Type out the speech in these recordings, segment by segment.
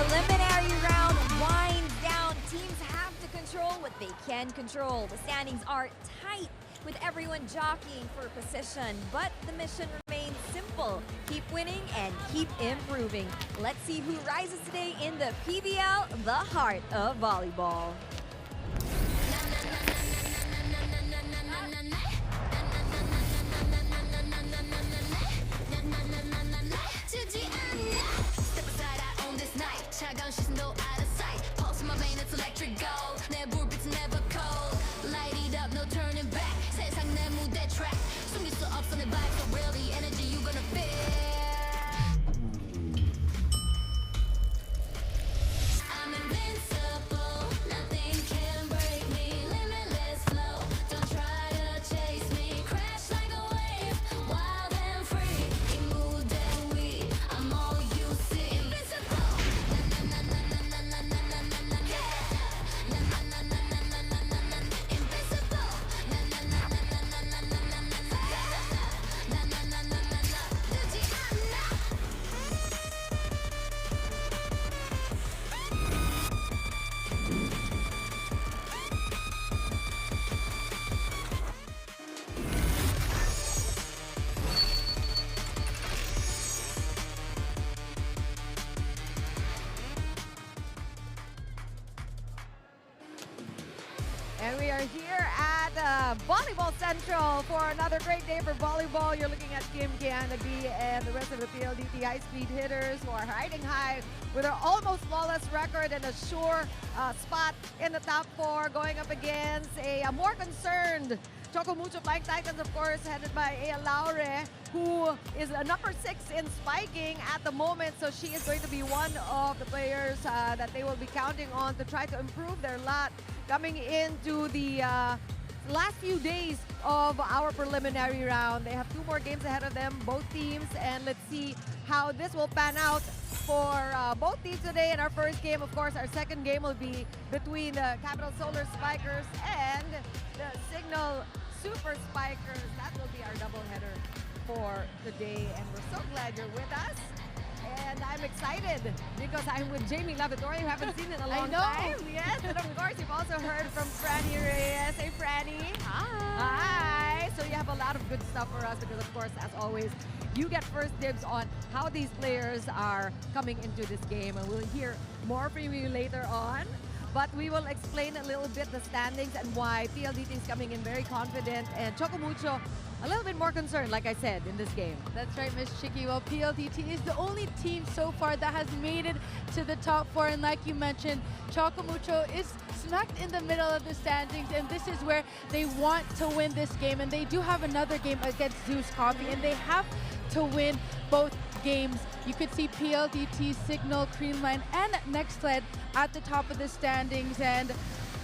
preliminary round winds down. Teams have to control what they can control. The standings are tight with everyone jockeying for position, but the mission remains simple. Keep winning and keep improving. Let's see who rises today in the PVL, the heart of volleyball. 차가운 시선도 out of sight. Pulse in my vein, it's electric gold. 내 불빛은 never cold. Light it up, no turning back. 세상 내 무대 track. 숨길 수 없어 내 vibe, so really energy you gonna feel. I'm invincible, nothing can break me. Limitless flow, don't try to chase me. Crash like a wave, wild and free. 이 무대 위, I'm all you see. Invincible. And we are here at Volleyball Central for another great day for volleyball. You're looking at Kim Kennedy and the rest of the PLDT high-speed hitters who are riding high with an almost flawless record and a sure spot in the top 4, going up against a more concerned CHOCO MUCHO Flying Titans, of course, headed by Ea Laure, who is a number 6 in spiking at the moment. So she is going to be one of the players that they will be counting on to try to improve their lot coming into the last few days of our preliminary round. They have 2 more games ahead of them, both teams, and let's see how this will pan out for both teams today. In our first game, of course, our second game will be between the Capital Solar Spikers and the Signal Super Spikers. That will be our doubleheader for the day, and we're so glad you're with us. And I'm excited because I'm with Jamie Lavatory, who I haven't seen in a long time. Yes, and of course, you've also heard from Franny Reyes. Hey, Franny. Hi. Hi. So you have a lot of good stuff for us because, of course, as always, you get first dibs on how these players are coming into this game. And we'll hear more from you later on. But we will explain a little bit the standings and why PLDT is coming in very confident and CHOCO MUCHO a little bit more concerned, like I said, in this game. That's right, Miss Chicky. Well, PLDT is the only team so far that has made it to the top 4. And like you mentioned, CHOCO MUCHO is smacked in the middle of the standings. And this is where they want to win this game. And they do have another game against Zeus Coffee. And they have to win both games. You could see PLDT, Signal, Creamline, and Nextled at the top of the standings. And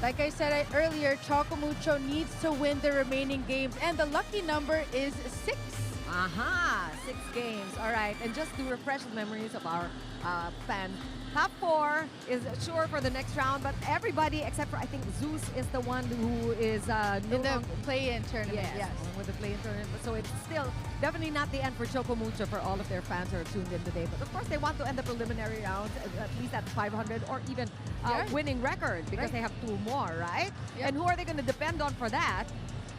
like I said earlier, CHOCO MUCHO needs to win the remaining games, and the lucky number is 6. 6 games. All right, and just to refresh the memories of our fans, top 4 is sure for the next round, but everybody except for, I think, Zeus is the one who is in the play-in tournament. Yes, with the play-in tournament. So it's still definitely not the end for CHOCO MUCHO for all of their fans who are tuned in today. But of course, they want to end the preliminary rounds at least at 500 or even winning record because they have 2 more, right? Yep. And who are they going to depend on for that?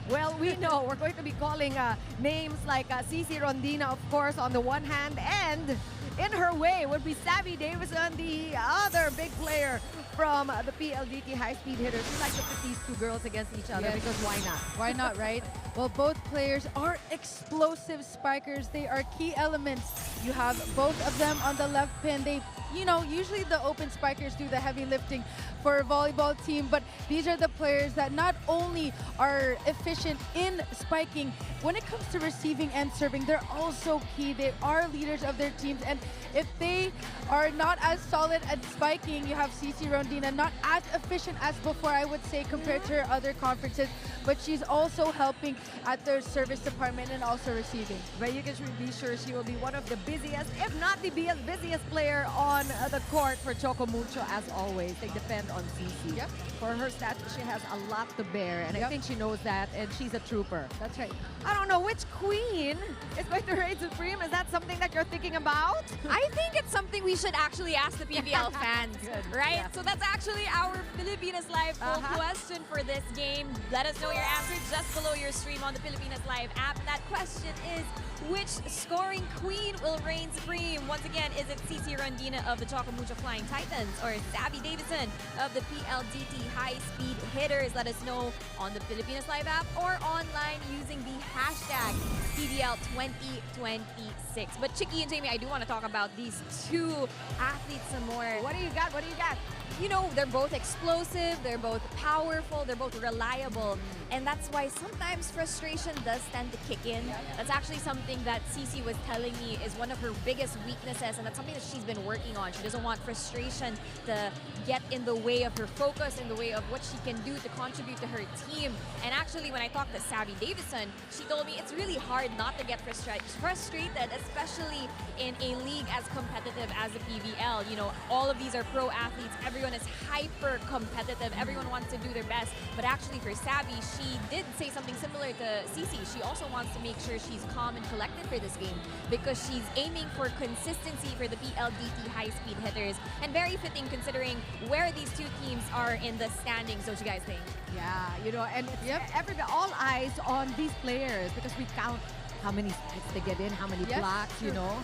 Well, we know we're going to be calling names like Cici Rondina, of course, on the one hand, and in her way would be Savvy Davison, the other big player from the PLDT high-speed hitters. We like to put these 2 girls against each other because why not? Why not, right? Well, both players are explosive spikers. They are key elements. You have both of them on the left pin. They, you know, usually the open spikers do the heavy lifting for a volleyball team, but these are the players that not only are efficient in spiking, when it comes to receiving and serving, they're also key. They are leaders of their teams, and if they are not as solid at spiking, you have Cici Rondina, not as efficient as before, I would say, compared to her other conferences, but she's also helping at their service department and also receiving. But you can be sure she will be one of the busiest, if not the busiest player on the court for CHOCO MUCHO. As always, they depend on CC. Yep. For her stats, she has a lot to bear, and I Yep. think she knows that, and she's a trooper. That's right. I don't know which queen is going to reign supreme. Is that something that you're thinking about? I think it's something we should actually ask the PVL fans, Good. right? Yeah. So that's actually our Filipinas Live poll question for this game. Let us know your answer just below your stream on the Filipinas Live app. That question is, which scoring queen will reign supreme? Once again, is it CC Rondina of the CHOCO MUCHO Flying Titans or Savvy Davison of the PLDT High Speed Hitters? Let us know on the Filipinas Live app or online using the hashtag PVL2026. But Chicky and Jamie, I do want to talk about these two athletes some more. What do you got? What do you got? You know, they're both explosive, they're both powerful, they're both reliable. And that's why sometimes frustration does tend to kick in. That's actually something that Cici was telling me is one of her biggest weaknesses, and that's something that she's been working on. She doesn't want frustration to get in the way of her focus, in the way of what she can do to contribute to her team. And actually, when I talked to Savvy Davison, she told me it's really hard not to get frustrated, especially in a league as competitive as the PVL. You know, all of these are pro athletes. Everyone is hyper competitive. Everyone wants to do their best. But actually for Savvy, she did say something similar to Cici. She also wants to make sure she's calm and collected for this game because she's aiming for consistency for the PLDT high-speed hitters. And very fitting considering where these two teams are in the standings. Don't you guys think? Yeah, you know, and it's all eyes on these players because we count how many strikes they get in, how many Yes, blocks, you true. know.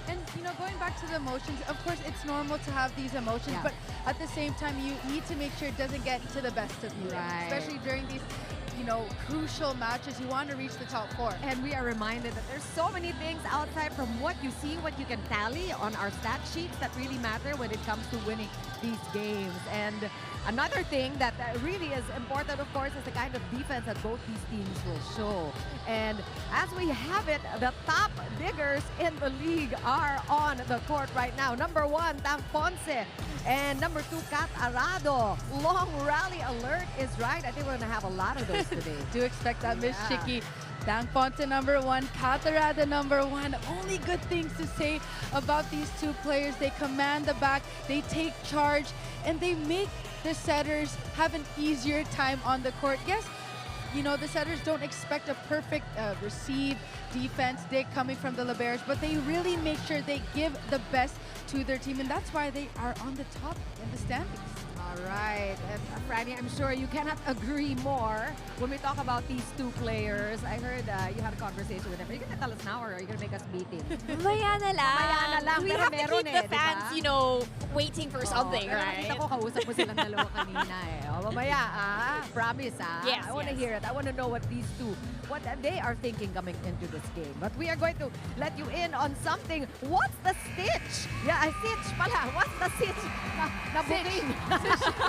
And you know, going back to the emotions, of course, it's normal to have these emotions, Yeah. but at the same time, you need to make sure it doesn't get to the best of you, Right. especially during these, you know, crucial matches. You want to reach the top four. And we are reminded that there's so many things outside from what you see, what you can tally on our stat sheets that really matter when it comes to winning these games. And another thing that really is important, of course, is the kind of defense that both these teams will show. And as we have it, the top diggers in the league are on the court right now. Number 1, Tam Ponce. And number 2, Kat Arado. Long rally alert is right. I think we're going to have a lot of those today. Do expect that, Miss Yeah. Chicky. Dang Ponte number 1, Catarada number 1. Only good things to say about these two players. They command the back, they take charge, and they make the setters have an easier time on the court. Yes, you know, the setters don't expect a perfect receive defense dig coming from the Liberos, but they really make sure they give the best to their team, and that's why they are on the top in the standings. All right. And Franny, I'm sure you cannot agree more when we talk about these two players. I heard you had a conversation with them. Are you gonna tell us now or are you gonna make us beat it? Mamaya na lang. Mamaya na lang, We pero have to meron keep eh, the di ba? fans, you know, waiting for something, Pero right? nakita ko, kausap mo silang dalawa kanina eh. O, mamaya promise Yes, I want to yes. hear it. I want to know what these two, what they are thinking coming into this game. But we are going to let you in on something. What's the Sitch? Yeah, Sitch pala. What's the Sitch? Na booking.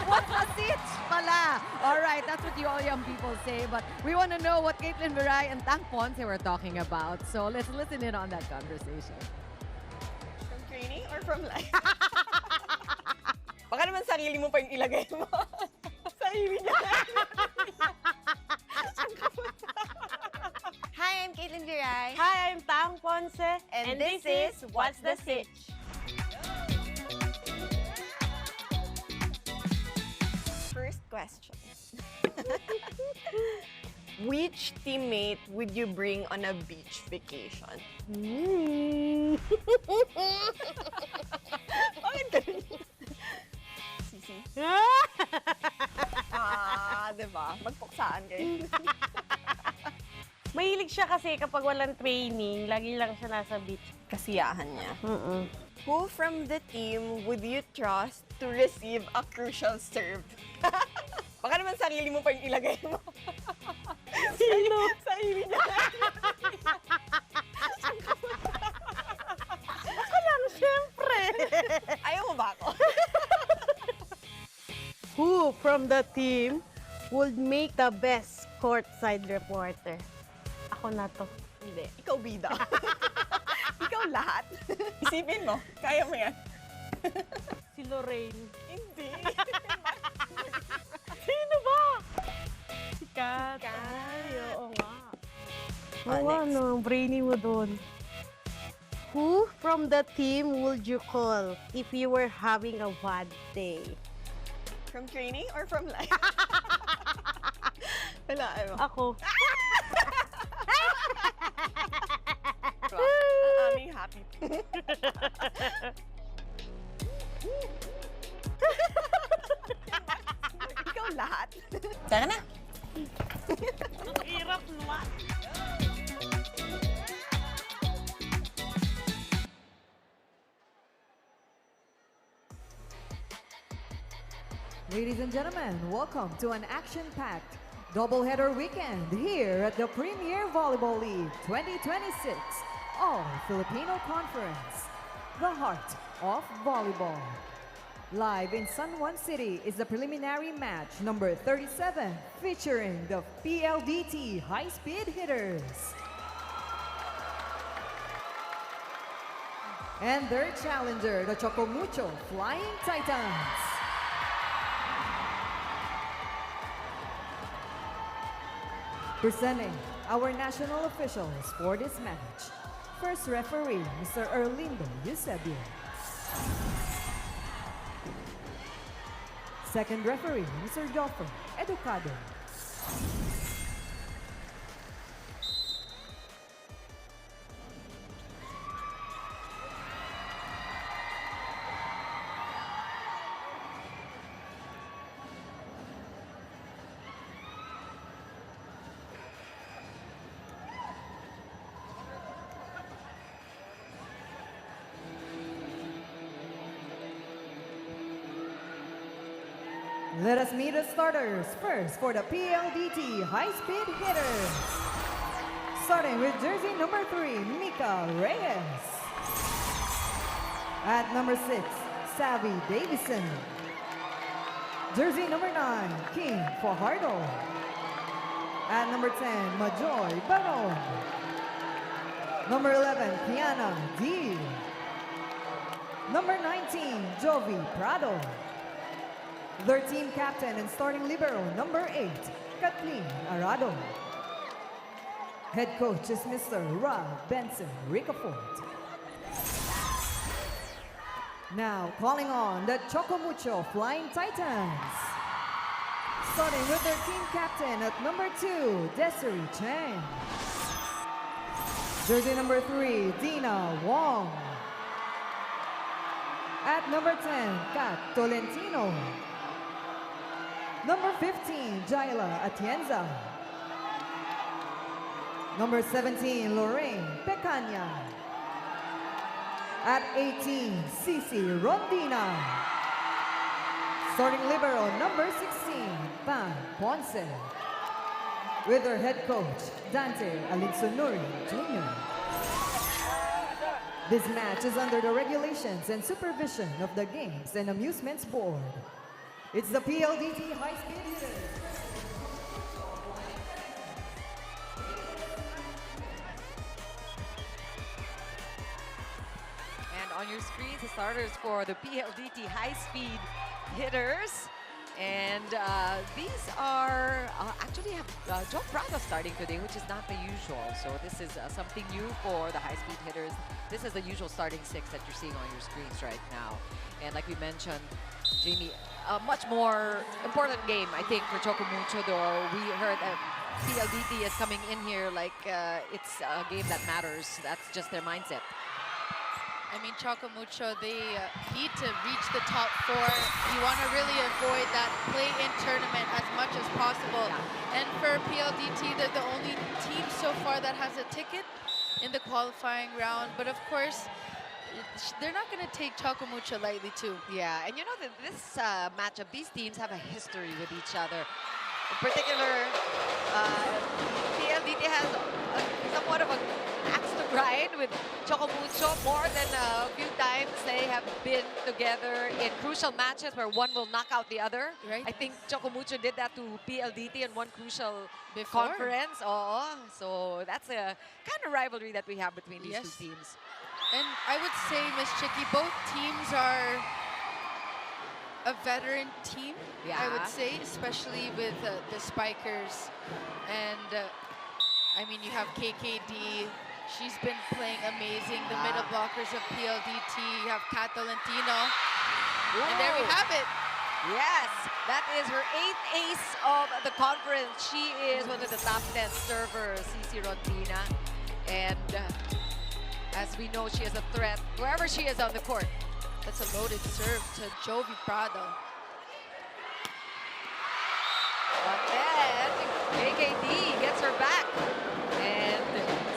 What's the Sitch pala? All right, that's what you all young people say. But we want to know what Caitlin Viray and Tang Ponce were talking about. So let's listen in on that conversation. From training or from life? Baka naman sarili mo pa yung ilagay mo. Sarili niya. Hi, I'm Caitlin Viray. Hi, I'm Tang Ponce. And this is What's the Sitch? First question. Which teammate would you bring on a beach vacation? Bakit ganun? Sisi? Diba? Magpuksaan kayo. Mahilig siya kasi kapag walang training, lagi lang siya nasa beach. Kasiyahan niya. Who from the team would you trust to receive a crucial serve? Baka naman sarili mo pa yung ilagay mo. Sino? Sarili niya. Ako lang, syempre! Ayaw mo ba ako? Who from the team would make the best courtside reporter? Ako na to. Hindi. Ikaw bida. Ikaw lahat. Isipin mo. Kaya mo yan. Si Lorraine. Hindi. Sino ba? Si Kat. Kat. Ay, oo nga. Oh, Oo, next. ano, brainy mo doon. Who from the team would you call if you were having a bad day? From training or from life? Wala, ano. Ako. Ang aming happy. Ikaw lahat. Tara na. Hirap naman. Ladies and gentlemen, welcome to an action-packed doubleheader weekend here at the Premier Volleyball League 2026 All-Filipino Conference, the heart of volleyball. Live in San Juan City is the preliminary match number 37 featuring the PLDT high-speed hitters and their challenger, the CHOCO MUCHO Flying Titans. Presenting our national officials for this match. First referee, Mr. Erlindo Eusebio. Second referee, Mr. Joffer Educado. Let us meet the starters. First for the PLDT high-speed hitters. Starting with jersey number 3, Mika Reyes. At number 6, Savvy Davison. Jersey number 9, King Fajardo. At number 10, Majoy Baron. Number 11, Kiana D. Number 19, Jovi Prado. Their team captain and starting libero, number 8, Kathleen Arado. Head coach is Mr. Rob Benson Ricafort. Now calling on the CHOCO MUCHO Flying Titans. Starting with their team captain at number 2, Desiree Chang. Jersey number 3, Dina Wong. At number 10, Kat Tolentino. Number 15, Jaila Atienza. Number 17, Lorraine Pecanya. At 18, Cici Rondina. Starting libero, number 16, Pam Ponce. With their head coach, Dante Alinsonuri Jr. This match is under the regulations and supervision of the Games and Amusements Board. It's the PLDT high-speed hitters. And on your screens, the starters for the PLDT high-speed hitters. And these are actually have Joe Prado starting today, which is not the usual. So this is something new for the high-speed hitters. This is the usual starting 6 that you're seeing on your screens right now. And like we mentioned, Jamie, a much more important game, I think, for CHOCO MUCHO, though we heard that PLDT is coming in here like it's a game that matters. That's just their mindset. I mean, CHOCO MUCHO, they need to reach the top 4. You want to really avoid that play-in tournament as much as possible. Yeah. And for PLDT, they're the only team so far that has a ticket in the qualifying round. But of course, they're not going to take CHOCO MUCHO lightly too. Yeah, and you know that this matchup, these teams have a history with each other. In particular, PLDT has somewhat of an axe to grind with CHOCO MUCHO. More than a few times they have been together in crucial matches where one will knock out the other. Right. I think CHOCO MUCHO did that to PLDT in one crucial Before. conference. Oh, so that's a kind of rivalry that we have between these Yes. two teams. And I would say, Miss Chicky, both teams are a veteran team, I would Yeah. say, especially with the Spikers. And I mean, you have KKD, She's been playing amazing. The middle blockers of PLDT. You have Kat Tolentino. And there we have it. Yes, that is her 8th ace of the conference. She is one of the top 10 servers, CC Rondina. And as we know, she is a threat wherever she is on the court. That's a loaded serve to Jovi Prado. But then, KKD gets her back. And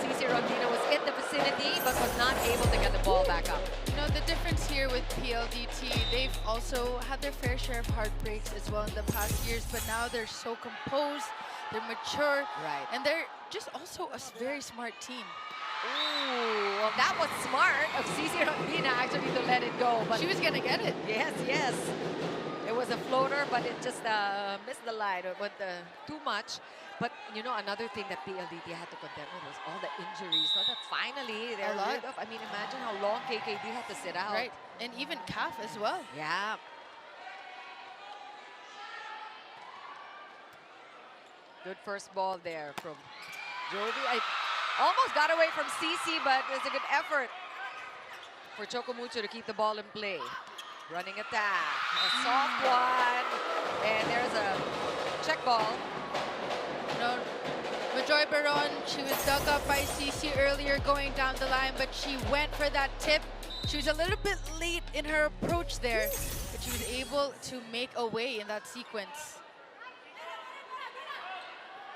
CC Rondina was in the vicinity, but was not able to get the ball back up. You know, the difference here with PLDT, they've also had their fair share of heartbreaks as well in the past years, but now they're so composed, they're mature, Right. and they're just also a very smart team. Ooh, well, that was smart of CC Rondina actually to let it go. But She was gonna get it. yes, yes. It was a floater, but it just missed the line. It went too much. But, you know, another thing that PLDT had to contend with was all the injuries. So that finally they're lot. rid of. I mean, imagine how long KKD had to sit out. Right, and even CAF as well. Yeah. Good first ball there from Jovi. I almost got away from CC, but it's a good effort for CHOCO MUCHO to keep the ball in play. Running attack, a soft one, and there's a check ball. You know, Majoy Baron, she was dug up by CC earlier going down the line, but she went for that tip. She was a little bit late in her approach there, but she was able to make a way in that sequence.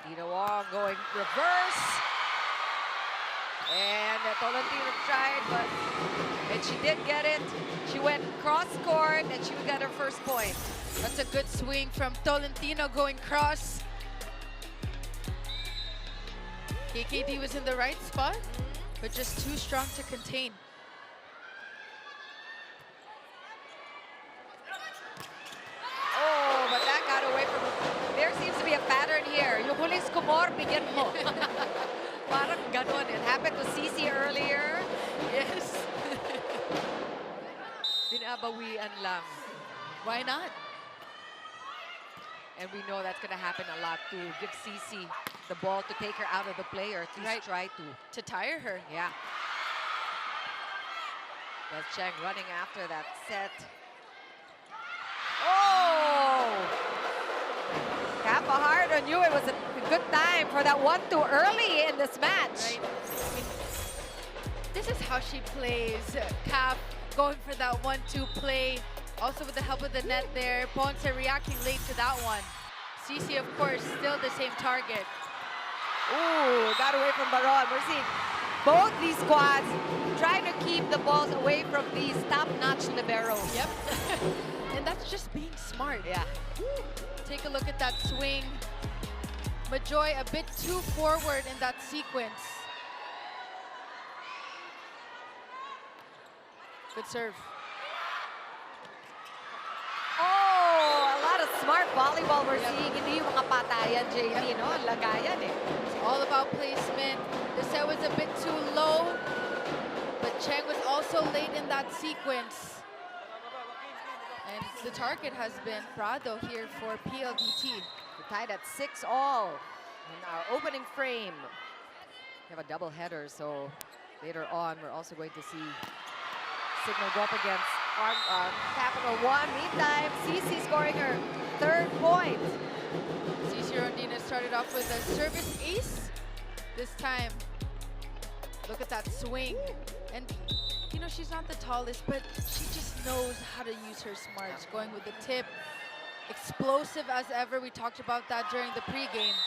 Dina Wong going reverse. And Tolentino tried, and she did get it. She went cross court, and she got her first point. That's a good swing from Tolentino going cross. KKD was in the right spot, but just too strong to contain. Oh, but that got away from her. There seems to be a pattern here. Yung huling skumor, bigyan mo. Parang ganon. It happened to CC earlier. Yes. Binabawian lang. Why not? And we know that's going to happen a lot to give CC the ball to take her out of the play, or at least Right. try to. To tire her. Yeah. That's Cheng running after that set. Oh! Capahardo knew it was a good time for that 1-2 early in this match. Right. I mean, this is how she plays. Cap going for that 1-2 play. Also with the help of the net there. Ponce reacting late to that one. CC, of course, still the same target. Ooh, got away from Baron. We're seeing both these squads trying to keep the balls away from these top-notch liberos. Yep. And that's just being smart. Yeah. Take a look at that swing. Majoy a bit too forward in that sequence. Good serve. Oh, a lot of smart volleyball we're seeing. Hindi yung mga patayan, JD, no? Ang lagayan eh. It's all about placement. The set was a bit too low, but Cheng was also late in that sequence. And the target has been Prado here for PLDT. We're tied at 6-all in our opening frame. We have a double header, so later on we're also going to see Signal go up against Capital One. Meantime, CC scoring her 3rd point. CC Rondina started off with a service ace this time. Look at that swing. And you know, she's not the tallest, but she just knows how to use her smarts. Going with the tip, explosive as ever. We talked about that during the pregame.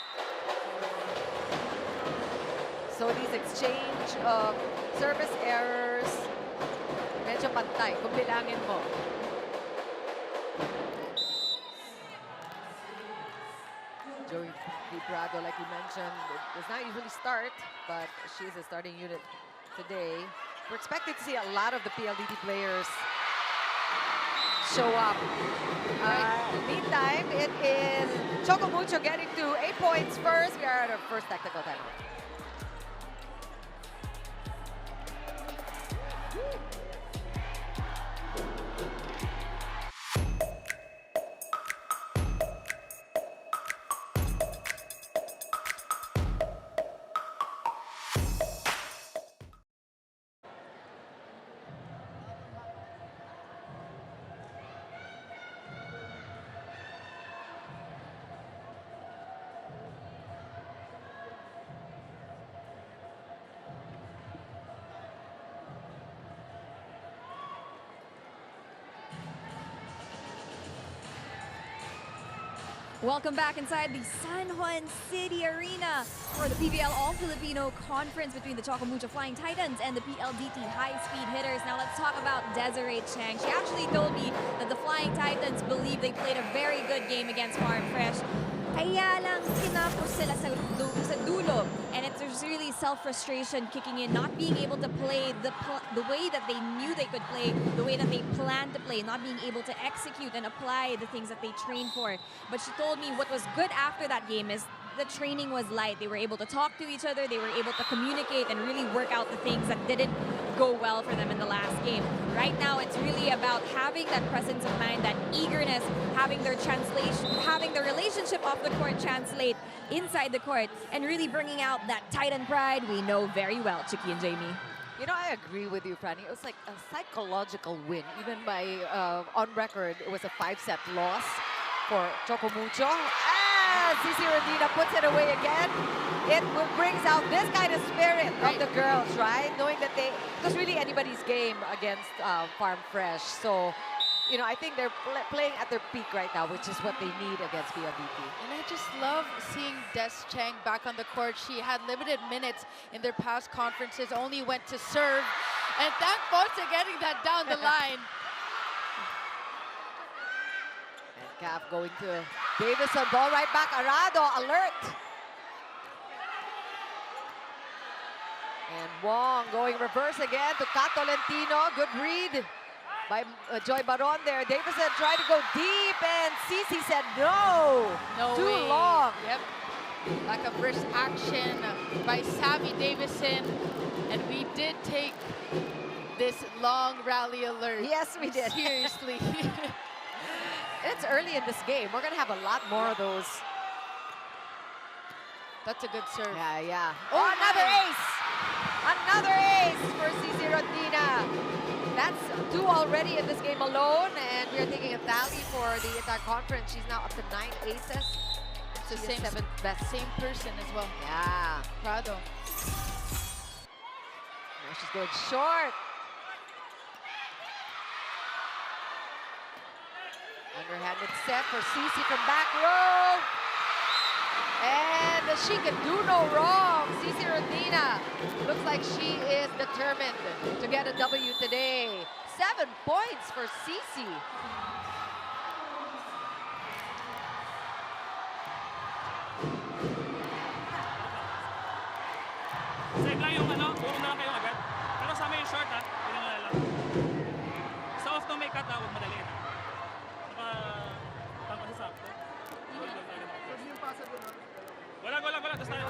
So these exchange of service errors, medyo pantay kung bilangin mo. Joey Prado, like you mentioned, does not usually start, but she's a starting unit today. We're expected to see a lot of the PLDT players show up. Meantime, it is CHOCO MUCHO getting to 8 points first. We are at our first technical timeout. Welcome back inside the San Juan City Arena for the PVL All-Filipino Conference between the CHOCO MUCHO Flying Titans and the PLDT High Speed Hitters. Now let's talk about Desiree Chang. She actually told me that the Flying Titans believe they played a very good game against Farm Fresh. Kaya lang kinapos sila sa dulo. And it's really self-frustration kicking in, not being able to play the way that they knew they could play, the way that they planned to play, not being able to execute and apply the things that they trained for. But she told me what was good after that game is the training was light. They were able to talk to each other, they were able to communicate and really work out the things that didn't go well for them in the last game. Right now, it's really about having that presence of mind, that eagerness, having their translation, having their relationship off the court translate inside the court, and really bringing out that Titan pride we know very well, Chicky and Jamie. You know, I agree with you, Franny. It was like a psychological win. Even by on record, it was a 5-set loss for CHOCO MUCHO. And Cici Rodina puts it away again. It brings out this kind of spirit of the girls, right? Knowing that it was really anybody's game against Farm Fresh. So, you know, I think they're playing at their peak right now, which is what they need against PLDT. And I just love seeing Des Chang back on the court. She had limited minutes in their past conferences, only went to serve. And thankful to getting that down the line. And Cav going to Davison, ball right back. Arado, alert. And Wong going reverse again to Kat Tolentino. Good read by Joy Baron there. Davison tried to go deep, and Cici said no. Too way. long. Yep. Like a first action by Savvy Davison. And we did take this long rally alert. Yes, we did. Seriously. It's early in this game. We're going to have a lot more of those. That's a good serve. Yeah, yeah. Oh, Oh, another nice. ace! Another ace for Cici Rodina. That's 2 already in this game alone, and we are taking a tally for the entire conference. She's now up to 9 aces. It's the She is same, 7th best. same person as well. Yeah. Prado. Now she's going short. Underhanded set for Cici from back row. And she can do no wrong. Cici Rodina looks like she is determined to get a W today. 7 points for Cici. Save lang yung ano, puro na lang kayo agad. Pero sa amin yung short ha, yun na lang. Sa off to may cut ha, huwag madali. Tama kasi sakto. Wala. Tapos tayo.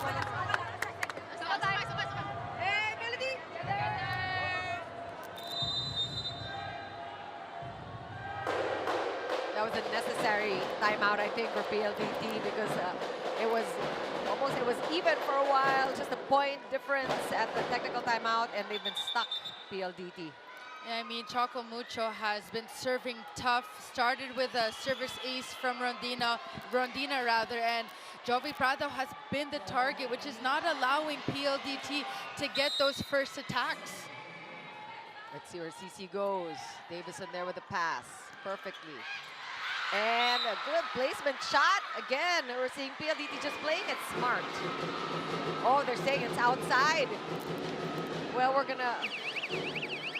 That was a necessary timeout, I think, for PLDT because it was even for a while, just a point difference at the technical timeout, and they've been stuck, PLDT. Yeah, I mean, CHOCO MUCHO has been serving tough. Started with a service ace from Rondina, and Jovi Prado has been the target, which is not allowing PLDT to get those first attacks. Let's see where Cici goes. Davison there with the pass, perfectly. And a good placement shot. Again, we're seeing PLDT just playing it smart. Oh, they're saying it's outside. Well, we're gonna...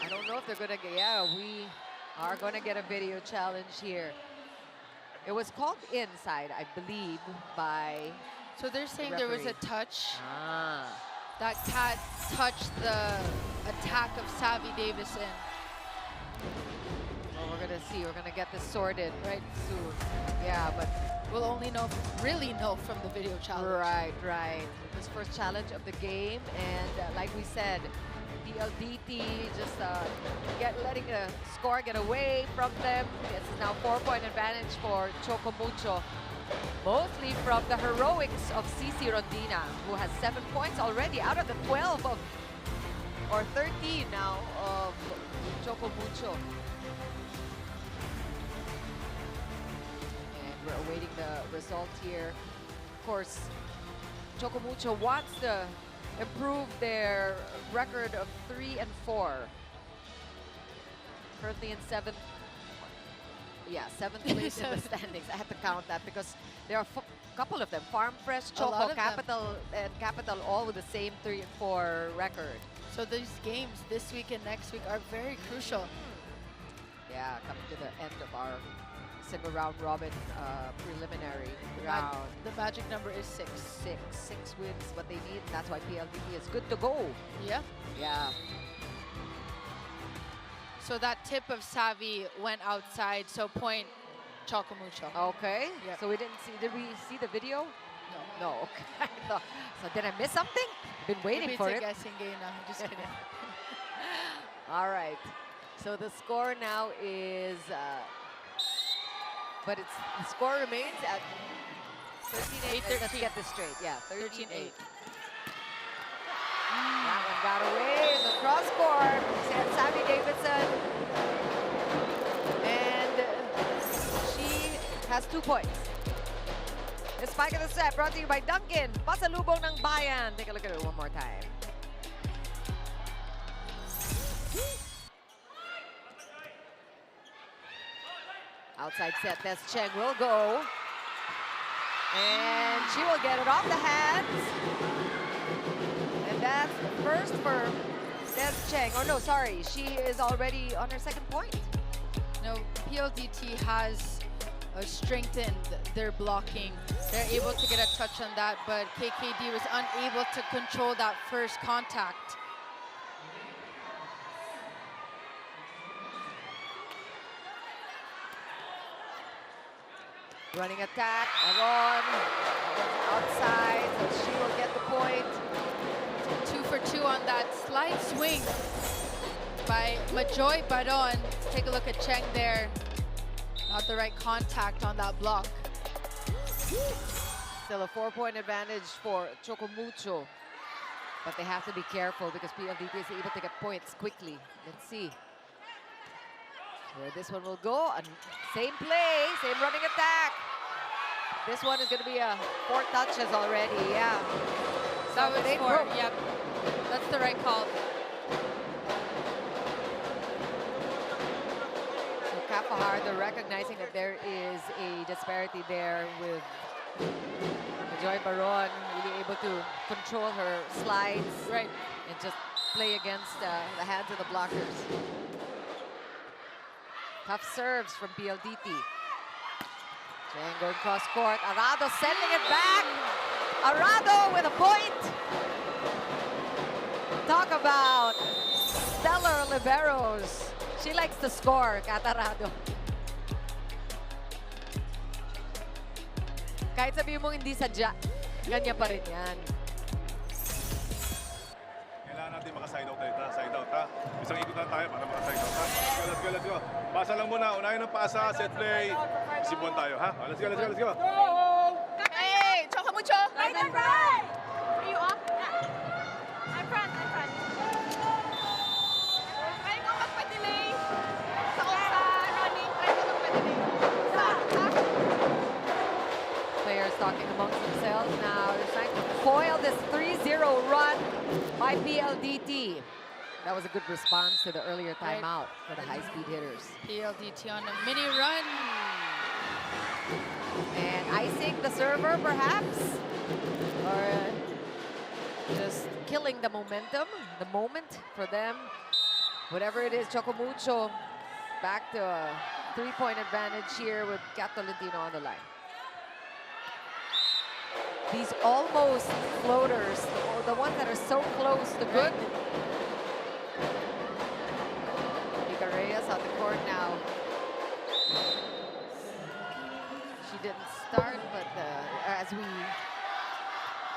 I don't know if they're gonna get... Yeah, we are gonna get a video challenge here. It was called inside, I believe, by... So they're saying there was a touch. Ah. That Cat touched the attack of Savvy Davison. Well, we're gonna see. We're gonna get this sorted right soon. Yeah, but We'll only really know from the video challenge. right. This first challenge of the game, and like we said, PLDT just letting a score get away from them. This is now 4-point advantage for CHOCO MUCHO. Mostly from the heroics of Cici Rodina, who has 7 points already out of the 12 of, or 13 now of CHOCO MUCHO. And we're awaiting the result here. Of course, CHOCO MUCHO wants to improve their record of 3-4. Currently in 7th Yeah, 7th place in the standings. I had to count that because there are a couple of them. Farm Fresh, A lot Choco, of them. Capital, and Capital all with the same 3 and 4 record. So these games this week and next week are very crucial. Yeah, coming to the end of our single round robin preliminary round. The magic number is 6. Six wins what they need, and that's why PLDT is good to go. Yeah. Yeah. So that tip of Savvy went outside, so point CHOCO MUCHO. Okay. Yep. So we didn't see. Did we see the video? No. No. Okay. I thought- so did I miss something? Been waiting Maybe for it's it. a guessing game now. Just kidding. All right. So the score now is, but it's the score remains at 13-8. Let's get this straight. Yeah, 13-8. That one got away. The cross court. Sammy Davidson. And she has 2 points. The spike of the set brought to you by Duncan. Pasalubong ng Bayan. Take a look at it one more time. Outside set, Des Cheng will go. And she will get it off the hands. And that's the first for Des Cheng. Oh no, sorry, she is already on her 2nd point. No, PLDT has strengthened their blocking. They're able to get a touch on that, but KKD was unable to control that first contact. Running attack, Maron outside, so she will get the point. 2 for 2 on that slide swing by Majoy Baron. Take a look at Cheng there. Not the right contact on that block. Still a 4-point advantage for CHOCO MUCHO. But they have to be careful because PLDT is able to get points quickly. Let's see where this one will go. And same play, same running attack. This one is going to be a 4 touches already, yeah. That was they 4, broke. yep. That's the right call. So Kapahar, they're recognizing that there is a disparity there with Joy Baron really able to control her slides, Right. and just play against the hands of the blockers. Tough serves from PLDT. Cheng going cross court. Arado sending it back. Arado with a point. Talk about stellar liberos. She likes to score, Kat Arado. Kahit sabihin mong hindi sadya, ganyan pa rin yan. Kailangan natin maka-side out tayo, side out ha. Isang ikot lang tayo para maka-side out ha. Let's go, let's go. Pasa lang muna, unahin ng pasa, set play. Isipuan tayo ha. Let's go, let's go, let's go. Hey, CHOCO MUCHO! Right and right! Are you up? I'm front, I'm front. Try ko magpa-delay. Sa running, try ko magpa-delay. Players talking amongst themselves now. They're trying to foil this 3-0 run by PLDT. That was a good response to the earlier timeout for the high-speed hitters. PLDT on a mini run. And icing the server, perhaps? Or just killing the momentum, the moment for them. Whatever it is, CHOCO MUCHO back to a 3-point advantage here with Kat Tolentino on the line. These almost floaters, the ones that are so close to good. Mika Reyes on the court now. She didn't start, but as we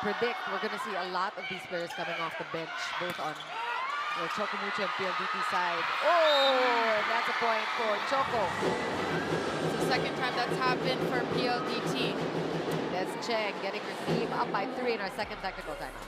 predict, we're going to see a lot of these players coming off the bench, both on the CHOCO MUCHO and PLDT side. Oh, and that's a point for CHOCO. It's the 2nd time that's happened for PLDT. Des Cheng getting her team up by 3 in our 2nd technical timeout.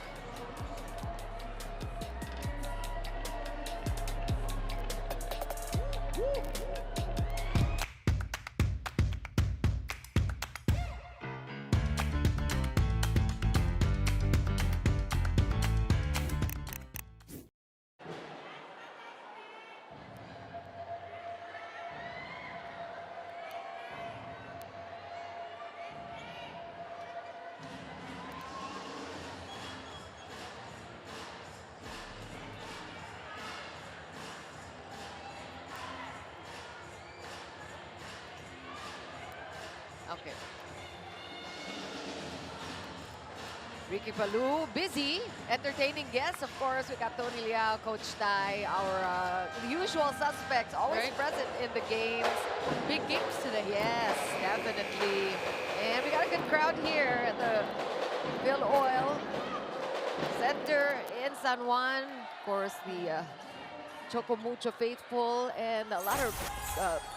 Okay. Ricky Palou, busy, entertaining guests. Of course, we got Tony Liao, Coach Tai, our usual suspects, always Right. present in the games. Big games today. Yes, definitely. And we got a good crowd here at the Bill Oil Center in San Juan. Of course, the Choco Mucho faithful and a lot of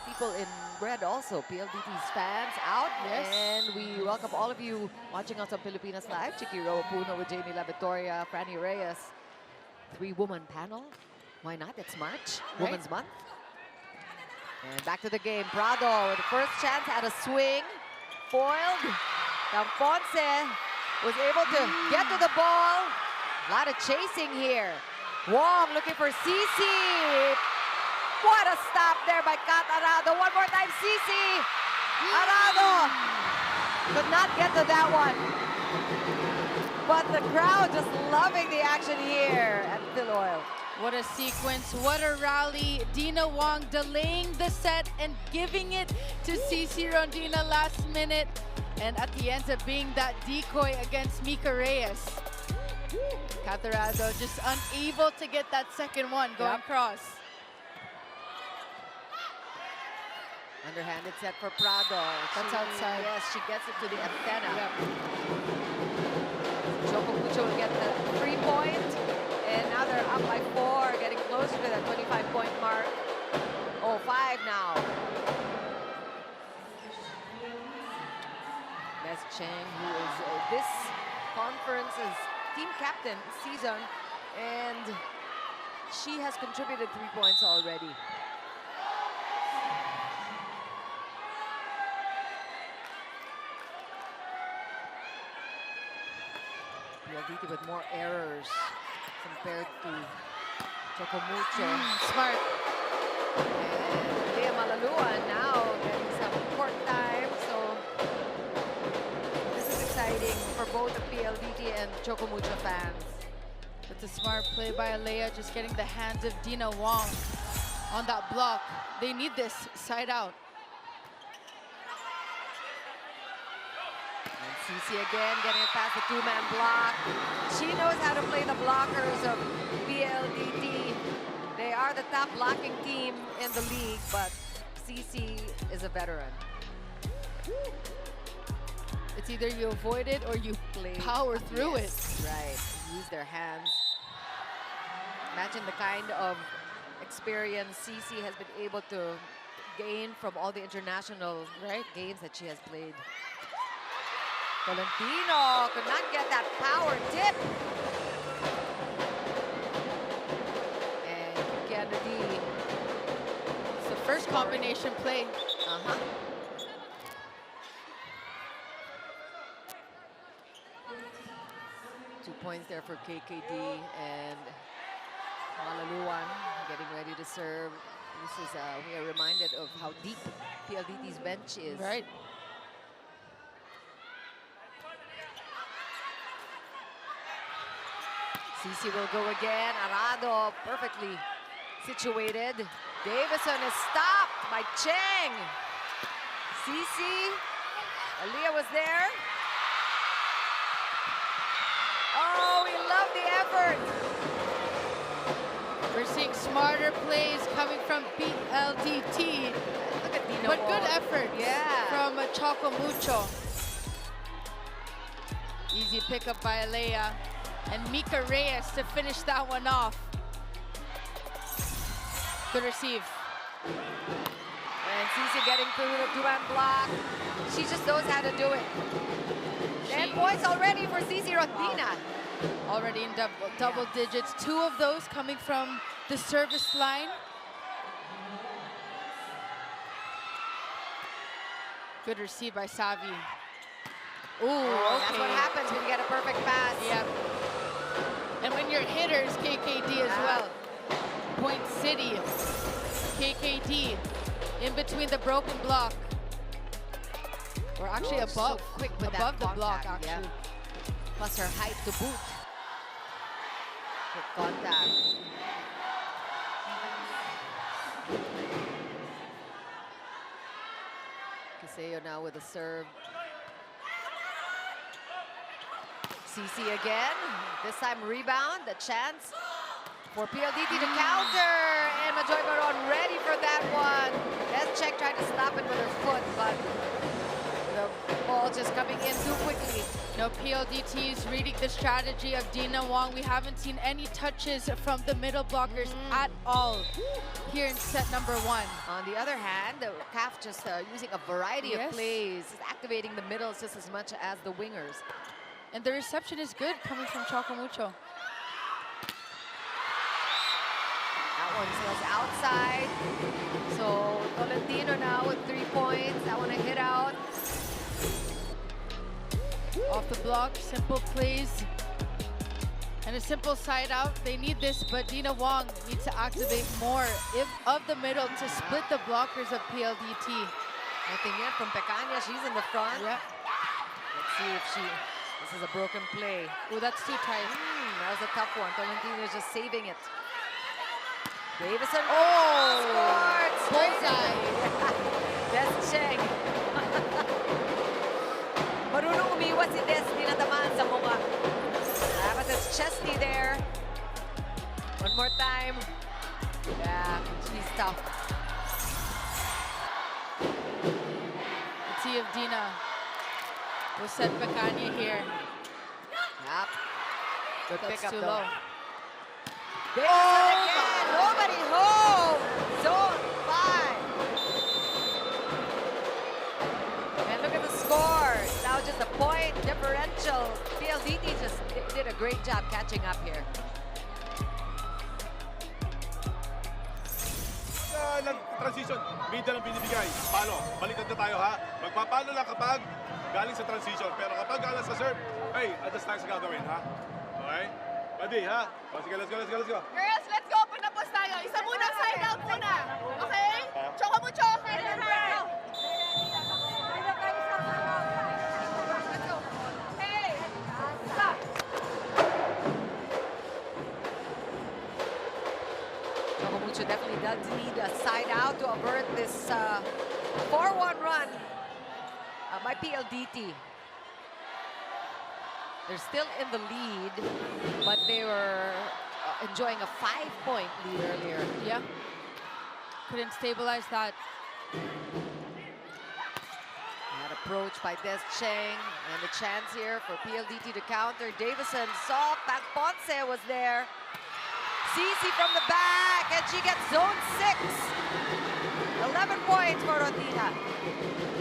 people in red also, PLDT's fans out. Yes. And we welcome all of you watching us on Pilipinas Live. Chikiro Puno with Jamie La Victoria, Franny Reyes. 3-woman panel. Why not? It's March, Women's Month. And back to the game. Prado with the first chance at a swing. Foiled. Camponce was able to get to the ball. A lot of chasing here. Wong looking for Cici. What a stop there by Kat Arado. One more time, Cici. Arado could not get to that one. But the crowd just loving the action here at Bill Oil. What a sequence, what a rally. Dina Wong delaying the set and giving it to Cici Rondina last minute. And at the end up being that decoy against Mika Reyes. Catarado just unable to get that second one going cross. Underhanded set for Prado. That's outside. Yes, she gets it to the antenna. Choco Mucho will get the 3-point. And now they're up by 4, getting closer to that 25-point mark. Oh, 5 now. Mes Cheng, who is this conference's team captain season, and she has contributed 3 points already. PLDT with more errors compared to Choco Mucho. Smart. And Lea Malaluan now getting some court time, so this is exciting for both the PLDT and Choco Mucho fans. That's a smart play by Alea, just getting the hands of Dina Wong on that block. They need this side out. And Cici again getting it past the 2-man block. She knows how to play the blockers of PLDT. They are the top blocking team in the league, but Cici is a veteran. It's either you avoid it or you power through it. Right, use their hands. Imagine the kind of experience Cici has been able to gain from all the international games that she has played. Tolentino could not get that power tip. And Kennedy. It's the first combination play. 2 points there for KKD, and Malaluan getting ready to serve. This is, we are reminded of how deep PLDT's bench is. Right. Cici will go again. Arado perfectly situated. Davison is stopped by Cheng. Cici. Aliyah was there. Oh, we love the effort. We're seeing smarter plays coming from PLDT. Look at Dina But Wong. good effort from Choco Mucho. Easy pickup by Alea. And Mika Reyes to finish that one off. Good receive. And Cici getting through the 2-man block. She just knows how to do it. 10 points already for Cici Rondina. Already in double digits. 2 of those coming from the service line. Good receive by Savi. Ooh, Oh, that's what happens when you get a perfect pass. Yep. And when your hitters, KKD as well. Point City, KKD, in between the broken block. Or actually So above, quick with that above the block contact, actually. Plus her height to boot. Quick contact. Seo now with a serve. CC again. This time rebound, a chance for PLDT to counter. And Majoy Baron ready for that one. Descheng tried to stop it with her foot, but the ball just coming in too quickly. No, PLDT is reading the strategy of Dina Wong. We haven't seen any touches from the middle blockers at all here in set number 1. On the other hand, the CAF just using a variety of Yes. plays, activating the middles just as much as the wingers. And the reception is good coming from CHOCO MUCHO. That one was outside. So Tolentino now with 3 points. That one a hit out. Off the block, simple plays. And a simple side out. They need this, but Dina Wong needs to activate more of the middle to split the blockers of PLDT. Nothing yet from Pecania. She's in the front. Yeah. Let's see if this is a broken play. Oh, that's too tight. That was a tough one. Tolentino's just saving it. Davison. Oh! Scores! Bullseye. Descheng. Marunong umiwas si Des, tinatamaan sa mukha. But it's Chesney there. One more time. Yeah, she's tough. Let's see if Dina will set Pecania here. Yep. Good That's pickup too though. low. Davison again. Nobody home. Zone 5. And look at the score. Now just a point differential. PLDT just did a great job catching up here. Transition, middle ang binibigay. Palo, baliktad na tayo ha. Magpapalo lang kapag galing sa transition. Pero kapag galing sa serve, hey, adjust tayo sa gagawin ha. Okay? Buddy ha? O, sige, let's go, let's go, let's go. Girls, let's go. Punapos tayo. Isa muna side out muna. Okay? Choco mucho. Let's go. Hey! Stop. CHOCO MUCHO definitely does need a side out to avert this 4-1 run by PLDT. They're still in the lead, but they were enjoying a 5-point lead earlier. Yeah. Couldn't stabilize that. That approach by Descheng, and the chance here for PLDT to counter. Davison saw back. Ponce was there. Cici from the back, and she gets zone 6. 11 points for Rodina.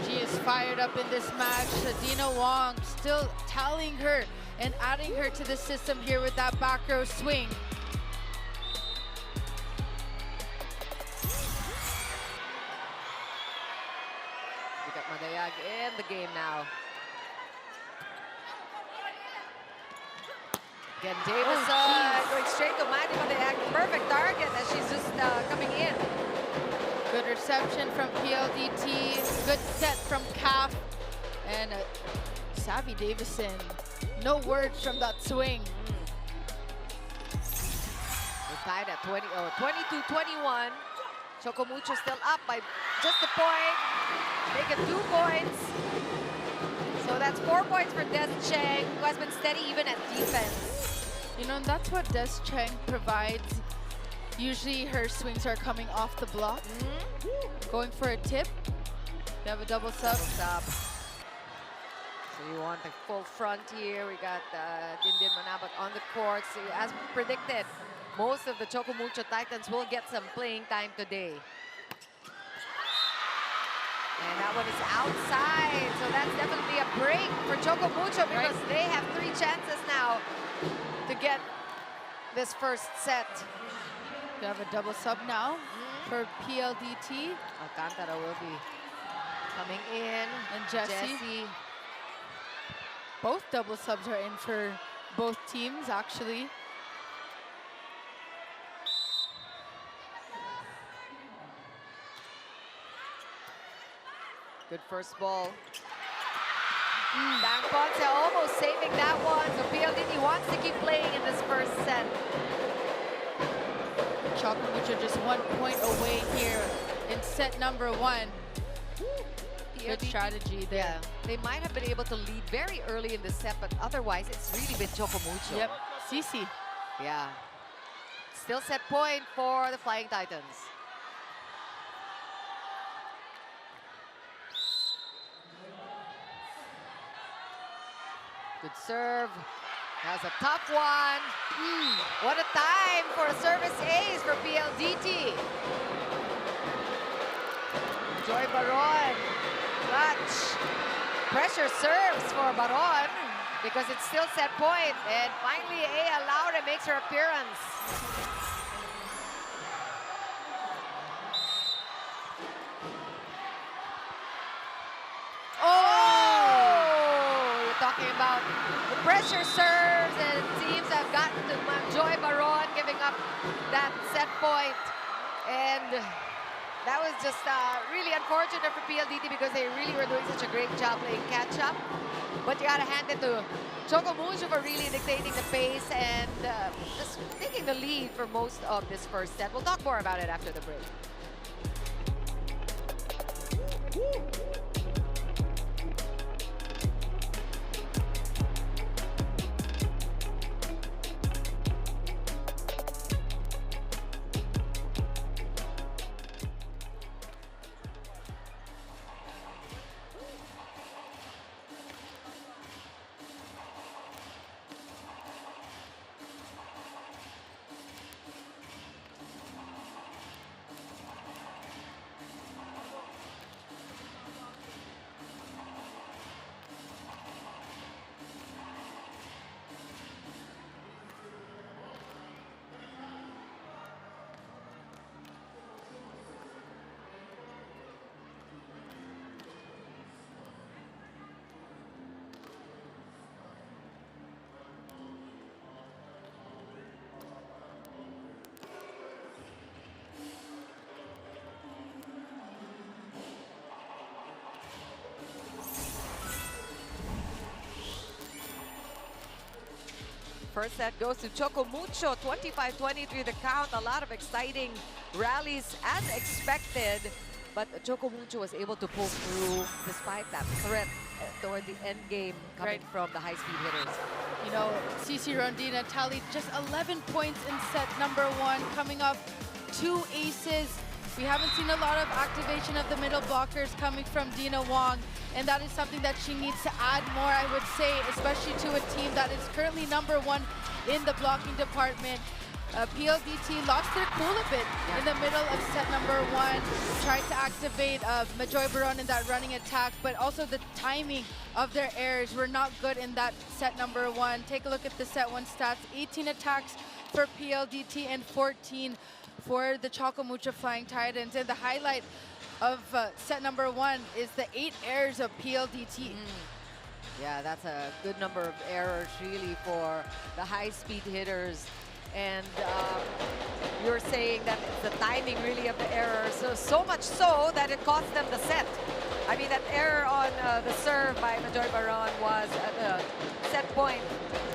She is fired up in this match. Dina Wong still tallying her and adding her to the system here with that back row swing. We got Madayag in the game now. Again, Davison going straight to Mandy Madayag. Perfect target as she's just coming in. Good reception from PLDT. Good set from CAF. And Savvy Davison. No words from that swing. We're tied at 22-21. CHOCO MUCHO still up by just a point. Make it 2 points. So that's 4 points for Descheng, who has been steady even at defense. You know, that's what Descheng provides. Usually her swings are coming off the block. Going for a tip. We have a double sub. So you want the full front here. We got Dindin Manabat on the court. So as predicted, most of the CHOCO MUCHO Titans will get some playing time today. And that one is outside. So that's definitely a break for CHOCO MUCHO because they have 3 chances now to get this first set. We have a double sub now for PLDT. Alcantara will be coming in. And Jessie. Both double subs are in for both teams, actually. Good first ball. Bang Ponce almost saving that one. So PLDT wants to keep playing in this first set. CHOCO MUCHO just 1 point away here in set number 1. Good PLDT, strategy there. yeah, they might have been able to lead very early in the set, but otherwise it's really been CHOCO MUCHO. Yep, CC. Yeah. Still set point for the Flying Titans. Good serve. That's a tough one. What a time for a service ace for PLDT. Joy Baron. Clutch. Pressure serves for Baron because it's still set point. And finally, Aya Laura makes her appearance. Oh! You're talking about the pressure serves, and teams have gotten to Joy Baron giving up that set point. And that was just really unfortunate for PLDT because they really were doing such a great job playing catch-up. But you gotta hand it to CHOCO MUCHO for really dictating the pace and just taking the lead for most of this first set. We'll talk more about it after the break. First set goes to CHOCO MUCHO, 25-23 the count. A lot of exciting rallies as expected, but CHOCO MUCHO was able to pull through despite that threat toward the end game coming from the high-speed hitters. You know, CC Rondina tallied just 11 points in set number 1, coming up 2 aces. We haven't seen a lot of activation of the middle blockers coming from Dina Wong, and that is something that she needs to add more, I would say, especially to a team that is currently number 1 in the blocking department. PLDT lost their cool a bit in the middle of set number 1, tried to activate Majoy Baron in that running attack, but also the timing of their errors were not good in that set number 1. Take a look at the set 1 stats, 18 attacks for PLDT and 14 for the CHOCO MUCHO Flying Titans. And the highlight of set number 1 is the 8 errors of PLDT. Yeah, that's a good number of errors really for the high-speed hitters. And you're saying that it's the timing really of the error. So much so that it cost them the set. I mean, that error on the serve by Majoy Baron was at the set point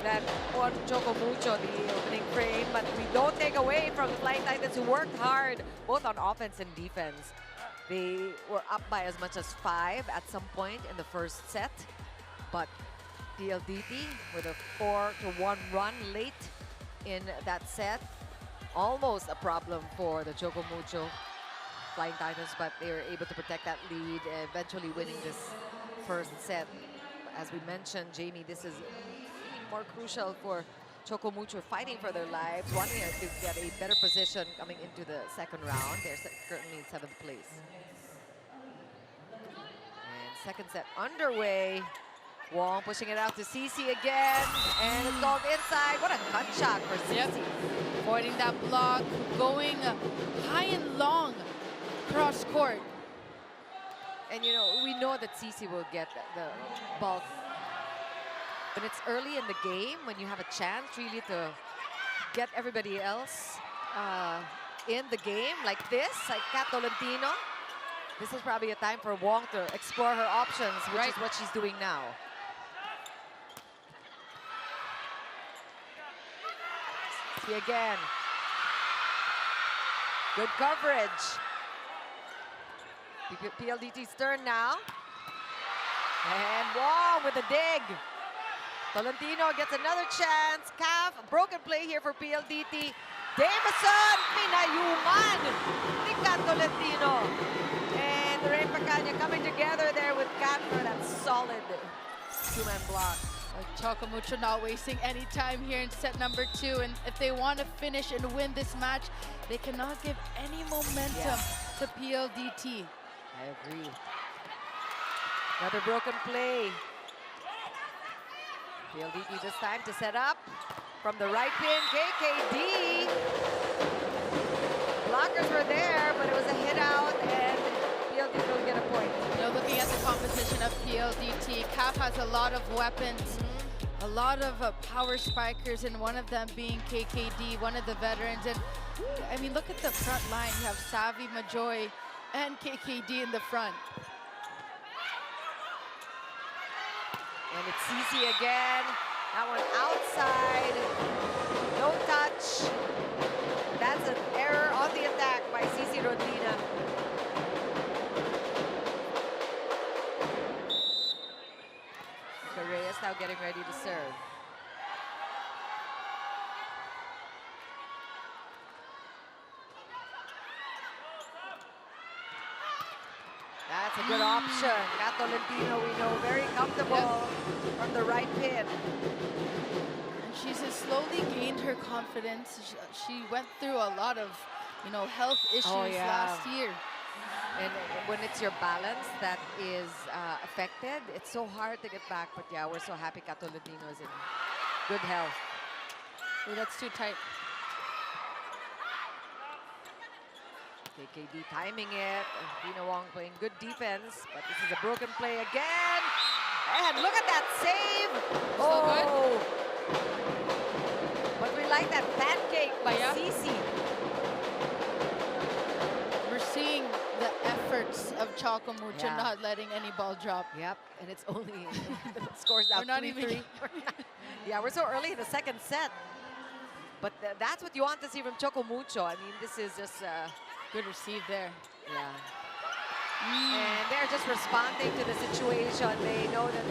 that won CHOCO MUCHO the opening frame. But we don't take away from the Flying Titans who worked hard both on offense and defense. They were up by as much as 5 at some point in the first set. But PLDT with a 4-1 run late in that set. Almost a problem for the CHOCO MUCHO Flying Titans, but they were able to protect that lead, eventually winning this first set. As we mentioned, Jamie, this is more crucial for CHOCO MUCHO fighting for their lives, wanting to get a better position coming into the second round. They're currently in 7th place. And second set underway. Wong pushing it out to CC again, and it's called inside. What a cut shot for CC. Avoiding that block, going high and long cross court. And you know, we know that CC will get the bulk. When it's early in the game, when you have a chance really to get everybody else in the game like this, like Kat Tolentino, this is probably a time for Wong to explore her options, which is what she's doing now. See again. Good coverage. PLDT's turn now. And Wong with a dig. Tolentino gets another chance. Calf, broken play here for PLDT. Davison, pinayungan ni Tolentino. And Rain Pacanya coming together there with Cat for that solid two-man block. CHOCO MUCHO not wasting any time here in set number 2. And if they want to finish and win this match, they cannot give any momentum to PLDT. I agree. Another broken play. PLDT this time to set up from the right pin. KKD. Blockers were there, but it was a hit out, and PLDT will get a point. You know, looking at the composition of PLDT, CAF has a lot of weapons, a lot of power spikers, and one of them being KKD, one of the veterans. And I mean, look at the front line. You have Savvy, Majoy, and KKD in the front. And it's CC again. That one outside. No touch. That's an error on the attack by CC Rodina. Reyes now getting ready to serve. That's a good option. Tolentino, we know, very comfortable from the right pin. And she's slowly gained her confidence. She went through a lot of, you know, health issues last year. And when it's your balance that is affected, it's so hard to get back. But yeah, we're so happy Tolentino is in good health. Oh, that's too tight. KKD timing it. Dina Wong playing good defense, but this is a broken play again. And look at that save. Oh, but we like that pancake by CC. We're seeing the efforts of CHOCO MUCHO not letting any ball drop. Yep, and it's only the score's now We're not 3-3. even. Yeah, we're so early in the second set. But that's what you want to see from CHOCO MUCHO. I mean, this is just good receive there. Yeah. And they're just responding to the situation. They know that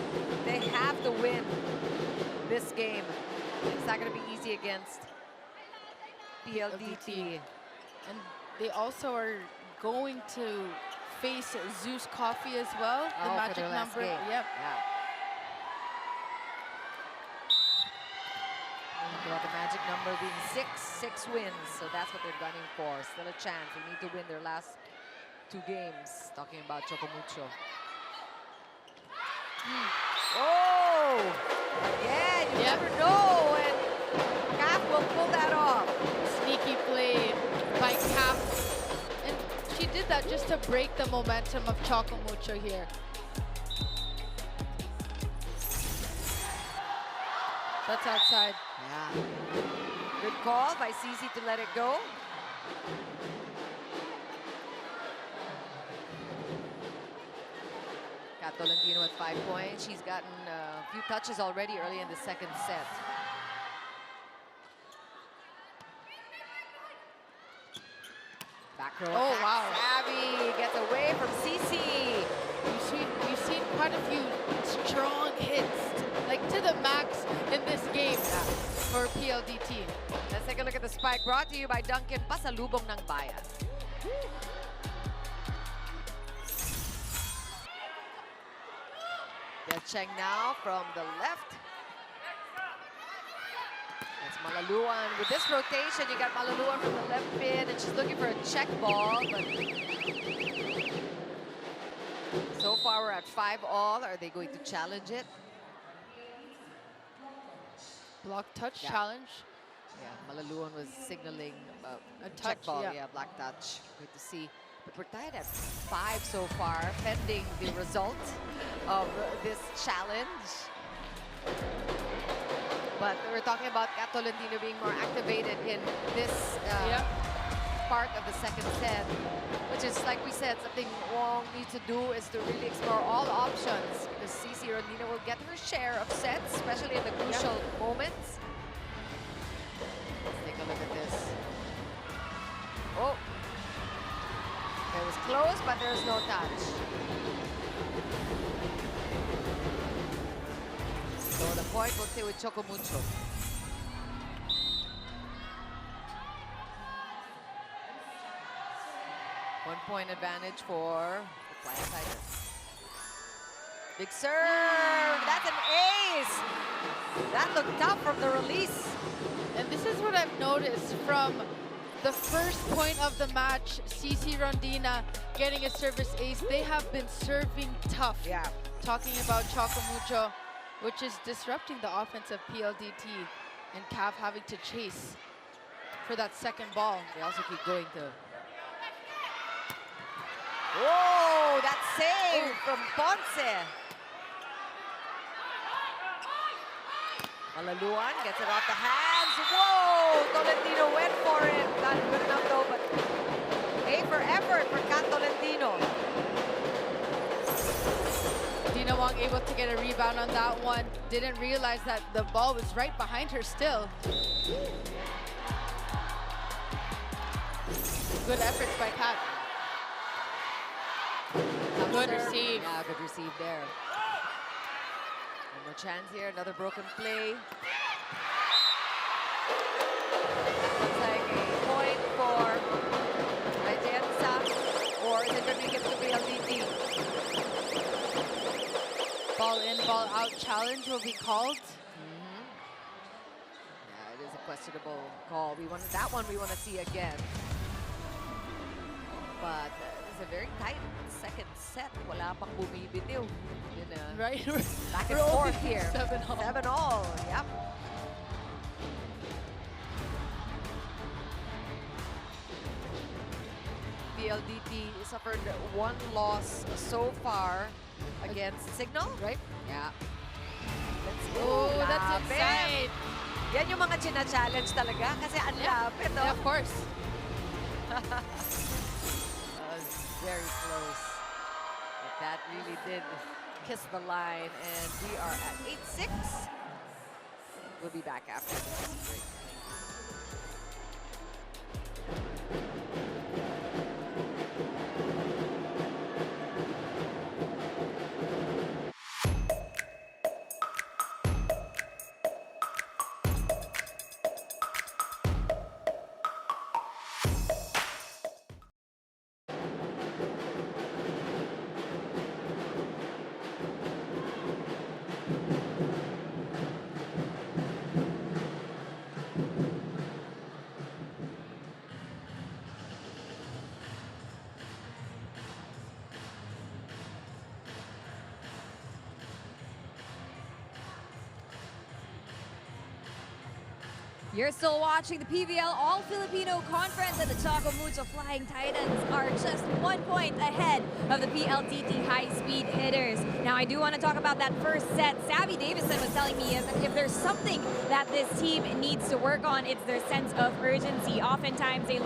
they have to win this game. It's not going to be easy against PLDT. And they also are going to face Zeus Coffee as well. The magic number. Game. Yep. Yeah. About the magic number being 6 wins. So that's what they're gunning for. Still a chance. They need to win their last 2 games. Talking about CHOCO MUCHO. Oh! Yeah, you never know. And CAF will pull that off. Sneaky play by CAF. And she did that just to break the momentum of CHOCO MUCHO here. That's outside. Yeah. Good call by CC to let it go. Tolentino with 5 points. She's gotten a few touches already early in the second set. Back row. Oh, attack. wow. Savvy gets away from CC. You've seen quite a few strong hits, like to the max in this game for PLDT. Let's take a look at the spike brought to you by Duncan, pasalubong ng bayan. Cheng now from the left. That's Malaluan. With this rotation, you got Malaluan from the left pin, and she's looking for a check ball. But so far, we're at 5-all. Are they going to challenge it? Block touch challenge. Yeah, Malaluan was signaling about a check touch, ball. Yeah, black touch. Good to see. But we're tied at 5 so far, pending the result of this challenge. But we're talking about Tolentino being more activated in this part of the second set, which is, like we said, something Wong needs to do is to really explore all options, because CC Rodina will get her share of sets, especially in the crucial moments. Let's take a look at this. Oh. It was close, but there's no touch. So the point will stay with CHOCO MUCHO. One-point advantage for the Flying Tigers. Big serve! That's an ace! That looked tough from the release. And this is what I've noticed from the first point of the match, CC Rondina getting a service ace. They have been serving tough. Yeah. Talking about CHOCO MUCHO, which is disrupting the offense of PLDT, and CAV having to chase for that second ball. They also keep going to... Whoa! That save from Ponce. Malaluan gets it off the hands. Whoa! Tolentino went for it. Not good enough though, but A for effort for Kat Tolentino. Dina Wong able to get a rebound on that one. Didn't realize that the ball was right behind her still. Good efforts by Kat. Good receive. Yeah, good receive there. One more chance here, another broken play. That looks like a point for Agenza, or is it going to give to PLDT? Ball in, ball out challenge will be called. Yeah, it is a questionable call. We want that one. We want to see again. But it's a very tight second set. Wala pang bumibitiw. Right? Back and We're forth only here. 7-all. 7-all. Yep. PLDT suffered one loss so far against Signal, right? Yeah. Let's go. Oh, that's Lapit. inside. Yan yung mga china-challenge talaga kasi ang lapit, Yeah, of course. That was very close. But that really did kiss the line, and we are at 8-6. We'll be back after this break. You're still watching the PVL All-Filipino Conference, and the CHOCO MUCHO Flying Titans are just 1 point ahead of the PLDT high-speed hitters. Now, I do want to talk about that first set. Savvy Davison was telling me if there's something that this team needs to work on, it's their sense of urgency. Oftentimes, they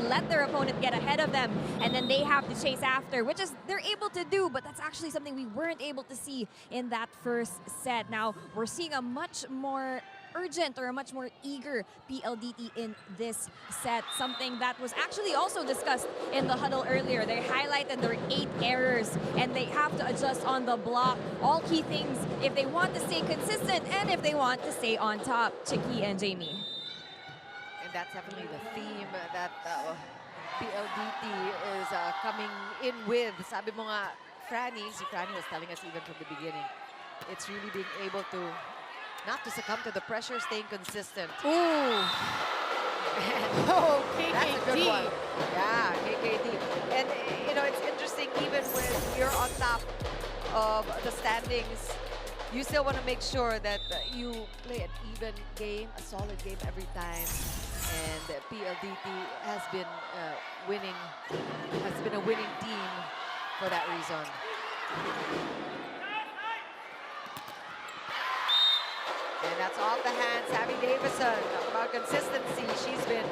let their opponent get ahead of them, and then they have to chase after, which is they're able to do, but that's actually something we weren't able to see in that first set. Now, we're seeing a much more urgent or a much more eager PLDT in this set, something that was actually also discussed in the huddle earlier. They highlighted their 8 errors and they have to adjust on the block. All key things if they want to stay consistent and if they want to stay on top. Chicky and Jamie. And that's definitely the theme that PLDT is coming in with. Sabi mo nga, si Franny was telling us even from the beginning, it's really being able to not to succumb to the pressure, staying consistent. Ooh. Oh, KKD. That's a good one. Yeah, KKD. And, you know, it's interesting, even when you're on top of the standings, you still want to make sure that you play an even game, a solid game every time. And PLDT has been winning, has been a winning team for that reason. And that's off the hand, Savvy Davison. Talk about consistency. She's been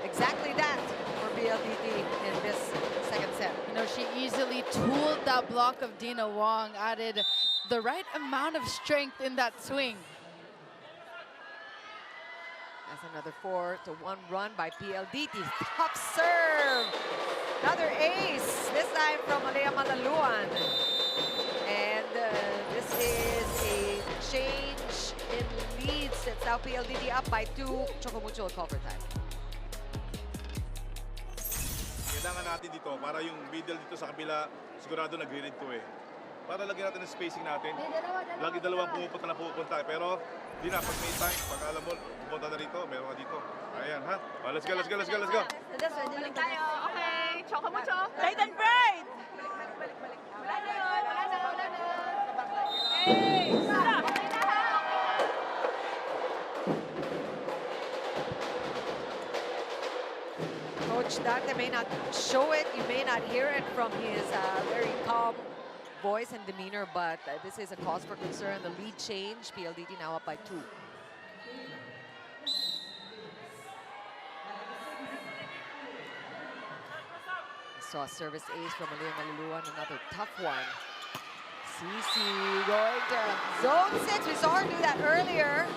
exactly that for PLDT in this second set. You know, she easily tooled that block of Dina Wong, added the right amount of strength in that swing. That's another 4-1 run by PLDT. Top serve. Another ace, this time from Alea Malaluan. And this is a now PLDT up by 2. CHOCO MUCHO will call for time. Kailangan natin dito para yung middle dito sa kabila, sigurado nag-read to eh. Para lagyan natin ng spacing natin. Lagi dalawang pumupunta na pupunta eh. Pero di na, pag may time, pag alam mo, pupunta na rito, meron ka dito. Ayan ha. Oh, let's go, let's go, let's go, let's go. Balik tayo. Okay. Choco mucho. Tight and bright. Wala na yun. Wala na. Wala na. Hey! Stop! Okay na ha. Coach Dante may not show it, you may not hear it from his very calm voice and demeanor, but this is a cause for concern. The lead change, PLDT now up by 2. Saw a service ace from Aliyah Maluluan, another tough one. Cici going to zone 6. We saw her do that earlier.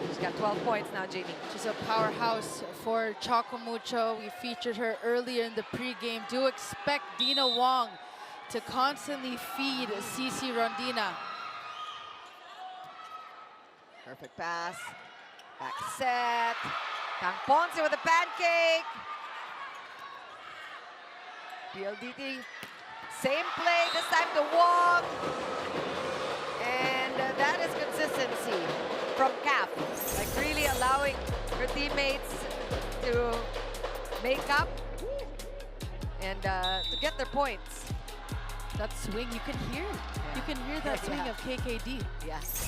She's got 12 points now, Jamie. She's a powerhouse for CHOCO MUCHO. We featured her earlier in the pregame. Do expect Dina Wong to constantly feed Cici Rondina. Perfect pass. Back set. Kang Ponce with a pancake. PLDT, same play, this time to Wong. And that is consistency from Cap. Like really allowing her teammates to make up and to get their points. That swing, you can hear it. Yeah. You can hear that swing of KKD. Yes.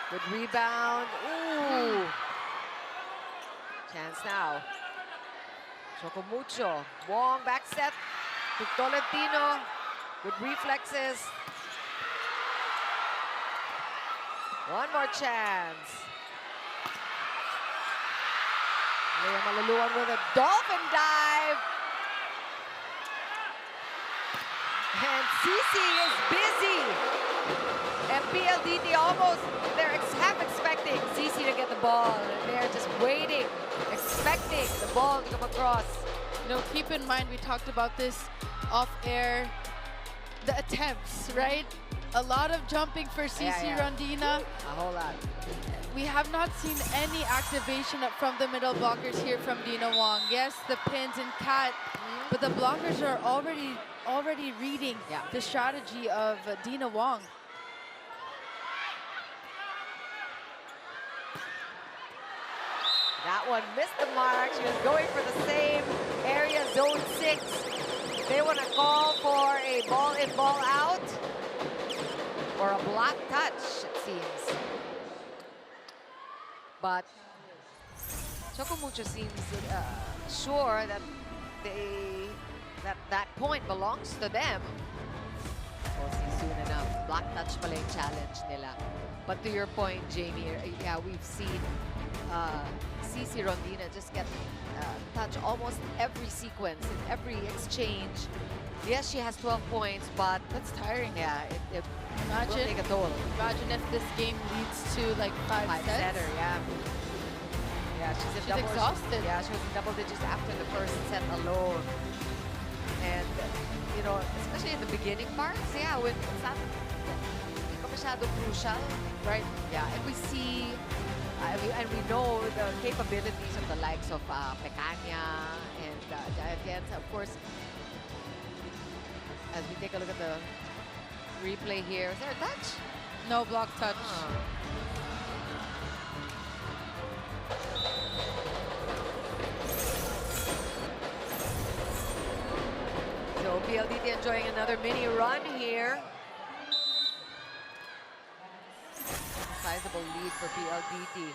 Good rebound. Ooh. Chance now. CHOCO MUCHO. Wong back set to Tolentino. Good reflexes. One more chance. Aliyah Maluluan with a dolphin dive. And Cici is busy. And PLDT almost, they're half expecting Cici to get the ball. And they're just waiting, expecting the ball to come across. You know, keep in mind, we talked about this off air. The attempts, right? A lot of jumping for Cici Rondina. A whole lot. We have not seen any activation up from the middle blockers here from Dina Wong. Yes, the pins and cat, but the blockers are already reading the strategy of Dina Wong. That one missed the mark. She was going for the same area, zone 6. They want to call for a ball in, ball out, or a block touch, it seems. But CHOCO MUCHO seems sure that that point belongs to them. We'll see soon enough. Block touch pala yung challenge nila. But to your point, Jamie, yeah, we've seen Cici Rondina just get touch almost every sequence, in every exchange. Yes, she has 12 points, but that's tiring. Yeah, it will take a toll. Imagine if this game leads to like five sets. Setter, yeah. Yeah, she's exhausted. Yeah, she was in double digits after the first set alone. And, you know, especially in the beginning parts, yeah, when it's not masyado crucial, right? Yeah, and we see, and we know the capabilities of the likes of Pecania and Giants, of course. As we take a look at the replay here, is there a touch? No block touch. So PLDT enjoying another mini run here. Sizable lead for PLDT.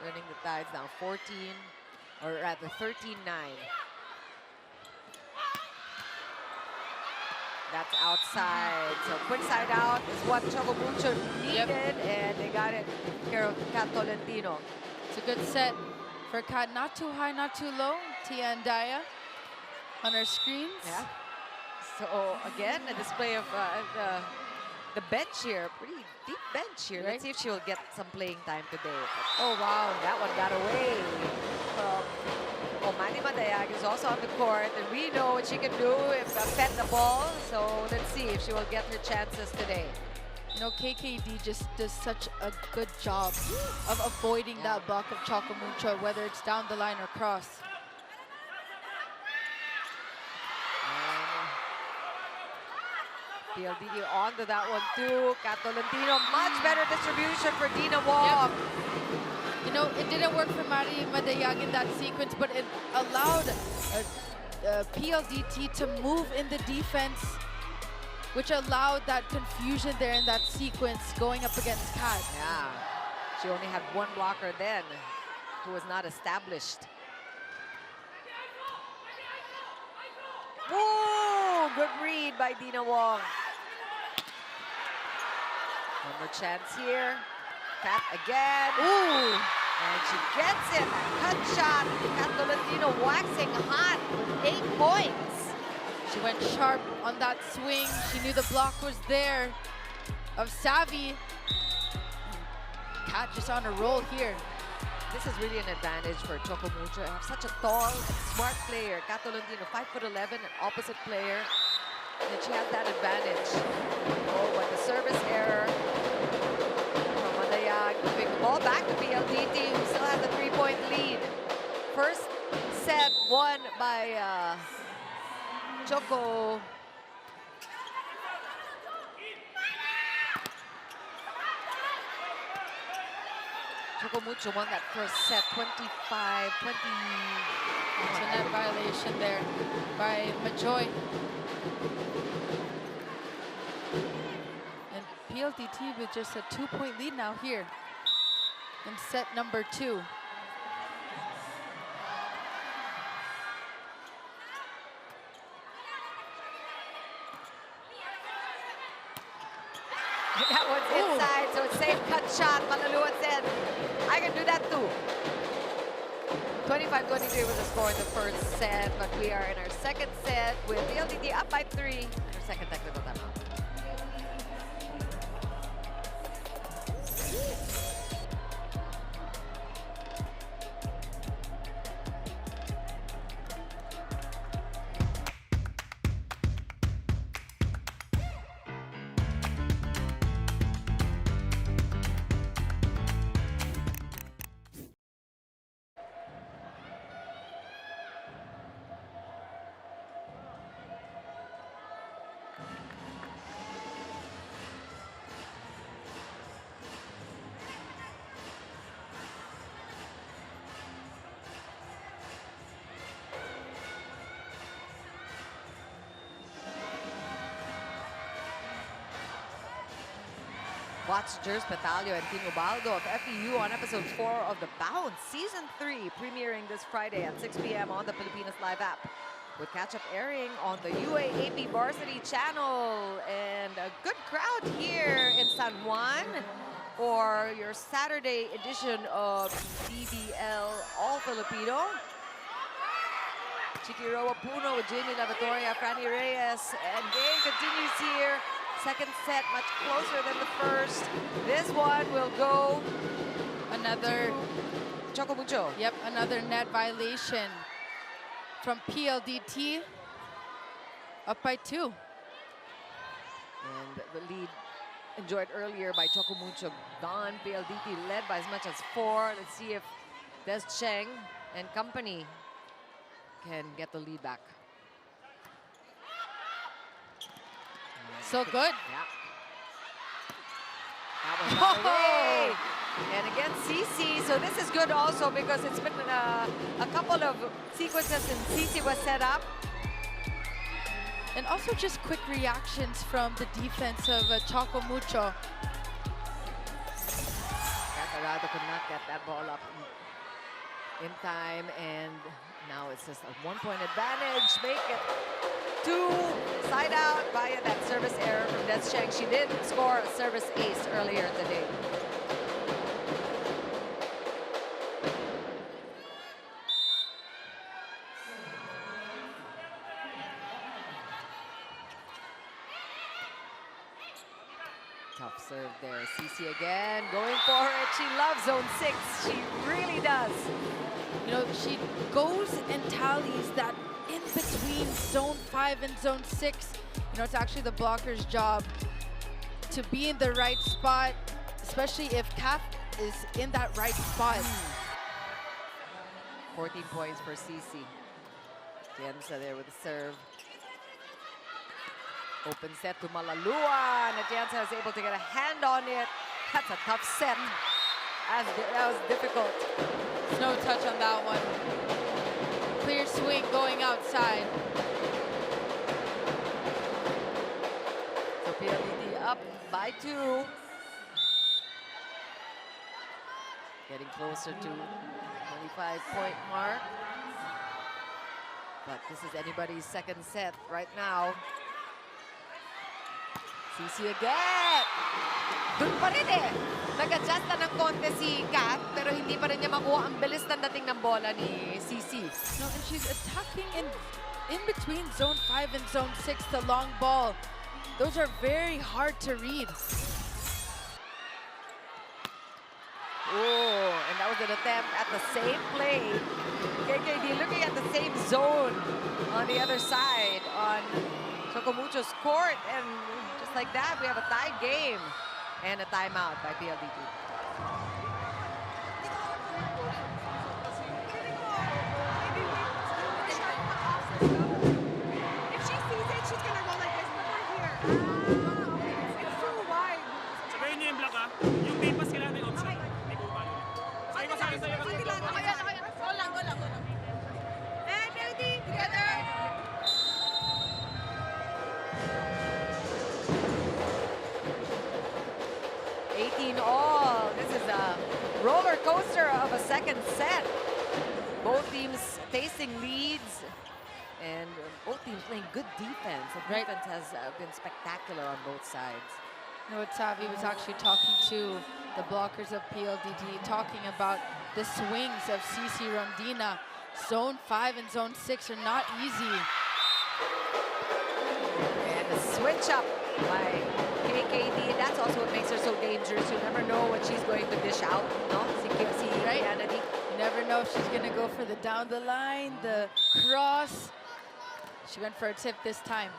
Turning the tides down 14, or rather 13-9. That's outside. So quick side out is what CHOCO MUCHO needed, and they got it care of Kat Tolentino. It's a good set for Kat. Not too high, not too low. Tia and Daya on our screens. Yeah. So again, a display of the bench here. Pretty deep bench here. Right. Let's see if she'll get some playing time today. Oh wow, that one got away from Choco. Manny Madayag is also on the court, and we know what she can do if fed the ball. So let's see if she will get her chances today. You know, KKD just does such a good job of avoiding that block of Choco Mucho, whether it's down the line or cross. PLDT onto that one too. Kat Tolentino, much better distribution for Dina Wong. You know, it didn't work for Mari Madayag in that sequence, but it allowed PLDT to move in the defense, which allowed that confusion there in that sequence going up against Kat. Yeah, she only had one blocker then, who was not established. Woo! Good read by Dina Wong. One more chance here. Kat again. Ooh! And she gets it. Cut shot. Kat Tolentino waxing hot with 8 points. She went sharp on that swing. She knew the block was there of Savvy. Kat just on a roll here. This is really an advantage for Choco Mucho. They have such a tall and smart player. Kat Tolentino, 5'11", an opposite player. And she has that advantage. Oh, but the service error from Madayag. Moving the ball back to PLDT, who still has a 3-point lead. First set won by Choco. Choco Mucho won that first set, 25-20. It's a net violation there by Majoy. And PLDT with just a 2-point lead now here in set number 2. That one's inside, so it's safe cut shot. Malaluan said, I can do that too. 25-23 was the score in the first set, but we are in our second set with PLDT up by 3. Our second technical timeout. Watch Jers Batalio and Team Ubaldo of FEU on episode 4 of The Bounce, Season 3, premiering this Friday at 6 p.m. on the Pilipinas Live app, with catch-up airing on the UAAP Varsity channel. And a good crowd here in San Juan for your Saturday edition of PVL All-Filipino. Chikiroa Puno with Jamie Lavatoria, Franny Reyes, and game continues here. Second set much closer than the first. This one will go Another Choco Mucho. Yep, another net violation from PLDT, up by 2. And the lead enjoyed earlier by Choco Mucho gone. PLDT led by as much as 4. Let's see if Des Cheng and company can get the lead back. So good. Yeah. That was not away. And again, CC. So this is good also because it's been a couple of sequences and CC was set up. And also just quick reactions from the defense of Choco Mucho. Catarado could not get that ball up in time, and now it's just a 1-point advantage. Make it 2 side out via that service error from Des Cheng. She did score a service ace earlier in the day. Tough serve there. Cici again, going for it. She loves zone 6. She really does. You know, she goes and tallies that in between zone 5 and zone 6. You know, it's actually the blocker's job to be in the right spot, especially if Kath is in that right spot. 14 points for Cici. Tienza there with the serve. Open set to Malalua. Tienza is able to get a hand on it. That's a tough set. That was difficult. No touch on that one. Clear swing going outside. So PLDT up by 2. Getting closer to 25-point mark. But this is anybody's second set right now. Cici again! Dun pa rin eh. Nag-adjust na ng konti si Kat, pero hindi pa rin niya makuha ang bilis ng dating ng bola ni Cici. No, and she's attacking in between zone 5 and zone 6, the long ball. Those are very hard to read. Oh, and that was an attempt at the same play. KKD looking at the same zone on the other side on CHOCO court, and just like that, we have a tied game and a timeout by PLDT. If she sees it, she's gonna go like this, but we're here. It's too wide. Sabihin niyo yung block ha. Yung main pass kailangan may option. Hindi ko pa. Sa'yo ka. Ako yan. Go lang. And ready, together. 18 all. This is a roller coaster of a second set. Both teams facing leads, and both teams playing good defense. The defense has been spectacular on both sides. You know what, Savi was actually talking to the blockers of PLDT, talking about the swings of Cici Rondina. Zone 5 and zone 6 are not easy. And the switch up by KKD. That's also what makes her so dangerous. You never know what she's going to dish out. No? Right? Kennedy. You never know if she's going to go for the down the line, the cross. She went for a tip this time.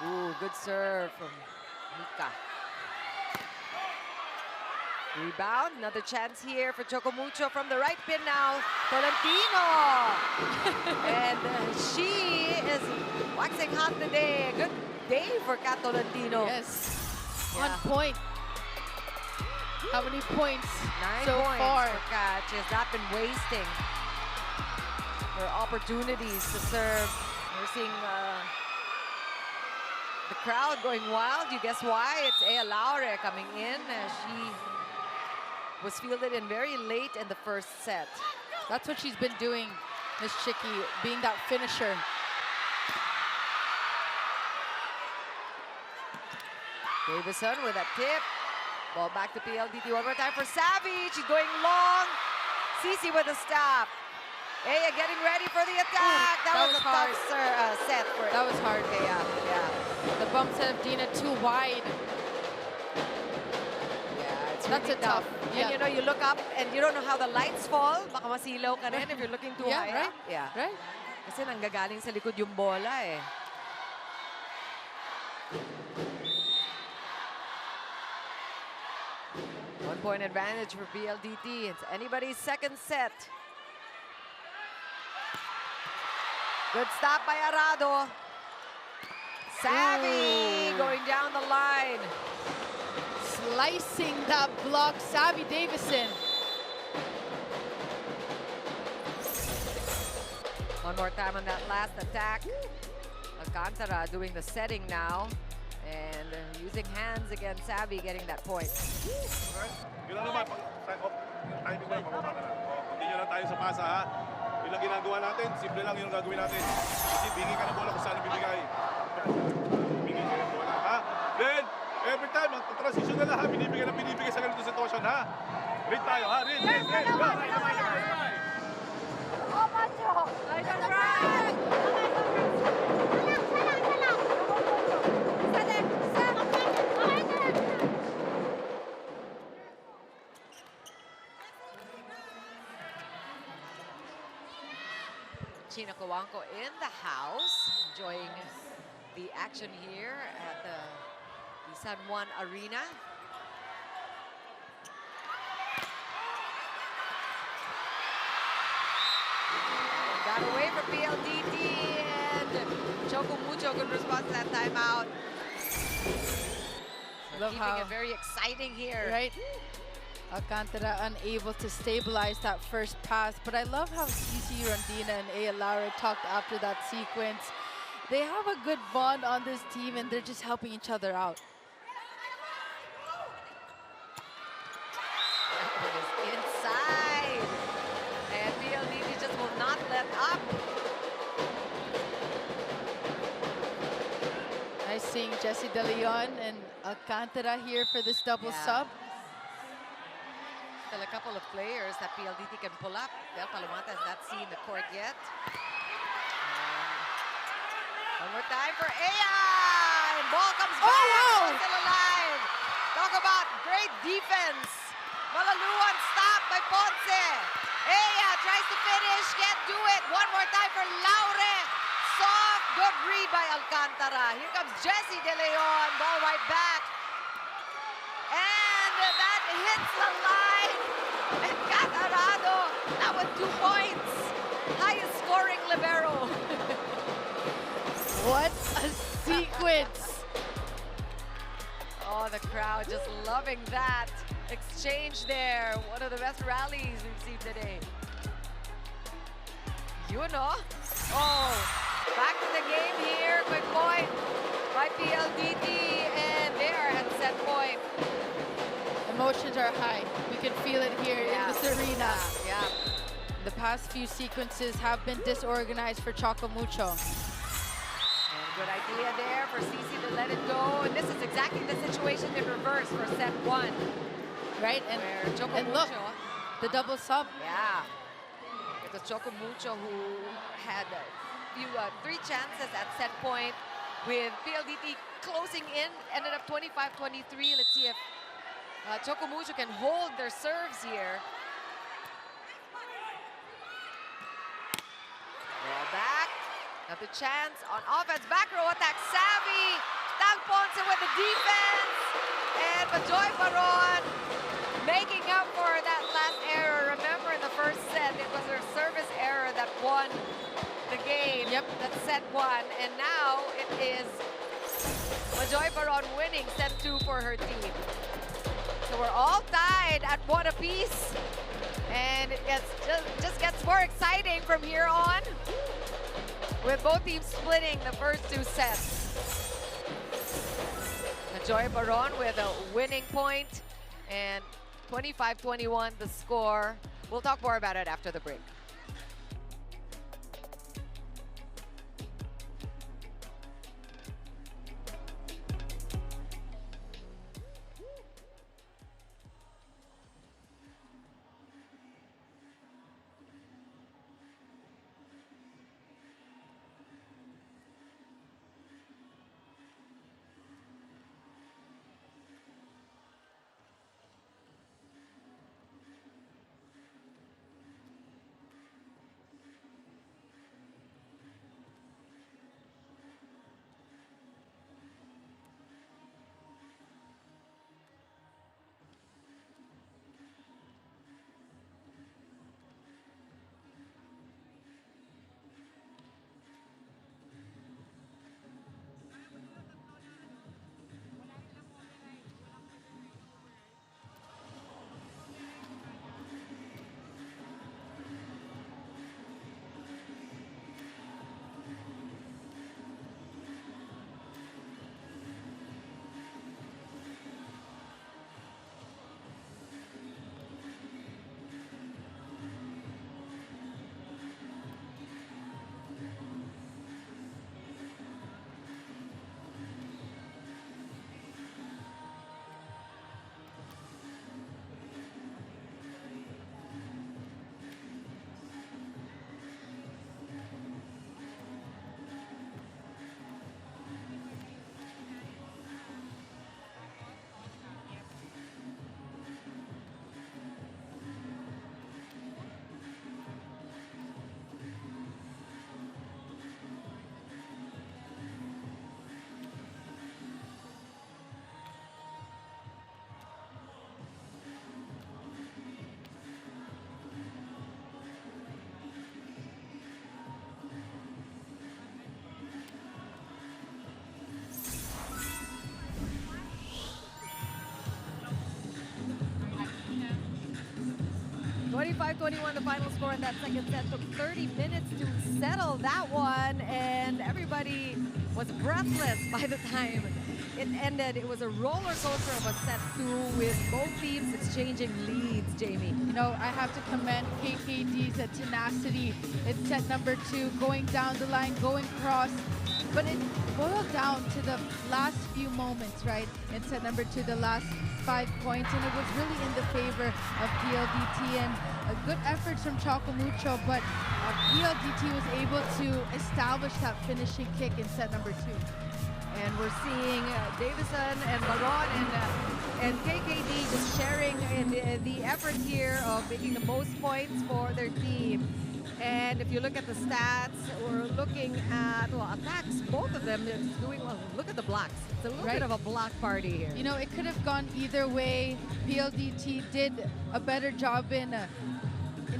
Ooh, good serve from Mika. Rebound, another chance here for CHOCO from the right pin now. Tolentino! And she is waxing hot today. Good day for Kat Tolentino. Yes. Yeah. On point. How many points 9 so points far? for Kat. She has not been wasting her opportunities to serve. We're seeing the crowd going wild. You guess why? It's Ea Laure coming in. She was fielded in very late in the first set. That's what she's been doing, Miss Chicky, being that finisher. Davison with a tip. Ball back to PLDT one more time for Savvy. She's going long. Cici with a stop. Ea getting ready for the attack. Ooh, that was a hard. tough set for That was hard. Ea. Yeah. The bump set of Dina too wide. Yeah, it's That's really a tough. And you know, you look up and you don't know how the lights fall. Baka masilaw ka rin if you're looking too high right? up. Yeah. Right? Kasi nanggagaling sa likod yung bola eh. One-point advantage for PLDT. It's anybody's second set. Good stop by Arado. Savvy going down the line. Slicing that block, Savvy Davison. One more time on that last attack. Alcantara doing the setting now. And using hands against Savvy, getting that point. Yun lang naman, timing mo lang, pakuha ka na. Continue lang tayo sa pasa, ha? Yun lang ginagawa natin, simple lang yung gagawin natin. Kasi bingi ka ng bola kung saan bibigay. Bingi ka ng bola, ha? Then, every time, transition na lang, ha? Binibigay sa ganitong sitwasyon, ha? Read tayo, ha? Read! Oh, Macho! Right and right! Wanko in the house, enjoying the action here at the San Juan Arena. Got away from PLDT, and Choco Mucho good response to that timeout. So keeping it very exciting here. Right? Alcantara unable to stabilize that first pass, but I love how CC Rondina and Aya Laura talked after that sequence. They have a good bond on this team, and they're just helping each other out. That one is inside. And PLDT just will not let up. Nice seeing Jessie De Leon and Alcantara here for this double sub. Still a couple of players that PLDT can pull up. Del Palomata has not seen the court yet. One more time for Aya! And ball comes back. wow! Still alive. Talk about great defense. Malaluan stopped by Ponce. Aya tries to finish, can't do it. One more time for Laure. Soft, good read by Alcantara. Here comes Jessie De Leon. Ball right back. And that hits the line. And Catarado now with 2 points. Highest scoring libero. What a sequence! Oh, the crowd just loving that exchange there. One of the best rallies we've seen today. You know. Oh, back to the game here. Quick point by PLDT, and they are at set point. Emotions are high. We can feel it here in this arena. Yeah. The past few sequences have been disorganized for Choco Mucho. And good idea there for CC to let it go. And this is exactly the situation in reverse for set 1. Right? And, Where Choco and look, Mucho, the double sub. yeah. It was Choco Mucho who had 3 chances at set point, with PLDT closing in, ended up 25-23. Let's see if Choco Mucho can hold their serves here. Ball back. Another chance on offense. Back row attack. Savvy. Tang Ponce with the defense. And Majoy Baron making up for that last error. Remember in the first set, it was their service error that won the game. Yep. That's set 1. And now it is Majoy Baron winning set 2 for her team. So we're all tied at 1 apiece. And it just gets more exciting from here on, with both teams splitting the first 2 sets. Majoy Baron with a winning point, and 25-21 the score. We'll talk more about it after the break. 25-21 the final score in that second set. Took 30 minutes to settle that one, and everybody was breathless by the time it ended. It was a roller coaster of a set two with both teams exchanging leads, Jamie. You know, I have to commend KKD's tenacity in set number 2, going down the line, going cross. But it boiled down to the last few moments, right? In set number 2, the last 5 points, and it was really in the favor of PLDT, and a good effort from CHOCO MUCHO, but PLDT was able to establish that finishing kick in set number 2. And we're seeing Davison and Baron and KKD just sharing in the effort here of making the most points for their team. And if you look at the stats, we're looking at, well, attacks, both of them is doing well. Look at the blocks. It's a little bit of a block party here. You know, it could have gone either way. PLDT did a better job in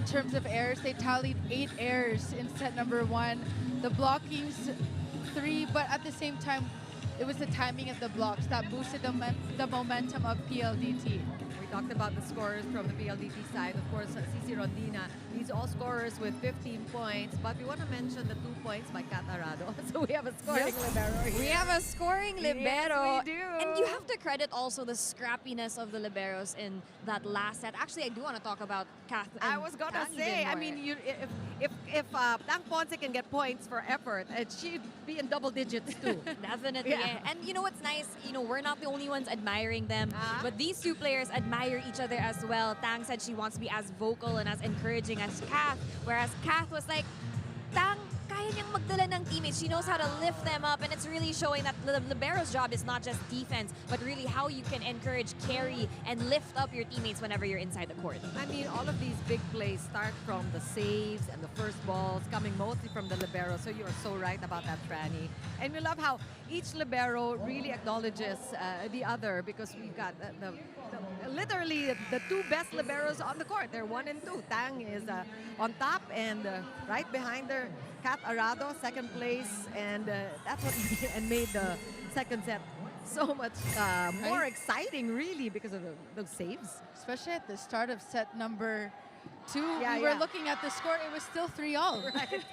terms of errors. They tallied 8 errors in set number 1. The blockings 3, but at the same time, it was the timing of the blocks that boosted the momentum of PLDT. We talked about the scores from the PLDT side. Of course, CC Rondina leads all scorers with 15 points. But we want to mention the 2 points by Kat Arado. So we have a scoring libero here. We have a scoring libero. Yes, we do. And you have to credit also the scrappiness of the liberos in that last set. Actually, I do want to talk about Kath. I was going to say, I mean, if Tang Ponce can get points for effort, she'd be in double digits too. Definitely. Yeah. And you know what's nice? You know, we're not the only ones admiring them, but these two players admire each other as well. Tang said she wants to be as vocal and as encouraging as Kath, whereas Kath was like, Tang, kaya niyang magdala ng teammates. She knows how to lift them up, and it's really showing that the libero's job is not just defense, but really how you can encourage, carry, and lift up your teammates whenever you're inside the court. I mean, all of these big plays start from the saves and the first balls coming mostly from the libero. So you are so right about that, Franny. And we love how each libero really acknowledges the other, because we've got literally the 2 best liberos on the court. They're 1 and 2. Tang is on top, and right behind her, Kat Arado, second place, and that's what made the second set so much more exciting, really, because of those saves. Especially at the start of set number 2, Yeah, we were looking at the score, it was still 3-all. Right.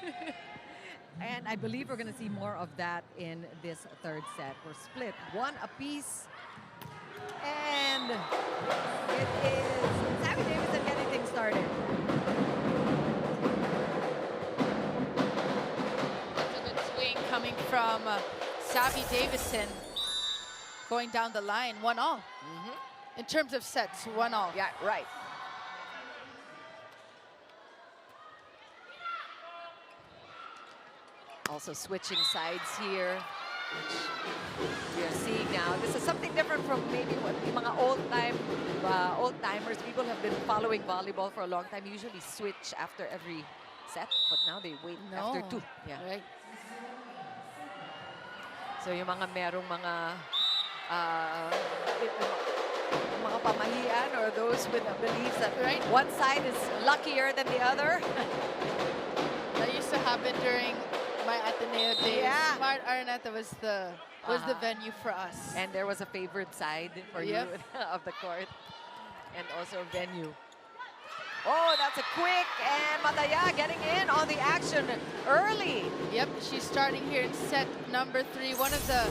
And I believe we're going to see more of that in this third set. We're split 1 apiece. And it is Sammy Davison getting things started. That's a good swing coming from Savvy Davison. Going down the line, 1-all. In terms of sets, 1-all. Yeah, right. Also switching sides here, which we are seeing now. This is something different from maybe what the mga old-timers. People have been following volleyball for a long time. Usually switch after every set, but now they wait after 2. Yeah. Right. So yung mga merong mga pamahian, or those with beliefs that one side is luckier than the other. That used to happen during my Ateneo days. Yeah. Smart Araneta was the venue for us. And there was a favored side for you of the court, and also venue. Oh, that's a quick, and Mataya getting in on the action early. Yep, she's starting here in set number 3. One of the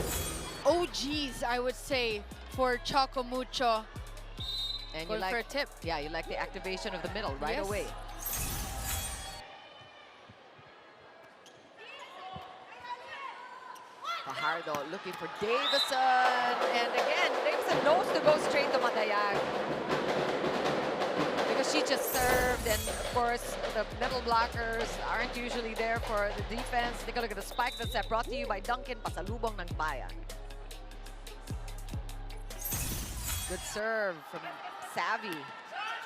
OGs, I would say, for CHOCO MUCHO. And going you like for a tip. Yeah, you like the activation of the middle right away. Fajardo looking for Davison, and again, Davison knows to go straight to Matayag, because she just served, and of course the middle blockers aren't usually there for the defense. Take a look at the spike that's brought to you by Duncan, pasalubong ng bayan. Good serve from Savvy.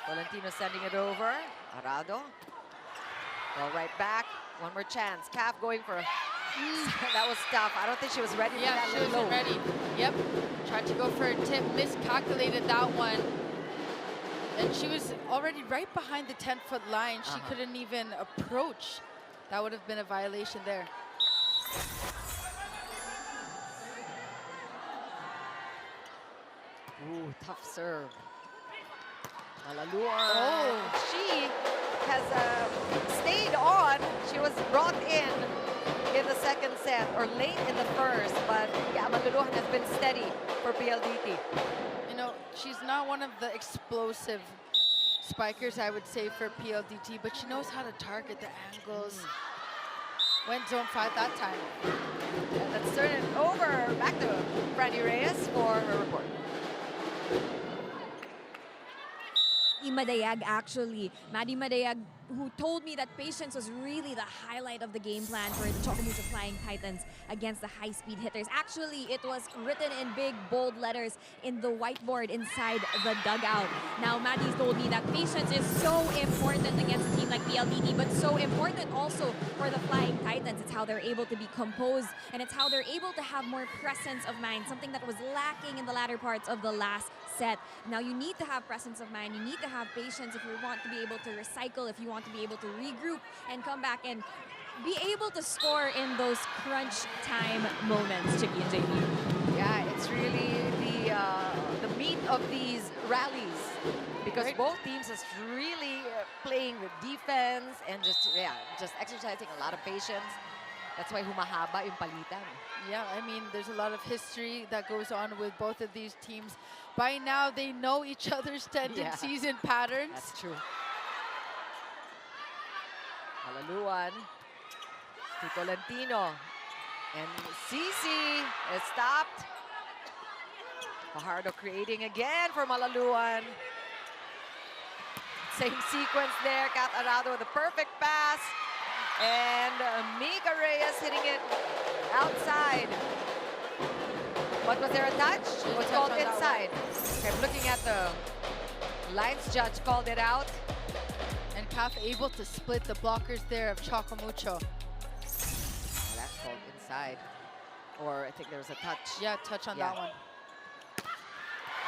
Valentino sending it over. Arado. Well, right back. One more chance. Calf going for that was tough. I don't think she was ready for that. Yeah, she wasn't ready. Yep. Tried to go for a tip, miscalculated that one. And she was already right behind the 10-foot line. She couldn't even approach. That would have been a violation there. Ooh, tough serve. Malaluan. Oh. She has stayed on. She was brought in the second set or late in the first, but yeah, Malaluan has been steady for PLDT. You know, she's not one of the explosive spikers, I would say, for PLDT, but she knows how to target the angles. Went zone 5 that time. And let's turn it over back to Franny Reyes for her report. Madayag, actually. Maddie Madayag, who told me that patience was really the highlight of the game plan for the CHOCO Flying Titans against the high-speed hitters. Actually, it was written in big, bold letters in the whiteboard inside the dugout. Now, Maddie told me that patience is so important against a team like PLDT, but so important also for the Flying Titans. It's how they're able to be composed, and it's how they're able to have more presence of mind, something that was lacking in the latter parts of the last set. Now, you need to have presence of mind. You need to have patience if you want to be able to recycle, if you want to be able to regroup and come back and be able to score in those crunch time moments, Chicky and JP. Yeah, it's really the meat of these rallies because both teams is really playing with defense and just exercising a lot of patience. That's why humahaba yung palitan. Yeah, I mean, there's a lot of history that goes on with both of these teams. By now, they know each other's tendencies and patterns. That's true. Malaluan to Tolentino. And Cici is stopped. Fajardo creating again for Malaluan. Same sequence there. Kat Arado with a perfect pass. And Mika Reyes hitting it outside. But was there a touch? It was called inside. Okay, I'm looking at the lines judge called it out. And CAF able to split the blockers there of CHOCO MUCHO. That's called inside. Or I think there was a touch. Yeah, touch on that one.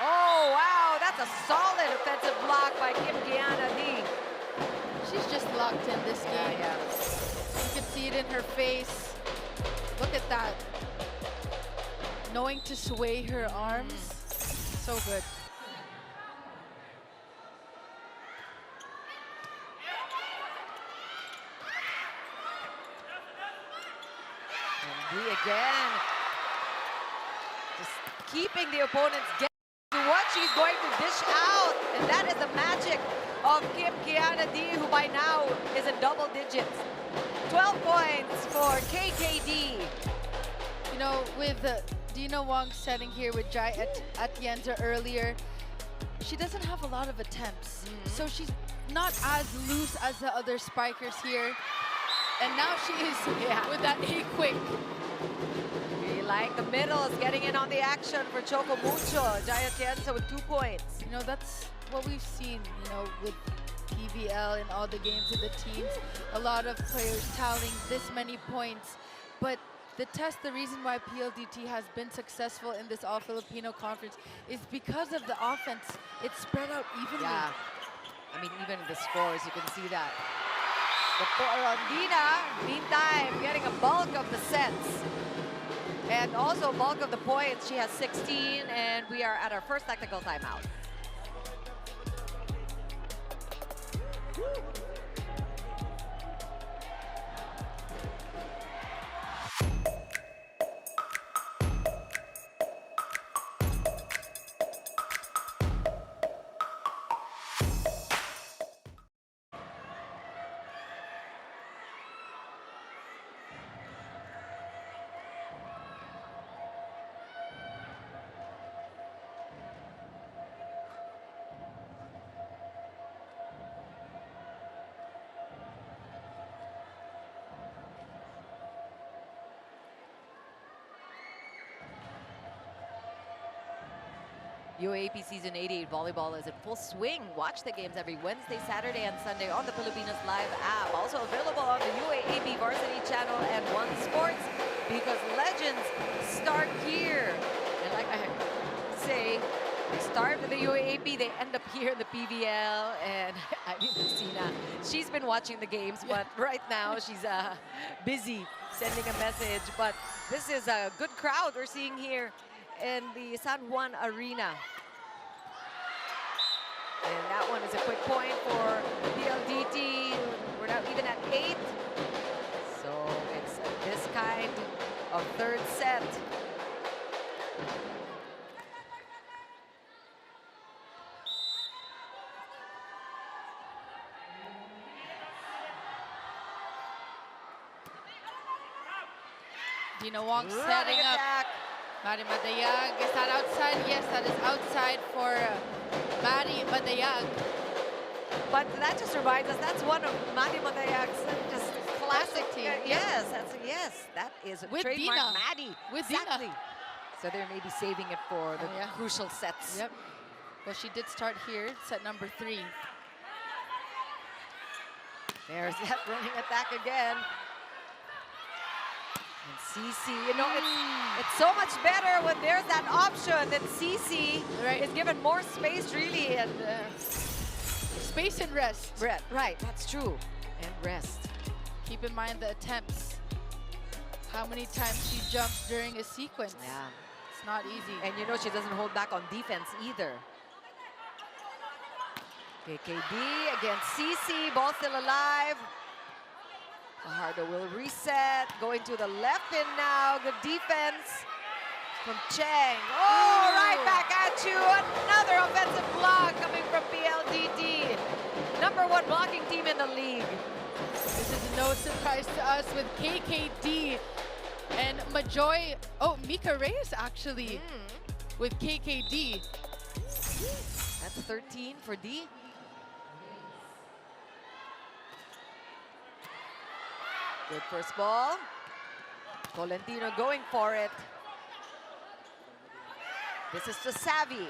Oh, wow, that's a solid offensive block by Kim Giana D. She's just locked in this game. Yeah. You can see it in her face. Look at that. Knowing to sway her arms. So good. And D again. Just keeping the opponents guessing to what she's going to dish out. And that is the magic of Kim Giana D, who by now is in double digits. 12 points for KKD. You know, with Dina Wong setting here with Jai Atienza earlier, she doesn't have a lot of attempts. So she's not as loose as the other spikers here. And now she is with that A-quick. We like the middles getting in on the action for CHOCO MUCHO. Jai Atienza with 2 points. You know, that's what we've seen, you know, with PVL and all the games of the teams. A lot of players tallying this many points. But the reason why PLDT has been successful in this All-Filipino conference is because of the offense. It's spread out evenly. Yeah. I mean, even the scores, you can see that. Dina, meantime, getting a bulk of the sets. And also bulk of the points. She has 16, and we are at our first technical timeout. UAAP Season 88 Volleyball is in full swing. Watch the games every Wednesday, Saturday, and Sunday on the Pilipinas Live app. Also available on the UAAP Varsity Channel and One Sports, because legends start here. And like I say, they start with the UAAP, they end up here in the PVL. And I mean, Christina, she's been watching the games, but right now she's busy sending a message. But this is a good crowd we're seeing here in the San Juan Arena. And that one is a quick point for PLDT. We're now even at 8. So it's this kind of third set. Dina Wong Running setting up. attack. Mari Madayag, is that outside? Yes, that is outside for Mari Madayag. But that just reminds us, that's one of Maddie Madayag's just classic. Team, Yes, that is a With trademark Dina. Maddie. With Dina. Exactly. So they're maybe saving it for the yeah. crucial sets. Yep. Well, she did start here, set number 3. There's that running attack again. And CC, you know, it's so much better when there's that option that CC is given more space, really, and Space and rest. right, that's true, and rest. Keep in mind the attempts. How many times she jumps during a sequence. Yeah, It's not easy. and you know she doesn't hold back on defense either. KKD against CC, ball still alive. Fajardo will reset, going to the left pin now. Good defense from Cheng. Oh, right back at you. Another offensive block coming from PLDT. #1 blocking team in the league. This is no surprise to us with KKD and Majoy. Oh, Mika Reyes actually with KKD. That's 13 for D. Good first ball. Tolentino going for it. This is to Savvy.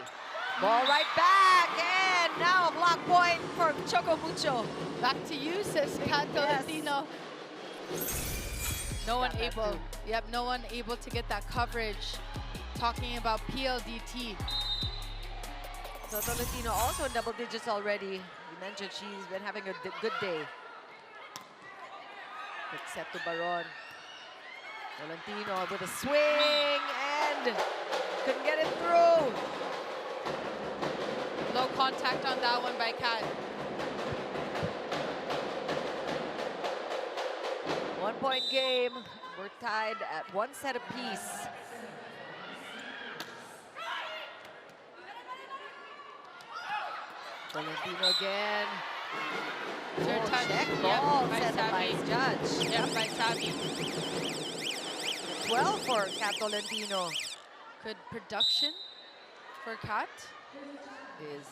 Ball right back, and now a block point for Choco Mucho. Back to you, says Kat Tolentino. No one able. Yep, no one able to get that coverage. Talking about PLDT. So Tolentino also in double digits already. You mentioned she's been having a good day. Quick set to Baron. Tolentino with a swing and couldn't get it through. Low contact on that one by Kat. 1-point game. We're tied at 1 set apiece. Tolentino again. Third touch. Check Yep, ball by set by Savvy. judge. Yep, by Savvy. 12 for Kat Tolentino. Good production for Kat. Is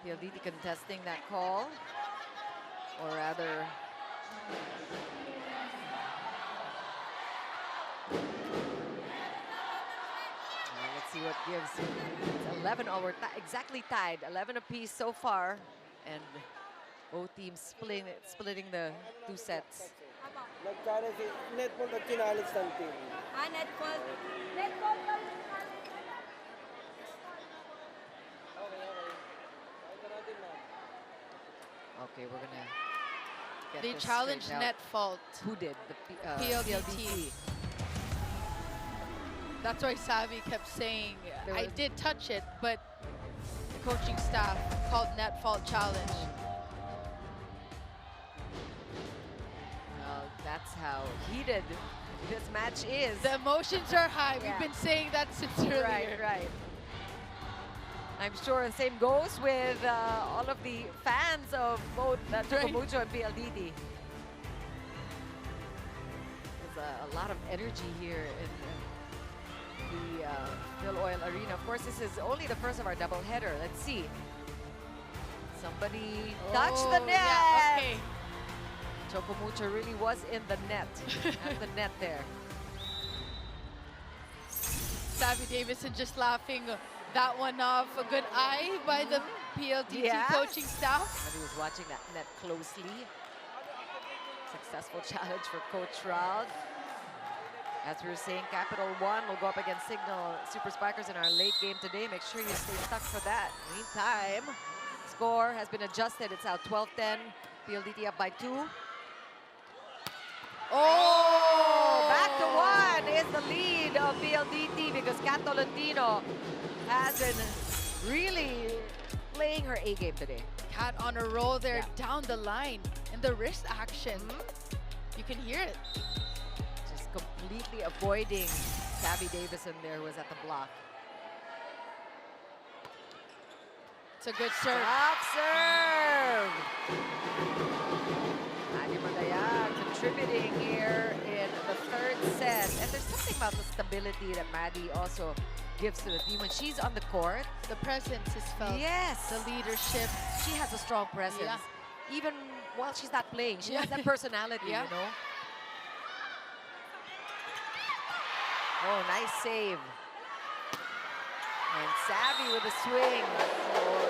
PLDT contesting that call? Or rather, let's see what gives. It's 11, oh, we're exactly tied. 11 apiece so far. And both teams splitting the 2 sets. Netball at kinalis ng team. Netball. Okay, we're gonna get They this challenged straightened out. net fault. Who did? The PLDT. That's why Savvy kept saying, There I was- did touch it, but the coaching staff called net fault challenge. Well, that's how heated this match is. The emotions are high. Yeah. We've been saying that since earlier. Right. I'm sure the same goes with all of the fans of both Choco Mucho and PLDT. There's a lot of energy here in the Phil Oil Arena. Of course, this is only the first of our doubleheader. Let's see. Somebody touched the net. Yeah, okay. Choco Mucho really was in the net. At the net there. Savvy Davison just laughing that one off. A good eye by the PLDT Yes. coaching staff. Somebody was watching that net closely. Successful challenge for Coach Raul. As we were saying, Capital One will go up against Signal Super Spikers in our late game today. Make sure you stay stuck for that. Meantime, score has been adjusted. It's out 12-10. PLDT up by 2. Oh! Back to 1 is the lead of PLDT because Kat Tolentino has been really playing her A game today. Cat on a roll there Yeah. down the line. And the wrist action. You can hear it. Just completely avoiding Savvy Davison there, who was at the block. It's a good serve. Top serve! Maddie Madaya contributing here in the third set. And there's something about the stability that Maddie also gives to the team. When she's on the court, The presence is felt. yes, The leadership. she has a strong presence. Yeah. Even while she's not playing, she Yeah. has that personality, Yeah. you know? Oh, nice save. And Savvy with a swing. Oh,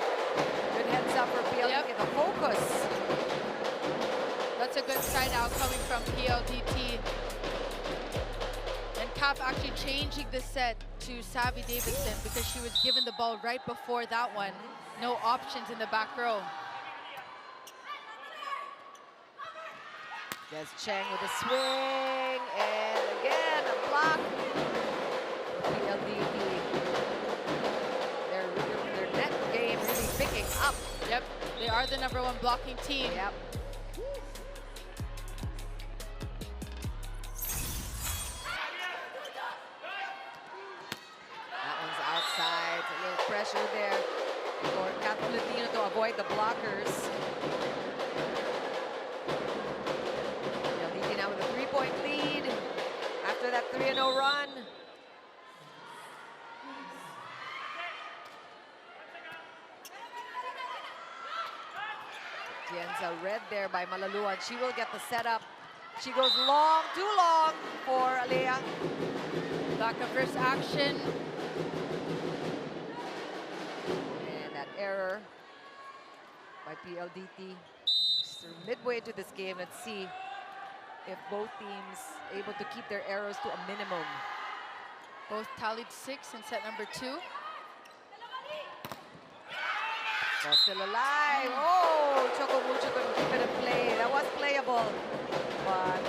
good heads up for PLDT. Yep. The focus. That's a good sign out coming from PLDT. And Cap actually changing the set to Savvy Davison because she was given the ball right before that one. No options in the back row. There's Cheng with a swing. And again, a block. PLDT. Their net game really picking up. Yep, they are the #1 blocking team. Yep. That one's outside. A little pressure there for Filipino to avoid the blockers. PLDT now with a 3-point lead after that 3-0 run. Tienza read there by Malaluan. She will get the setup. She goes long, too long for Alea. Back of first action. And that error by PLDT. Just midway to this game, let's see if both teams able to keep their errors to a minimum. Both tallied 6 in set #2. Ball still alive. Oh, Choco Mucho couldn't keep it in play. That was playable. But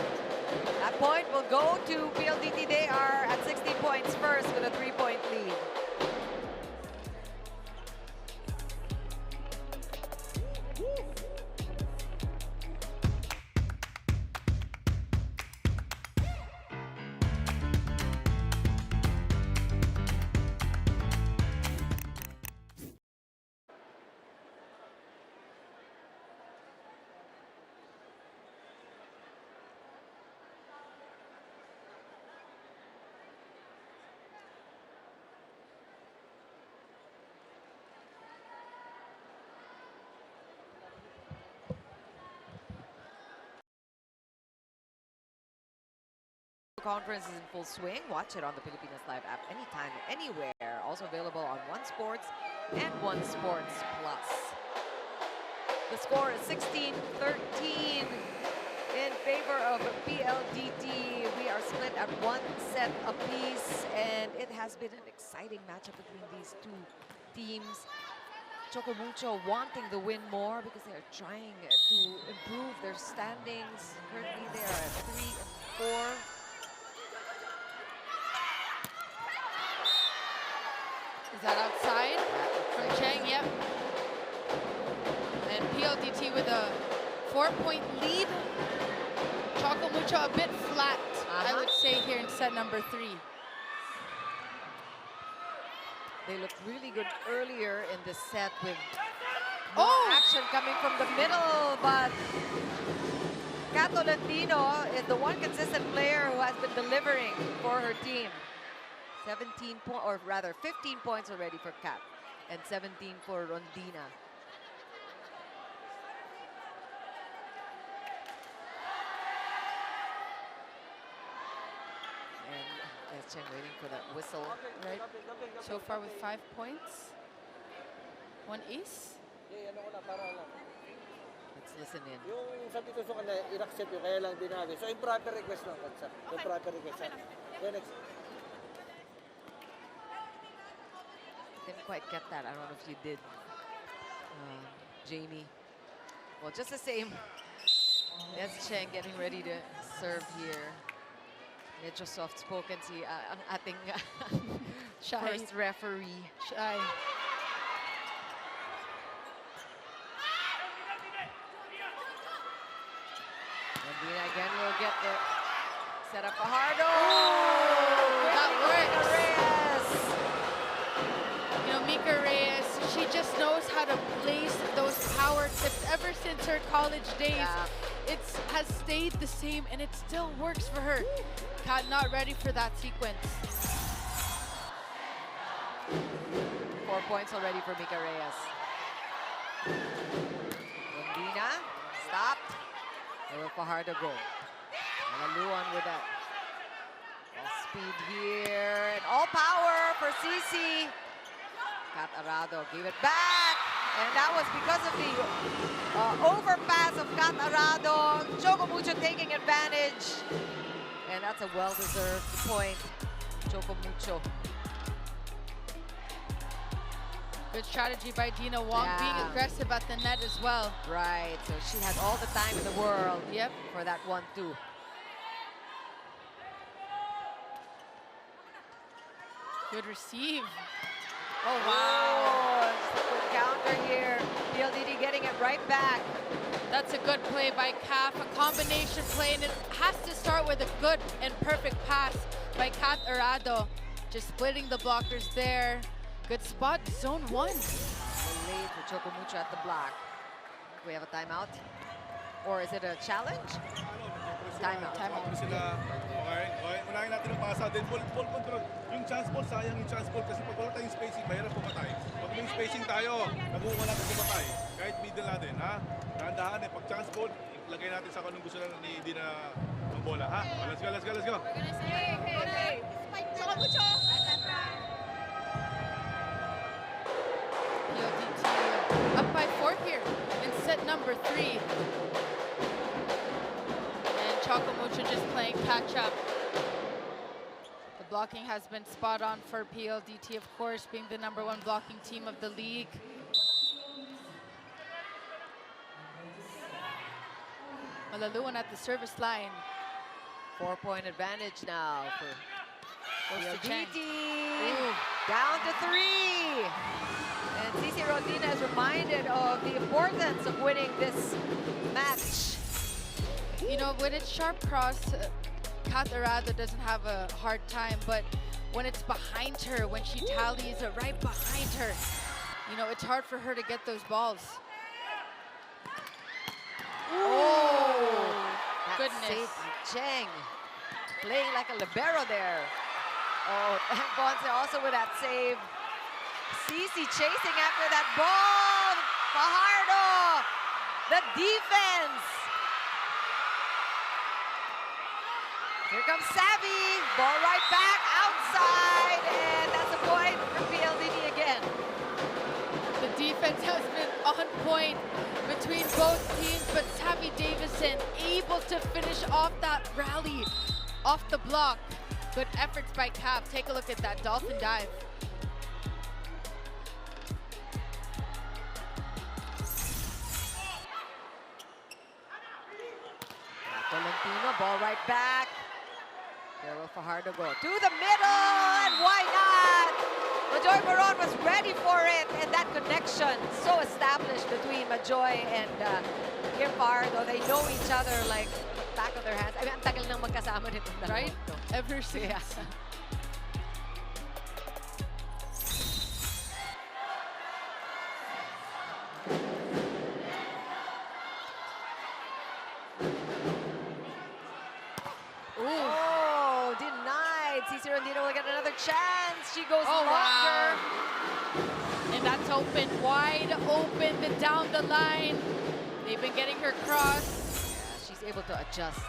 that point will go to PLDT. They are at 16 points first with a 3-point lead. Conference is in full swing. Watch it on the Pilipinas Live app anytime, anywhere. Also available on One Sports and One Sports Plus. The score is 16-13 in favor of PLDT. We are split at 1 set apiece, and it has been an exciting matchup between these two teams. Choco Mucho wanting the win more because they are trying to improve their standings. Currently, they are at 3 and 4. Is that outside from Cheng? Yep. And PLDT with a 4-point lead. Choco Mucho a bit flat, I would say, here in set #3. They looked really good earlier in the set with action coming from the middle, but Latino is the one consistent player who has been delivering for her team. 15 points already for Kat, and 17 for Rondina. And that's Chen waiting for that whistle. Right. So far with 5 points. 1 ace. Let's listen in. Yung sabi ko sa kanila, i-accept yun, kaya lang din natin. So, improper request lang, Katsa. Improper request. Okay, next. Didn't quite get that. I don't know if you did, Jamie. Well, just the same. There's Cheng getting ready to serve here. Medyo soft-spoken si ang ating first referee. Shy. Dina again will get the set up Fajardo. that works. Reyes. You know, Mika Reyes, she just knows how to place those power tips ever since her college days. Yeah. It has stayed the same and it still works for her. Kat not ready for that sequence. 4 points already for Mika Reyes. Dina stopped. There will Fajardo go. Malaluan with that. All speed here and all power for Cici. Kat Arado gave it back. And that was because of the overpass of Kat Arado. Choco Mucho taking advantage. And that's a well-deserved point. Choco Mucho. Good strategy by Dina Wong, being aggressive at the net as well. Right, so she had all the time in the world for that 1-2. Good receive. Oh, wow. Just a good counter here. PLDT getting it right back. That's a good play by Kat, a combination play, and it has to start with a good and perfect pass by Kat Arado. Just splitting the blockers there. Good spot, zone 1. Late for Choco Mucho at the block. We have a timeout? Or is it a challenge? Timeout. Sila, okay, unahin natin ang pasa, then full control. Yung chance ball, sayang yung chance ball kasi pag wala tayong spacing, mahirap pumatay. Pag may spacing tayo, nabuha natin pumatay. Kahit middle natin, ha? Dahan-dahan pag chance ball, lagay natin sa kanong gusto na hindi na ang bola, ha? Let's go, let's go, let's go. Hey. Choco Mucho. PLDT up by 4 here in set number 3. And Choco Mucho just playing catch up. The blocking has been spot on for PLDT, of course, being the #1 blocking team of the league. Malaluan at the service line. 4-point advantage now for PLDT. Ooh. Down to 3. And Cici Rodina is reminded of the importance of winning this match. You know, when it's sharp cross, Kat Arado doesn't have a hard time, but when it's behind her, when she tallies it right behind her, you know, it's hard for her to get those balls. Oh! That Goodness. save by Cheng. Playing like a libero there. Oh, and Bonce also with that save. Cici chasing after that ball. Fajardo, the defense. Here comes Savvy. Ball right back outside, and that's a point for PLDT again. The defense has been on point between both teams, but Savvy Davison able to finish off that rally off the block. Good efforts by Cap. Take a look at that dolphin dive. Tolentino, ball right back. There will Fajardo go to the middle, and why not? Majoy Baron was ready for it, and that connection so established between Majoy and Kim Fajardo. They know each other like the back of their hands. I mean, ang tagal nang magkasama nitong dalawa. Right? Ever since. Yeah. Oh, denied. Cici Rondino will get another chance. She goes longer. Wow. And that's open, wide open, down the line. They've been getting her cross. Yeah, she's able to adjust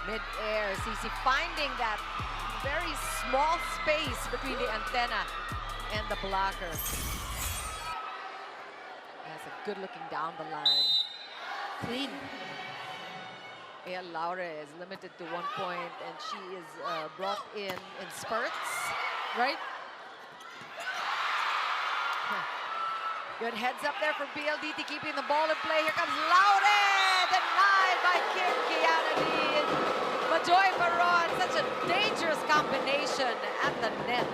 mid-air. Cici finding that very small space between the antenna and the blocker. That's a good looking down the line. Clean. El Laure is limited to 1 point, and she is brought in spurts, right? Good heads up there for PLDT, keeping the ball in play. Here comes Laure, denied by Kim Kianadi. Majoy Baron, such a dangerous combination at the net.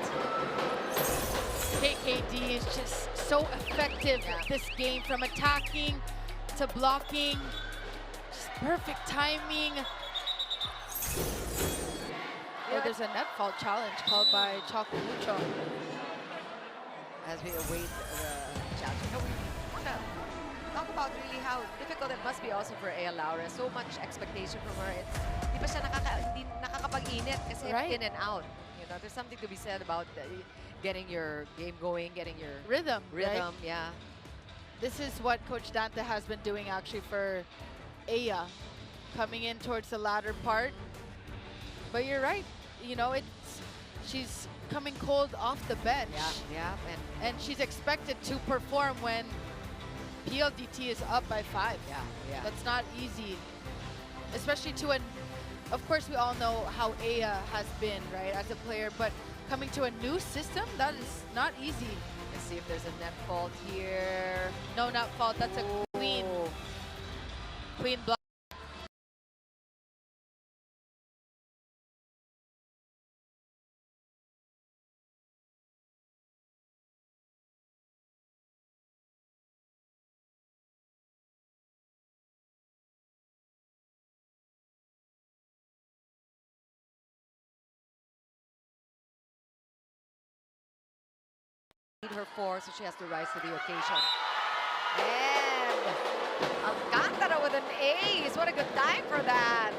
KKD is just so effective this game, from attacking to blocking. Just perfect timing. Oh, there's a net fault challenge called by CHOCO MUCHO. As we await the challenge. You know, we want to talk about really how difficult it must be also for Ea Laura. So much expectation from her. It's, di ba siya hindi nakakapag-init kasi Right. in and out. You know, there's something to be said about getting your game going, getting your Rhythm, rhythm. right? Yeah. This is what Coach Dante has been doing actually for Ea, coming in towards the latter part. But you're right, you know, she's coming cold off the bench. Yeah, And she's expected to perform when PLDT is up by 5. yeah. That's not easy, especially to an. Of course, we all know how Ea has been, right, as a player, but coming to a new system, that is not easy. Let's see if there's a net fault here. No, not fault. That's a clean block. Need her 4, so she has to rise to the occasion. And Alcantara with an ace. What a good time for that.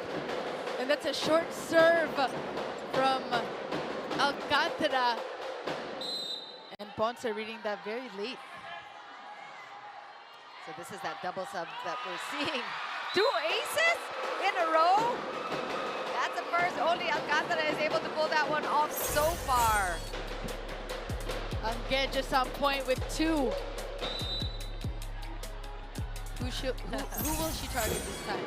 And that's a short serve from Alcantara. And Ponce reading that very late. So this is that double sub that we're seeing. 2 aces in a row. That's a first. Only Alcantara is able to pull that one off so far. Again, just on point with 2. Who will she target this time?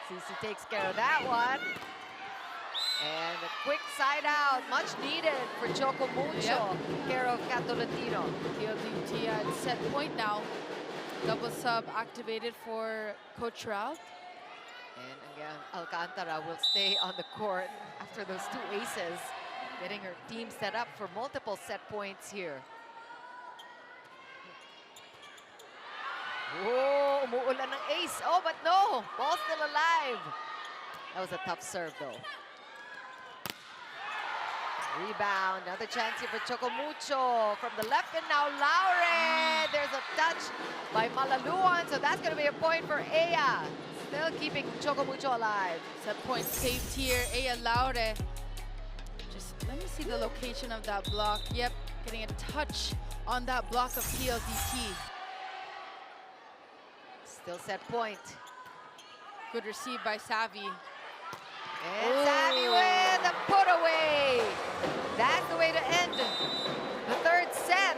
CC takes care of that one. And a quick side out, much needed for CHOCO MUCHO, care of Catolantino. PLDT at set point now. Double sub activated for Coach Ralph. And again, Alcantara will stay on the court after those 2 aces, getting her team set up for multiple set points here. Whoa, umuulan ng ace. Oh, but no, ball still alive. That was a tough serve though. Rebound, another chance here for CHOCO MUCHO from the left, and now Laure. There's a touch by Malaluan, so that's going to be a point for Ea. Still keeping CHOCO MUCHO alive. Set point saved here, Ea Laure. Just let me see the location of that block. Yep, getting a touch on that block of PLDT. Still set point. Good receive by Savvy. And Savvy with a put away. That's the way to end the 3rd set.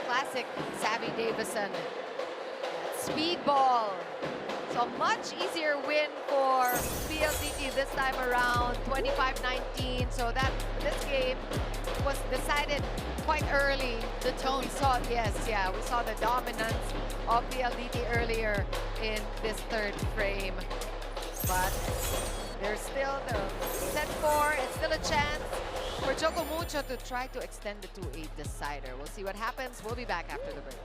Classic Savvy Davison. Speedball. So a much easier win for PLDT this time around, 25-19. So that this game was decided quite early. The tone. We saw, yes, yeah, we saw the dominance of PLDT earlier in this 3rd frame. But there's still the set 4. It's still a chance for CHOCO MUCHO to try to extend the 2-8 decider. We'll see what happens. We'll be back after the break.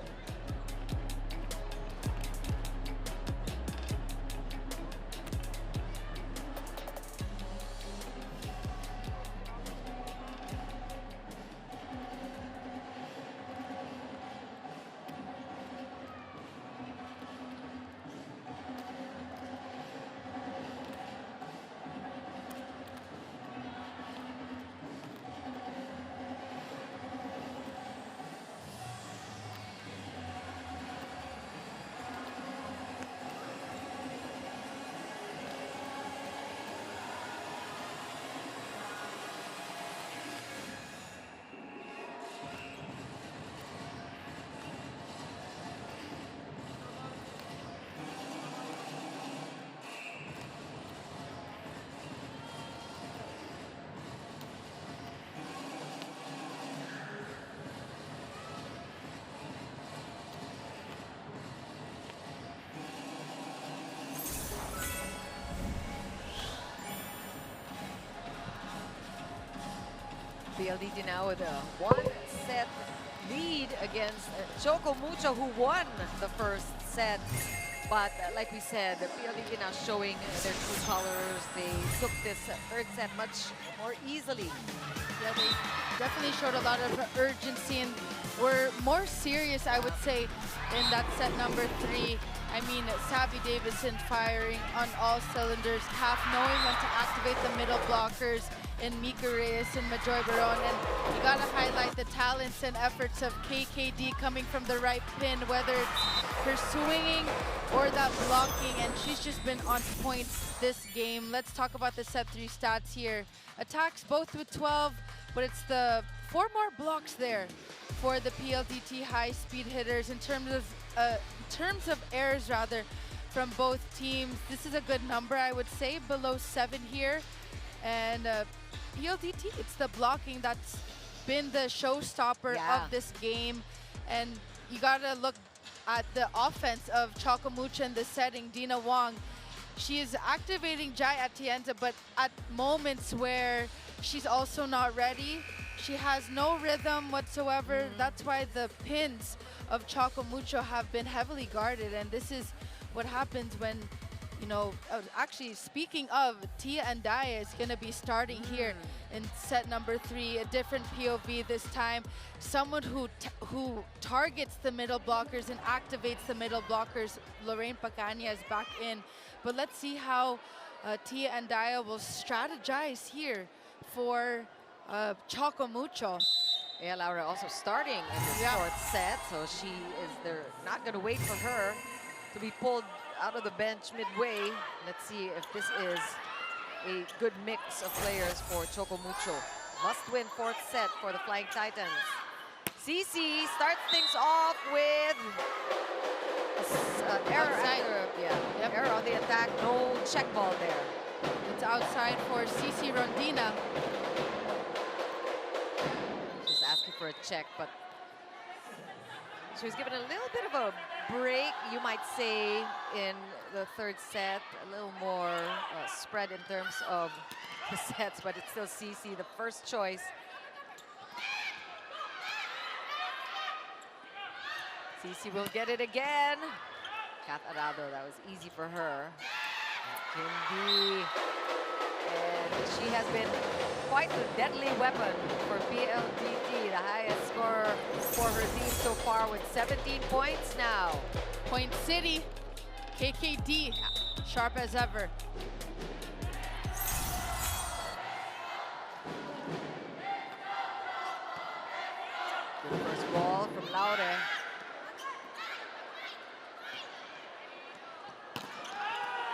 PLDT now with a 1-set lead against CHOCO MUCHO, who won the 1st set But like we said, the PLDT now showing their true colors. They took this third set much more easily. Yeah, they definitely showed a lot of urgency and were more serious, I would say, in that set number 3. I mean, Savvy Davison firing on all cylinders, Calf knowing when to activate the middle blockers in Mika Reyes and Majoy Baron. And you gotta highlight the talents and efforts of KKD coming from the right pin, whether it's her swinging or that blocking, and she's just been on point this game. Let's talk about the set 3 stats here. Attacks both with 12, but it's the 4 more blocks there for the PLDT high-speed hitters. In terms of errors, rather, from both teams, this is a good number, I would say, below 7 here. And PLDT, it's the blocking that's been the showstopper of this game. And you gotta look at the offense of CHOCO MUCHO in the setting. Dina Wong, she is activating Jai Atienza, but at moments where she's also not ready, she has no rhythm whatsoever. That's why the pins of CHOCO MUCHO have been heavily guarded, and this is what happens when, you know, actually speaking of, Tia and Daya is gonna be starting here in set number 3, a different POV this time. Someone who targets the middle blockers and activates the middle blockers. Lorraine Pacania is back in, but let's see how Tia and Daya will strategize here for CHOCO MUCHO. Yeah, Laura also starting in this 4th set, so they're not gonna wait for her to be pulled out of the bench midway. Let's see if this is a good mix of players for CHOCO MUCHO. Must win 4th set for the Flying Titans. CC starts things off with error. Error on the attack, no check ball there. It's outside for CC Rondina. She's asking for a check, but she was given a little bit of a break, you might say, in the 3rd set. A little more spread in terms of the sets, but it's still CC, the first choice. CC will get it again. Kat Arado, that was easy for her. Kindi. And she has been quite a deadly weapon for PLDT, the highest scorer for her team so far with 17 points now. Point City, KKD, sharp as ever. Good first ball from Laure.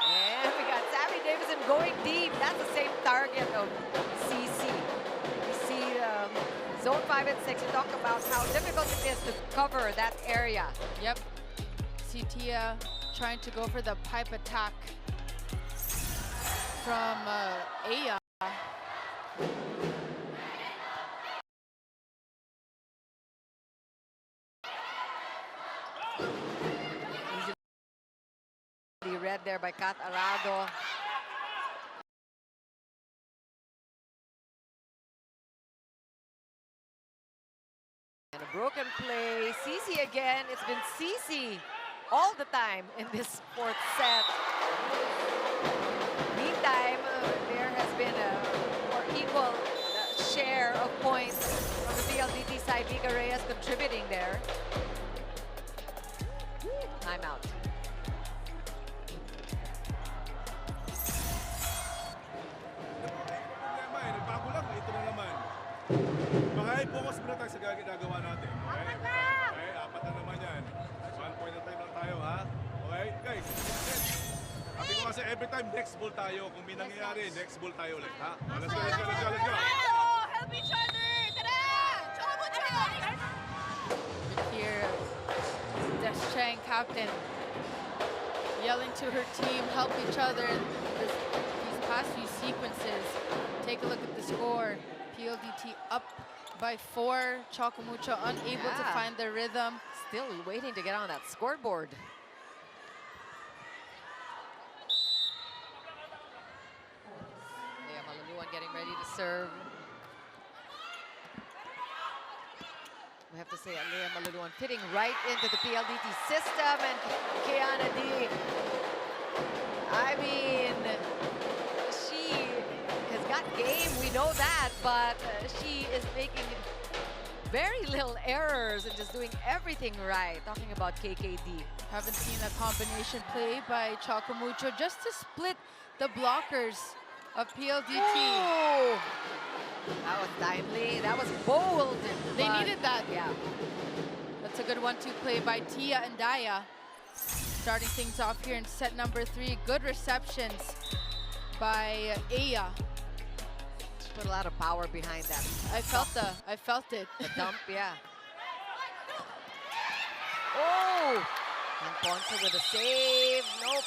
And we got Savvy Davison going deep. That's the same target of CC. You see zone 5 and 6, you talk about how difficult it is to cover that area. Yep. See Tia trying to go for the pipe attack from Aya. Easily read there by Kat Arado. And a broken play. CC again. It's been CC all the time in this 4th set. Meantime, there has been a more equal share of points from the PLDT side. Mika Reyes contributing there. Timeout. Nagbago lang, ito na naman. Okay, focus muna tayo sa ginagawa natin. Okay? Okay, 4 na naman yan. 1 point at time lang tayo, ha? Okay, guys. Sabi ko kasi every time next ball tayo. Kung may nangyayari, next ball tayo ulit, ha? Let's go, let's go, let's go, let's go. Help each other! Tara! CHOCO MUCHO! Here, Deschang, captain, yelling to her team, help each other in these past few sequences. Take a look at the score. PLDT up by 4. CHOCO MUCHO unable to find their rhythm. Still waiting to get on that scoreboard. Yeah, Malaluan getting ready to serve. We have to say Alea Maluluan fitting right into the PLDT system, and Kiana D. I mean, she has got game, we know that, but she is making very little errors and just doing everything right. Talking about KKD. Haven't seen a combination play by CHOCO MUCHO just to split the blockers of PLDT. Ooh. That was timely. That was bold. They but- needed that. Yeah. That's a good 1-2 play by Tia and Daya. Starting things off here in set number 3. Good receptions by Aya. She put a lot of power behind that. I felt it. The dump, yeah. Oh! And Ponce with a save. Nope.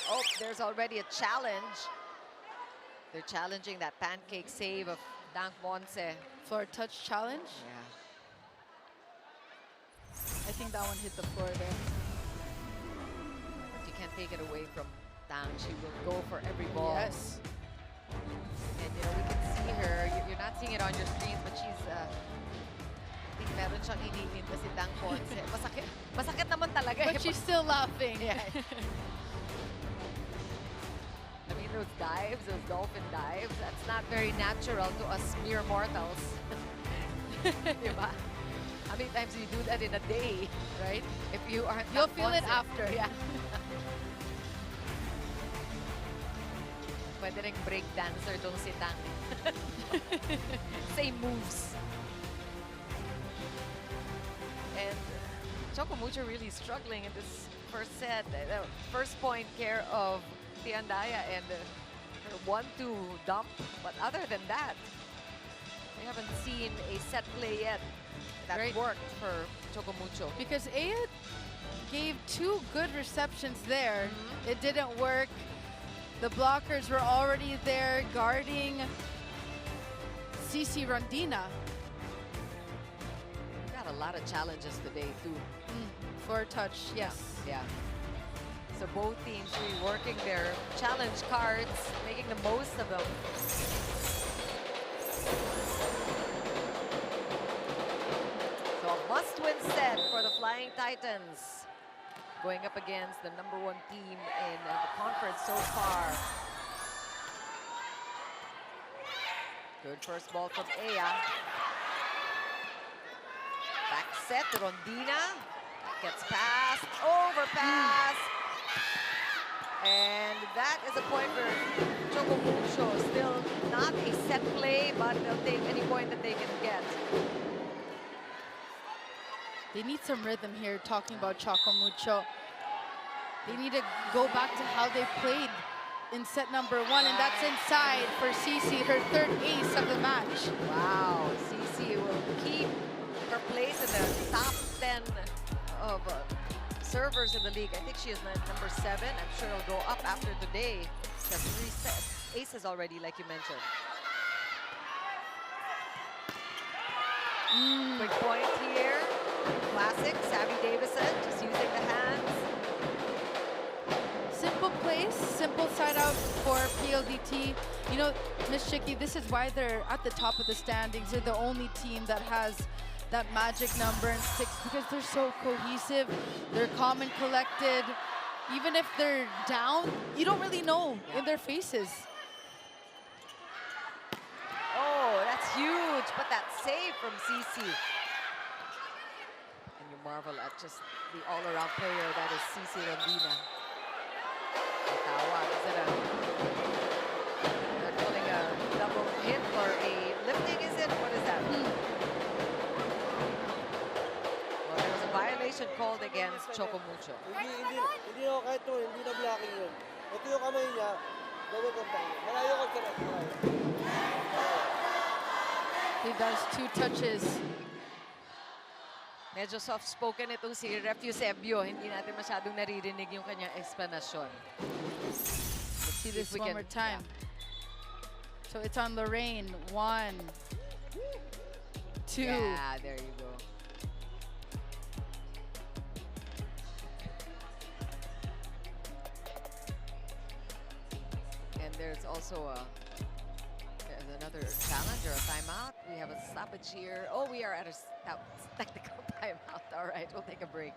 Oh, there's already a challenge. They're challenging that pancake save of Dank Ponce. Floor touch challenge. Yeah. I think that one hit the floor there. But you can't take it away from Dank. She will go for every ball. Yes. And you know, we can see her. You're not seeing it on your screens, but she's I think meron siyang iniinit na si Dank Ponce. Masakit naman talaga. But she's still laughing. Yeah. I mean, those dives, those dolphin dives, that's not very natural to us mere mortals. Diba? How many times do you do that in a day, right? If you aren't You'll Dank feel it Ponce. after. Yeah. Pwede ring break dancer tong si Tang. Same moves. And CHOCO MUCHO really struggling in this first set. First point care of Tiandaya and her 1-2 dump. But other than that, we haven't seen a set play yet that Right. worked for CHOCO MUCHO. Because Aya gave 2 good receptions there. It didn't work. The blockers were already there guarding CC Rondina. Got a lot of challenges today too. Floor touch, yes. Yeah. So both teams really working their challenge cards, making the most of them. So a must-win set for the Flying Titans, going up against the #1 team in the conference so far. Good first ball from Aya. Back set to Rondina. Gets past, overpass. And that is a point for CHOCO MUCHO. Still not a set play, but they'll take any point that they can get. They need some rhythm here, talking about CHOCO MUCHO. They need to go back to how they played in set number 1, and that's inside for CC, her 3rd ace of the match. Wow, CC will keep her place in the top 10 of servers in the league. I think she is number 7. I'm sure it'll go up after today. She has 3 aces already, like you mentioned. Quick point here. Classic, Savvy Davison, just using the hands. Simple place, simple side out for PLDT. You know, Miss Chicky, this is why they're at the top of the standings. They're the only team that has that magic number in 6 because they're so cohesive. They're calm and collected. Even if they're down, you don't really know in their faces. Oh, that's huge, but that save from CC. And you marvel at just the all-around player that is CC Rondina. Tawag, is it they're calling a double hit or a lifting, is it? What is that? Well, there was a violation called against CHOCO MUCHO. Hindi ako kahit to, hindi na blocking yun. Ito yung kamay niya, double contact. Malayo ko sa He does 2 touches. Medyo soft-spoken itong si Ref Eusebio. Hindi natin masyadong naririnig yung kanyang explanation. Let's see this if we one can- more time. So it's on Lorraine. 1, 2. Yeah, there you go. And there's also there's another challenge or a timeout. We have a stoppage here. Oh, we are at a technical timeout. All right, we'll take a break.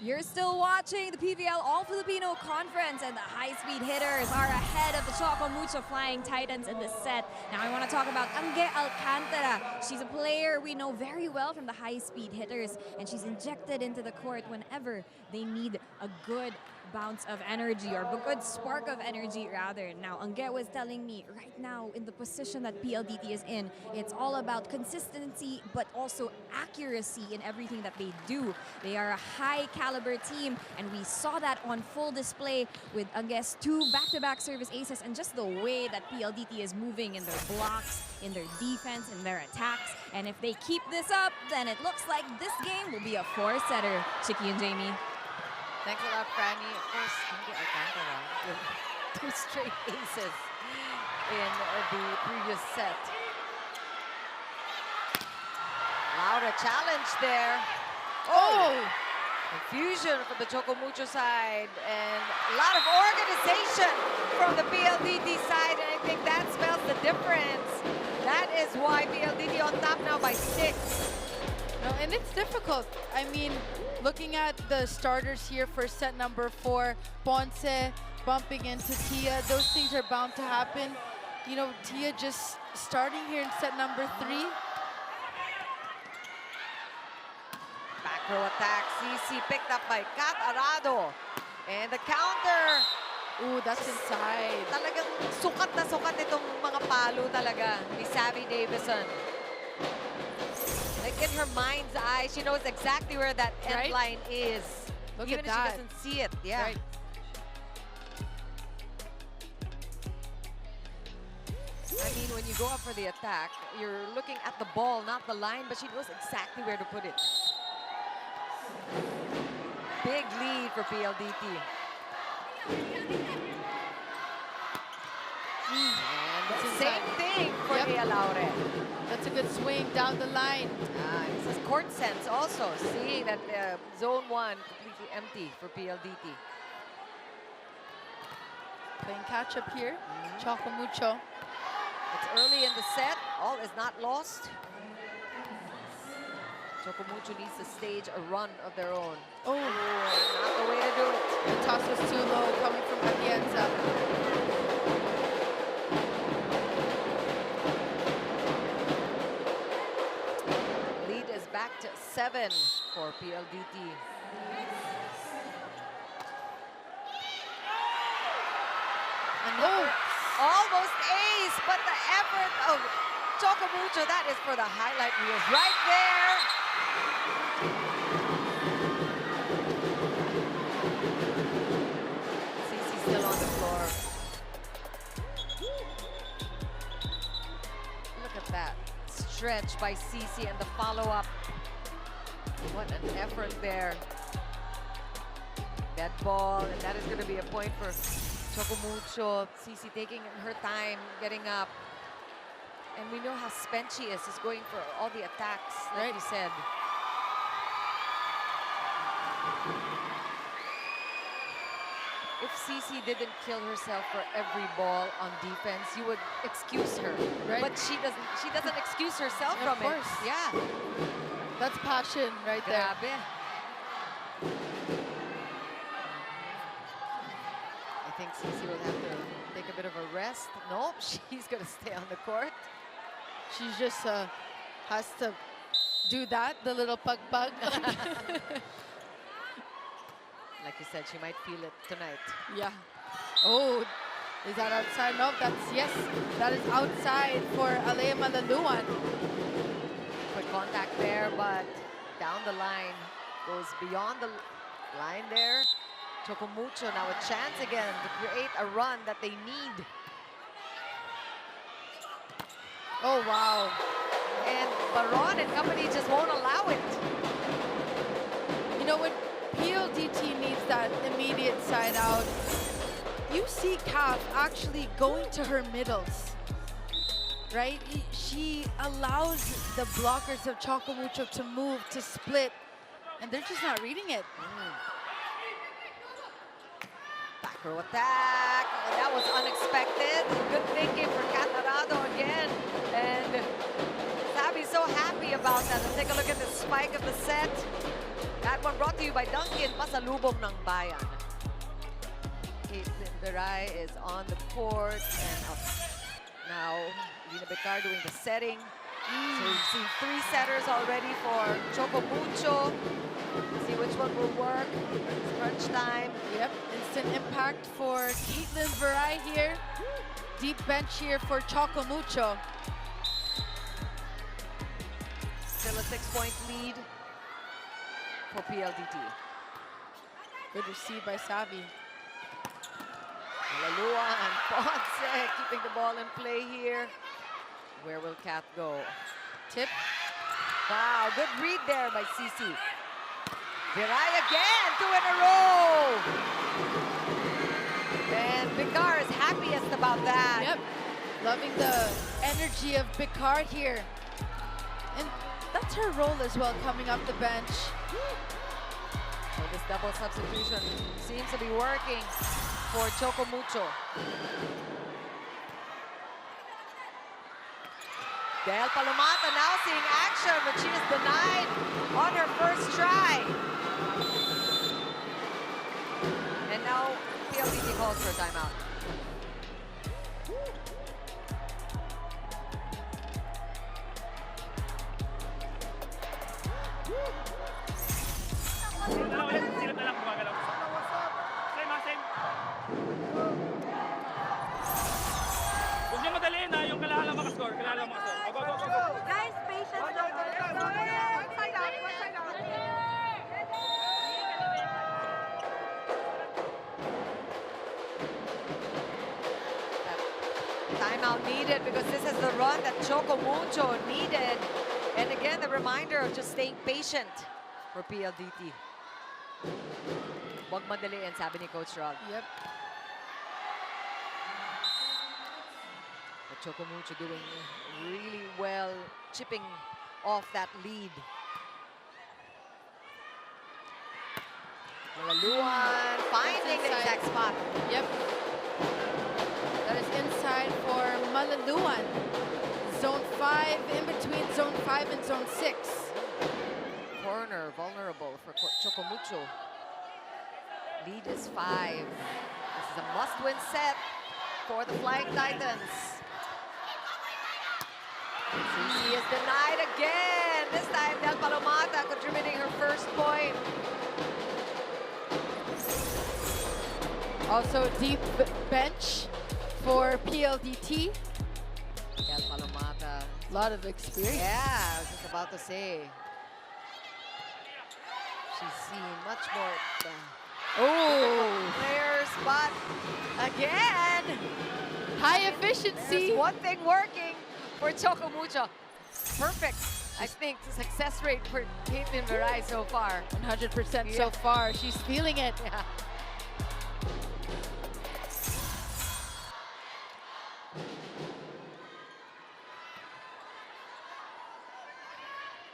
You're still watching the PVL All-Filipino Conference, and the high-speed hitters are ahead of the CHOCO MUCHO Flying Titans in this set. Now I want to talk about Angge Alcantara. She's a player we know very well from the high-speed hitters, and she's injected into the court whenever they need a good bounce of energy, or a good spark of energy rather. Now Angge was telling me right now, in the position that PLDT is in, it's all about consistency but also accuracy in everything that they do. They are a high caliber team, and we saw that on full display with Angge's 2 back-to-back service aces, and just the way that PLDT is moving in their blocks, in their defense, in their attacks. And if they keep this up, then it looks like this game will be a 4-setter. Chicky and Jamie. Thanks a lot, Franny. Of course, Angge Alcantara with 2 straight aces in the previous set. Laura challenge there. Oh! Confusion from the CHOCO MUCHO side, and a lot of organization from the PLDT side, and I think that spells the difference. That is why PLDT on top now by 6. No, and it's difficult. I mean, looking at the starters here for set number 4, Ponce bumping into Tia, those things are bound to happen. You know, Tia just starting here in set number 3. Back row attack, CC picked up by Kat Arado. And the counter. Ooh, that's inside. Talagang sukat na sukat itong mga palo talaga ni Savvy Davison. Like in her mind's eye, she knows exactly where that end line is. Look Even at if that. she doesn't see it. Yeah. Right. I mean, when you go up for the attack, you're looking at the ball, not the line, but she knows exactly where to put it. Big lead for PLDT. And same thing for Nia Laure. That's a good swing down the line. This is court sense also, seeing that zone 1 completely empty for PLDT. Playing catch up here. CHOCO MUCHO. It's early in the set. All is not lost. CHOCO MUCHO needs to stage a run of their own. Oh, not the way to do it. The toss was too low coming from Atienza. Lead is back to 7 for PLDT. Oh, almost ace, but the effort of CHOCO MUCHO, that is for the highlight reels right there. CC still on the floor. Look at that stretch by CC and the follow-up. What an effort there. That ball, and that is going to be a point for CHOCO MUCHO. CC taking her time, getting up. And we know how spent she is. She's going for all the attacks, like you said. If CC didn't kill herself for every ball on defense, you would excuse her. Right. But she doesn't excuse herself from it. Yeah. That's passion right there. Grabe. I think CC will have to take a bit of a rest. Nope, she's going to stay on the court. She just has to do that, the little pug-pug. Like you said, she might feel it tonight. Yeah. Oh, is that outside? No, yes, that is outside for Alea Malaluan. Quick contact there, but down the line goes beyond the Line there. Choco Mucho now a chance again to create a run that they need. Oh, wow. And Baron and company just won't allow it. You know, when PLDT needs that immediate side out, you see Kath actually going to her middles, right? She allows the blockers of Choco Mucho to move, to split, and they're just not reading it. Back row attack. Oh, that was unexpected. Good thinking for Catarado again. And Sabi's so happy about that. Let's take a look at the spike of the set. That one brought to you by Duncan, pasalubong ng bayan. Caitlin Beray is on the court. And now, Lina Becar doing the setting. So we've seen 3 setters already for Choco Mucho. See which one will work. It's crunch time. Yep, instant impact for Caitlin Beray here. Deep bench here for Choco Mucho. Still a 6-point lead for PLDT. Good receive by Sabi. Malalua and Ponce keeping the ball in play here. Where will Kat go? Tip. Wow, good read there by Cici. Viray again, 2 in a row. And Bicar is happiest about that. Yep, loving the energy of Picard here. And that's her role as well, coming up the bench. So this double substitution seems to be working for Choco Mucho. Del Palomata now seeing action, but she is denied on her first try. And now PLDT calls for a timeout. Dalawa ulit, silip na lang gumagalaw. Same ha, same. Huwag niyo madaliin ha, yung kailangan lang makascore. Kailangan lang makascore. Go, go, go, go. Guys, patience lang. One side out, one side out. Timeout needed because this is the run that Choco Mucho needed. And again, the reminder of just staying patient for PLDT. Huwag madaliin, sabi ni Coach Rob. Yep. But Choco Mucho doing really well, chipping off that lead. Malaluan finding the exact spot. Yep. That is inside for Malaluan. Zone 5, in between Zone 5 and Zone 6. Corner vulnerable for Choco Mucho. Lead is 5. This is a must-win set for the Flying Titans. Cici is denied again. This time, Del Palomata contributing her first point. Also deep bench for PLDT. Del Palomata. A lot of experience. Yeah, I was just about to say. She's seen much more players, but again, high efficiency. there's one thing working for Choco Mucho. Perfect, I think, success rate for Caitlin Beray so far. 100% so far. She's feeling it. Yeah.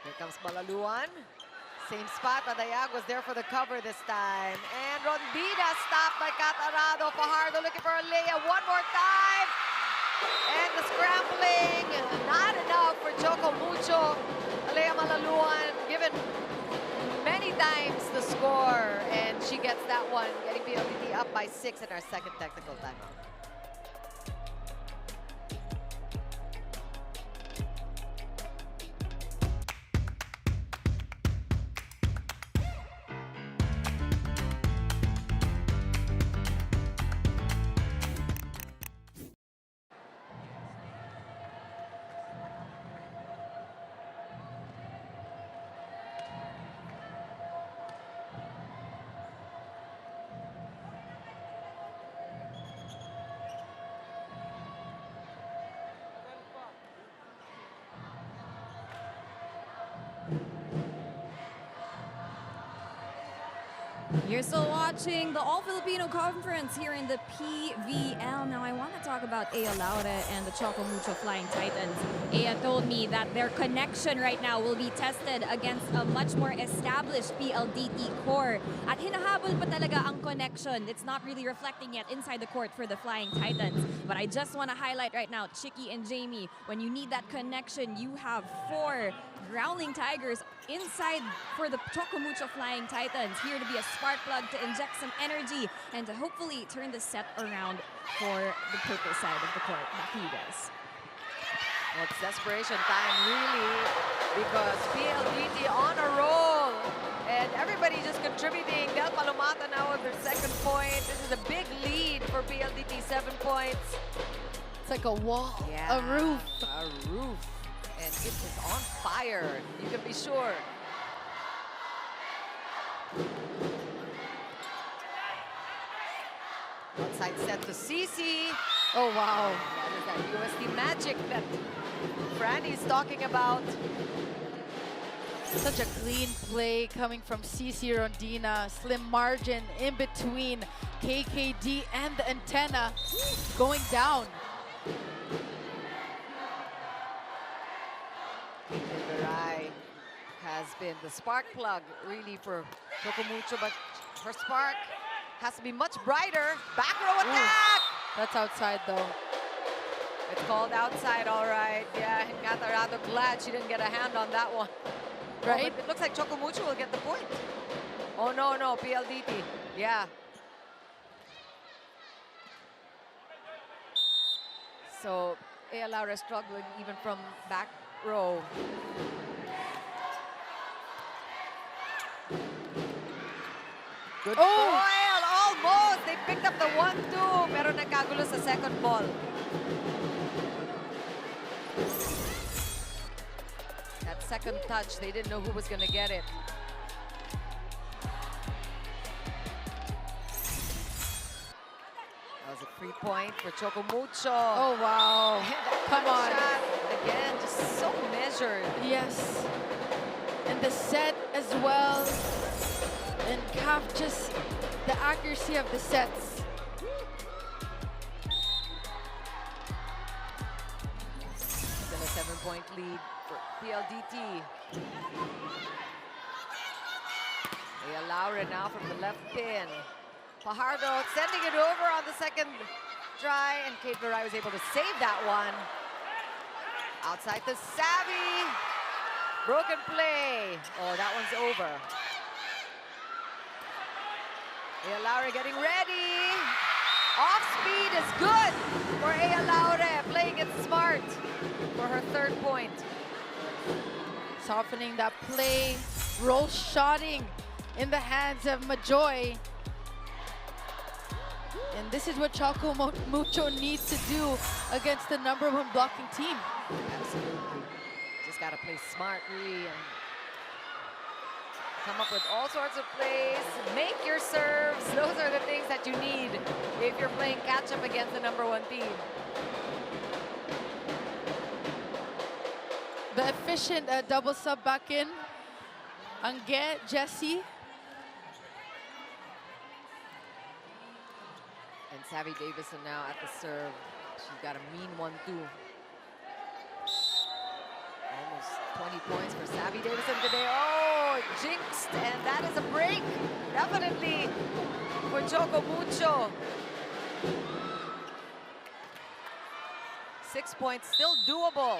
Here comes Malaluan. Same spot, Adayag was there for the cover this time. And Rondida stopped by Catarado. Fajardo looking for a layup one more time. And the scrambling, not enough for Choco Mucho. Alea Malaluan given many times the score. And she gets that one, getting PLDT up by 6 in our second technical timeout. You're still watching the All-Filipino Conference here in the PVL. Now, I want to talk about Ea Laure and the CHOCO MUCHO Flying Titans. Ea told me that their connection right now will be tested against a much more established PLDT core. At hinahabol pa talaga ang connection. It's not really reflecting yet inside the court for the Flying Titans. But I just want to highlight right now, Chicky and Jamie, when you need that connection, you have 4 Growling Tigers inside for the CHOCO MUCHO Flying Titans, here to be a spark plug to inject some energy and to hopefully turn the set around for the purple side of the court. Back to you guys. Well, it's desperation time, really, because PLDT on a roll. And everybody just contributing. Del Palomata now with their 2nd point. This is a big lead for PLDT, 7 points. It's like a wall, Yeah, a roof. A roof. And it is on fire, you can be sure. Outside set to Cici. Oh, wow. That is that USD magic that Franny's talking about. Such a clean play coming from Cici Rondina. Slim margin in between KKD and the antenna going down. Libero has been the spark plug really for CHOCO MUCHO, but her spark has to be much brighter. Back row attack! That's outside though. It's called outside, all right. Yeah, Ngata rather glad she didn't get a hand on that one. Right? Oh, but it looks like CHOCO MUCHO will get the point. Oh, no, no, PLDT. Yeah. So, Ea Laure struggling even from back row. Good foil, almost. They picked up the 1-2, pero nagkagulo sa second ball. That second touch, they didn't know who was going to get it. That was a free point for CHOCO MUCHO. Oh, wow. Come on. Shot, again, just so measured. Yes. And the set as well. And Cap just the accuracy of the sets. Still a 7-point lead for PLDT. Ea Laure now from the left pin. Fajardo sending it over on the second try, and Kate Virai was able to save that one. Outside to Savvy. Broken play. Oh, that one's over. Ea Laure getting ready. Off speed is good for Ea Laure, playing it smart for her 3rd point. Softening that play, roll shotting in the hands of Majoy. And this is what CHOCO MUCHO needs to do against the #1 blocking team. Absolutely. Just got to play smart, really, and come up with all sorts of plays. Make your serves. Those are the things that you need if you're playing catch-up against the #1 team. The efficient double sub back in. Angge, Jessie. And Savvy Davison now at the serve. She's got a mean one, too. Almost 20 points for Savvy Davison today. Oh, jinxed, and that is a break. Definitely for CHOCO MUCHO. 6 points, still doable.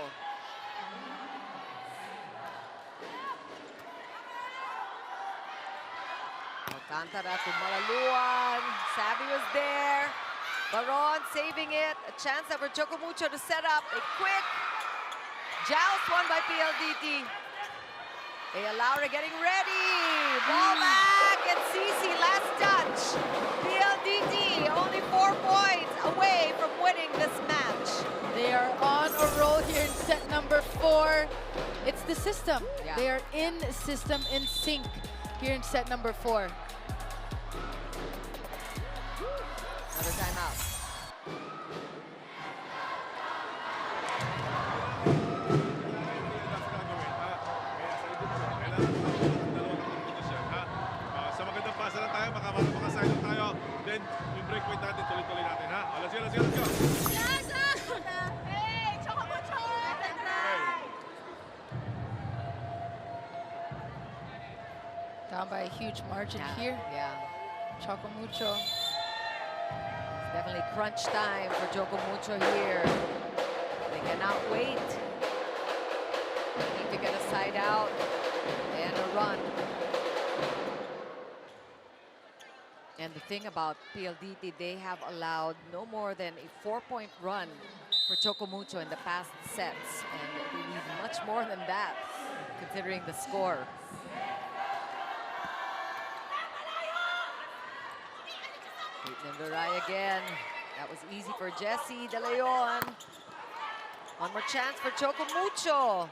Alcantara to Malaluan. Savvy was there. Baron saving it. A chance for CHOCO MUCHO to set up a quick joust won by PLDT. Ea Laure getting ready. Ball back and Cici last touch. PLDT only 4 points away from winning this match. They are on a roll here in set #4. It's the system. Yeah. They are in system, in sync here in set #4. Another timeout. Sa magandang pasa lang tayo, Then, yung break point natin, tuloy-tuloy natin, ha? O, let's go, let's go, let's go! Hey, Choco Mucho! Okay. Down by a huge margin here. Yeah. Choco Mucho. It's definitely crunch time for Choco Mucho here. They cannot wait. They need to get a side out and a run. And the thing about PLDT, they have allowed no more than a 4-point run for Choco Mucho in the past sets. And they need much more than that, considering the score. Libero again. That was easy for Jessie De Leon. One more chance for Choco Mucho.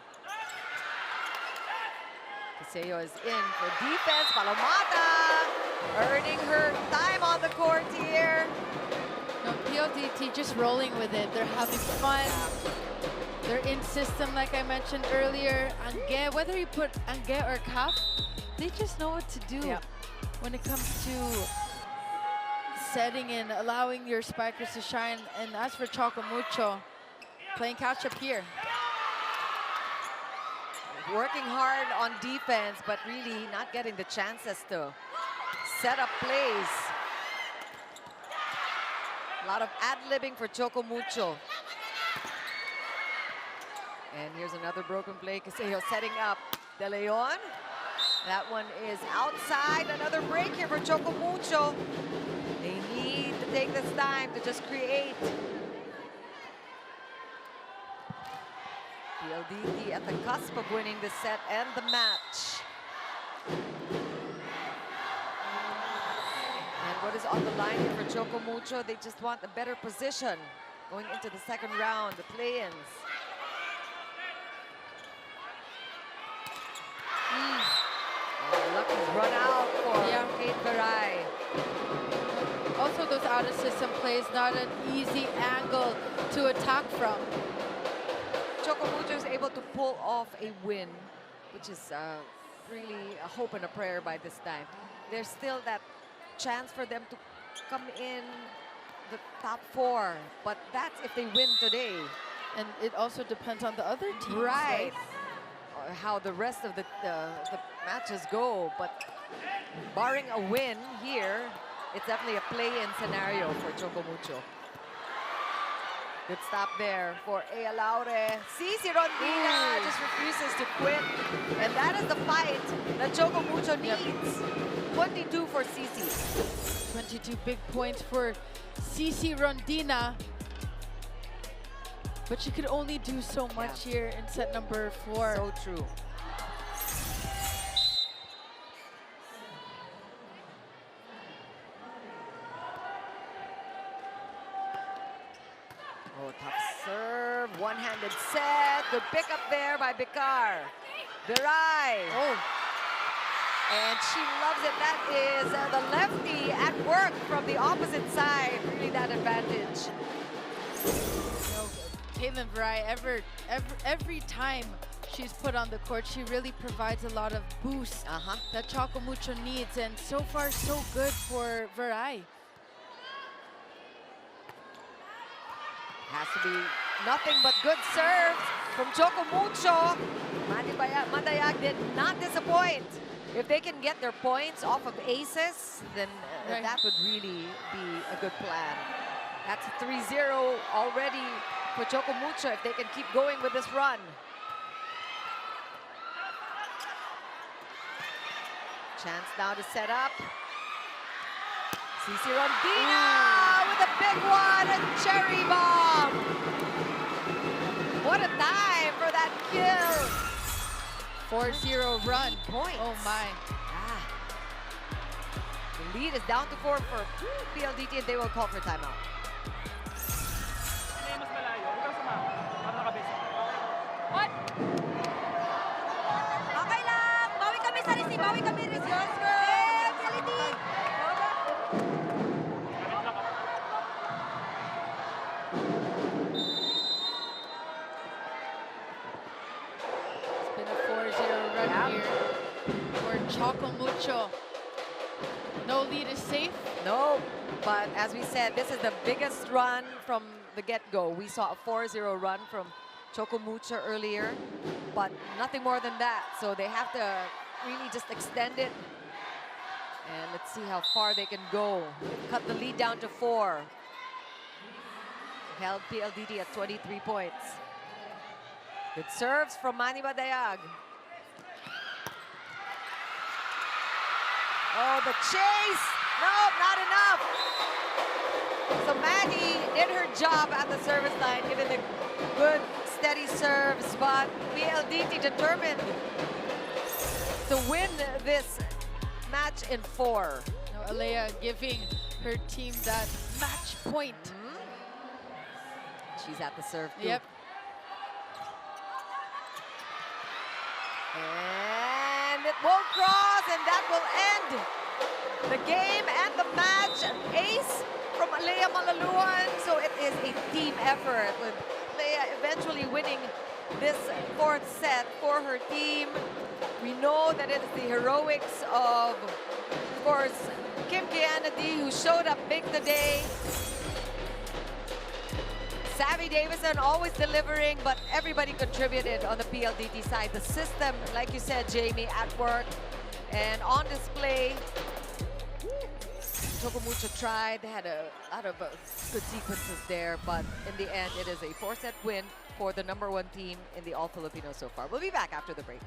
Caseo is in for defense. Palomata earning her time on the court here. No, PLDT just rolling with it. They're having fun. They're in system, like I mentioned earlier. Ange, whether you put Ange or Kaf, they just know what to do when it comes to setting and allowing your spikers to shine. And as for Choco Mucho, playing catch up here. Working hard on defense, but really not getting the chances to set up plays. A lot of ad-libbing for Choco Mucho. And here's another broken play. Caseo setting up De Leon. That one is outside. Another break here for Choco Mucho. They need to take this time to just create. PLDT at the cusp of winning the set and the match. And what is on the line here for Choco Mucho? They just want a better position going into the second round, the play-ins. Luck has run out for Kate Verai. Also, those out-of-system plays, not an easy angle to attack from. Choco Mucho is able to pull off a win, which is really a hope and a prayer by this time. There's still that chance for them to come in the top 4, but that's if they win today. And it also depends on the other teams. Right. Or how the rest of the matches go, but barring a win here, it's definitely a play-in scenario for Choco Mucho. Good stop there for Ea Laure. Cici Rondina just refuses to quit. And that is the fight that Choco Mucho needs. 22 for Cici. 22 big points for Cici Rondina. But she could only do so much here in set number 4. So true. Oh, tough serve, one-handed set. Good pickup there by Bikar. Verai. Oh. And she loves it. That is the lefty at work from the opposite side. Really that advantage. Caitlin Verai, every time she's put on the court, she really provides a lot of boost that Choco Mucho needs. And so far, so good for Verai. Has to be nothing but good serves from Choco Mucho. Madayag did not disappoint. If they can get their points off of aces, then that would really be a good plan. That's 3-0 already for Choco Mucho if they can keep going with this run. Chance now to set up. Cici Rondina with a big one, a cherry bomb. What a time for that kill. 4-0 run. Points. Oh my. The lead is down to 4 for PLDT and they will call for timeout. What? Okay lang. Bawi kami sa receive. Bawi kami receive. PLDT. It's been a 4-0 run here for Choco Mucho. No lead is safe. No. But as we said, this is the biggest run from the get-go. We saw a 4-0 run from CHOCO MUCHO earlier, but nothing more than that. So they have to really just extend it. And let's see how far they can go. Cut the lead down to 4. Held PLDT at 23 points. Good serves from Manny Badayag. Oh, the chase! No, not enough! So Manny did her job at the service line, giving the good, steady serves, but PLDT determined to win this match in 4. Now, Alea giving her team that match point. She's at the serve too. Yep. And it won't cross, and that will end the game and the match. An ace from Alea Malaluan. So it is a team effort, with Alea eventually winning this 4th set for her team. We know that it is the heroics of course, Kim Kennedy, who showed up big today. Savvy Davison always delivering, but everybody contributed on the PLDT side. The system, like you said, Jamie, at work and on display. CHOCO MUCHO tried. They had a lot of good sequences there, but in the end, it is a 4-set win for the #1 team in the All-Filipino so far. We'll be back after the break.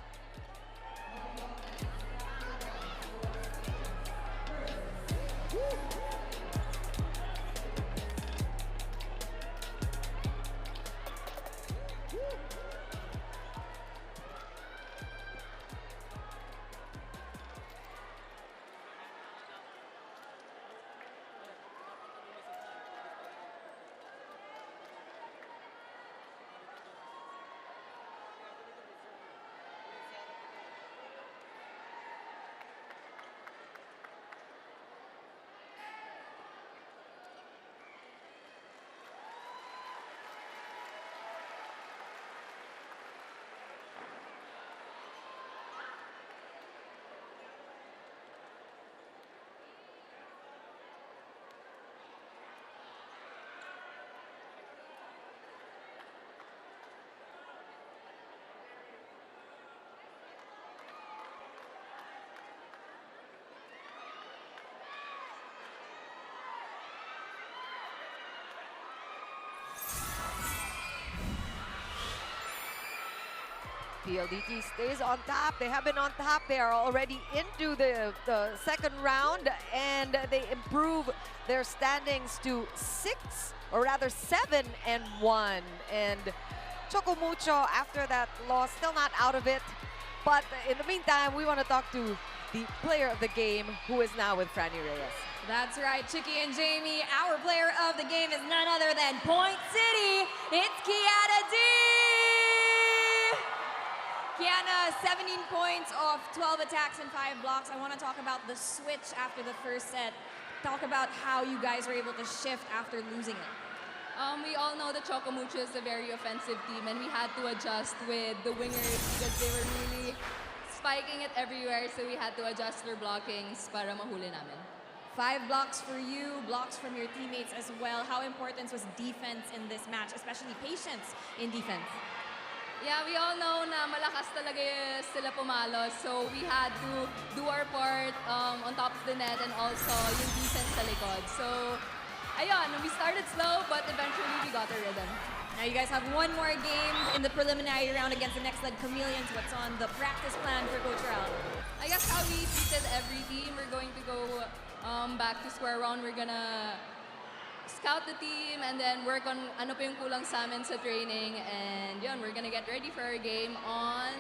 PLDT stays on top. They have been on top. They are already into the second round, and they improve their standings to 6, or rather 7-1. And CHOCO MUCHO, after that loss, still not out of it. But in the meantime, we want to talk to the player of the game, who is now with Franny Reyes. That's right, Chicky and Jamie. Our player of the game is none other than Point City. It's Kiana D. Kiana, 17 points off 12 attacks and 5 blocks. I want to talk about the switch after the first set. Talk about how you guys were able to shift after losing it. We all know that CHOCO MUCHO is a very offensive team, and we had to adjust with the wingers because they were really spiking it everywhere, so we had to adjust their blockings para mahuli namin. 5 blocks for you, blocks from your teammates as well. How important was defense in this match, especially patience in defense? Yeah, we all know na malakas talaga sila pumalo, so we had to do our part on top of the net and also yung defense sa likod. So, ayun, we started slow, but eventually we got a rhythm. Now you guys have one more game in the preliminary round against the next leg Chameleons. What's on the practice plan for Coach Ral? I guess how we treated every team, we're going to go back to square one. We're gonna scout the team and then work on ano pa yung kulang sa amin sa training, and yun, we're gonna get ready for our game on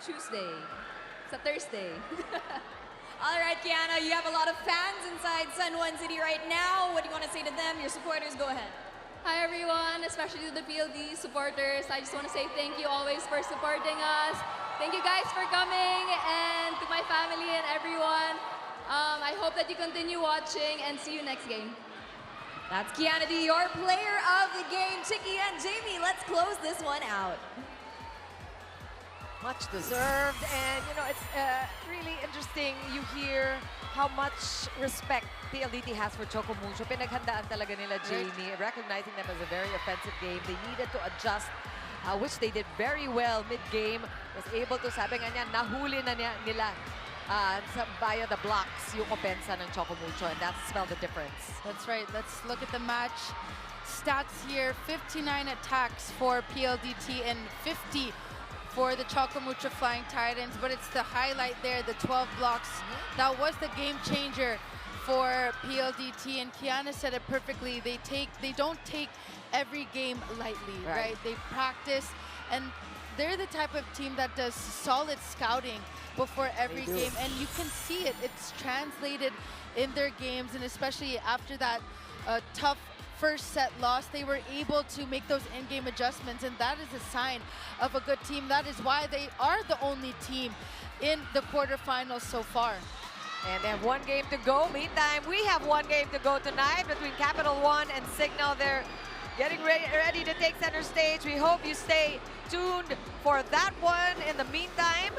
Tuesday. Sa Thursday. All right, Kiana, you have a lot of fans inside San Juan City right now. What do you want to say to them, your supporters? Go ahead. Hi everyone, especially to the PLD supporters. I just want to say thank you always for supporting us. Thank you guys for coming, and to my family and everyone. I hope that you continue watching, and see you next game. That's Kiana D, your player of the game. Chicky and Jamie, let's close this one out. Much deserved. And, you know, it's really interesting. You hear how much respect PLDT has for CHOCO MUCHO. Pinaghandaan talaga nila, Jamie, recognizing them as a very offensive game. They needed to adjust, which they did very well mid-game. Was able to, sabi nga niya, nahuli na nila via the blocks yung opensa ng CHOCO MUCHO, and that's spelled the difference. That's right. Let's look at the match stats here. 59 attacks for PLDT and 50 for the CHOCO MUCHO Flying Titans, but it's the highlight there, the 12 blocks. That was the game changer for PLDT, and Kiana said it perfectly. They don't take every game lightly, right? They practice, and they're the type of team that does solid scouting before every game, and you can see it. It's translated in their games, and especially after that tough first set loss, they were able to make those in-game adjustments, and that is a sign of a good team. That is why they are the only team in the quarterfinals so far. And they have one game to go. Meantime, we have one game to go tonight between Capital One and Signal. They're getting ready to take center stage. We hope you stay tuned for that one. In the meantime,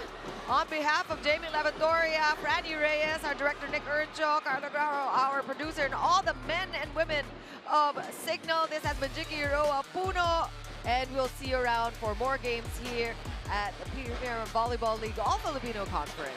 on behalf of Jamie Lavandoria, Franny Reyes, our director Nick Ernchok, our producer, and all the men and women of Signal, this has been Jiggy Roa Puno, and we'll see you around for more games here at the Premier Volleyball League All-Filipino Conference.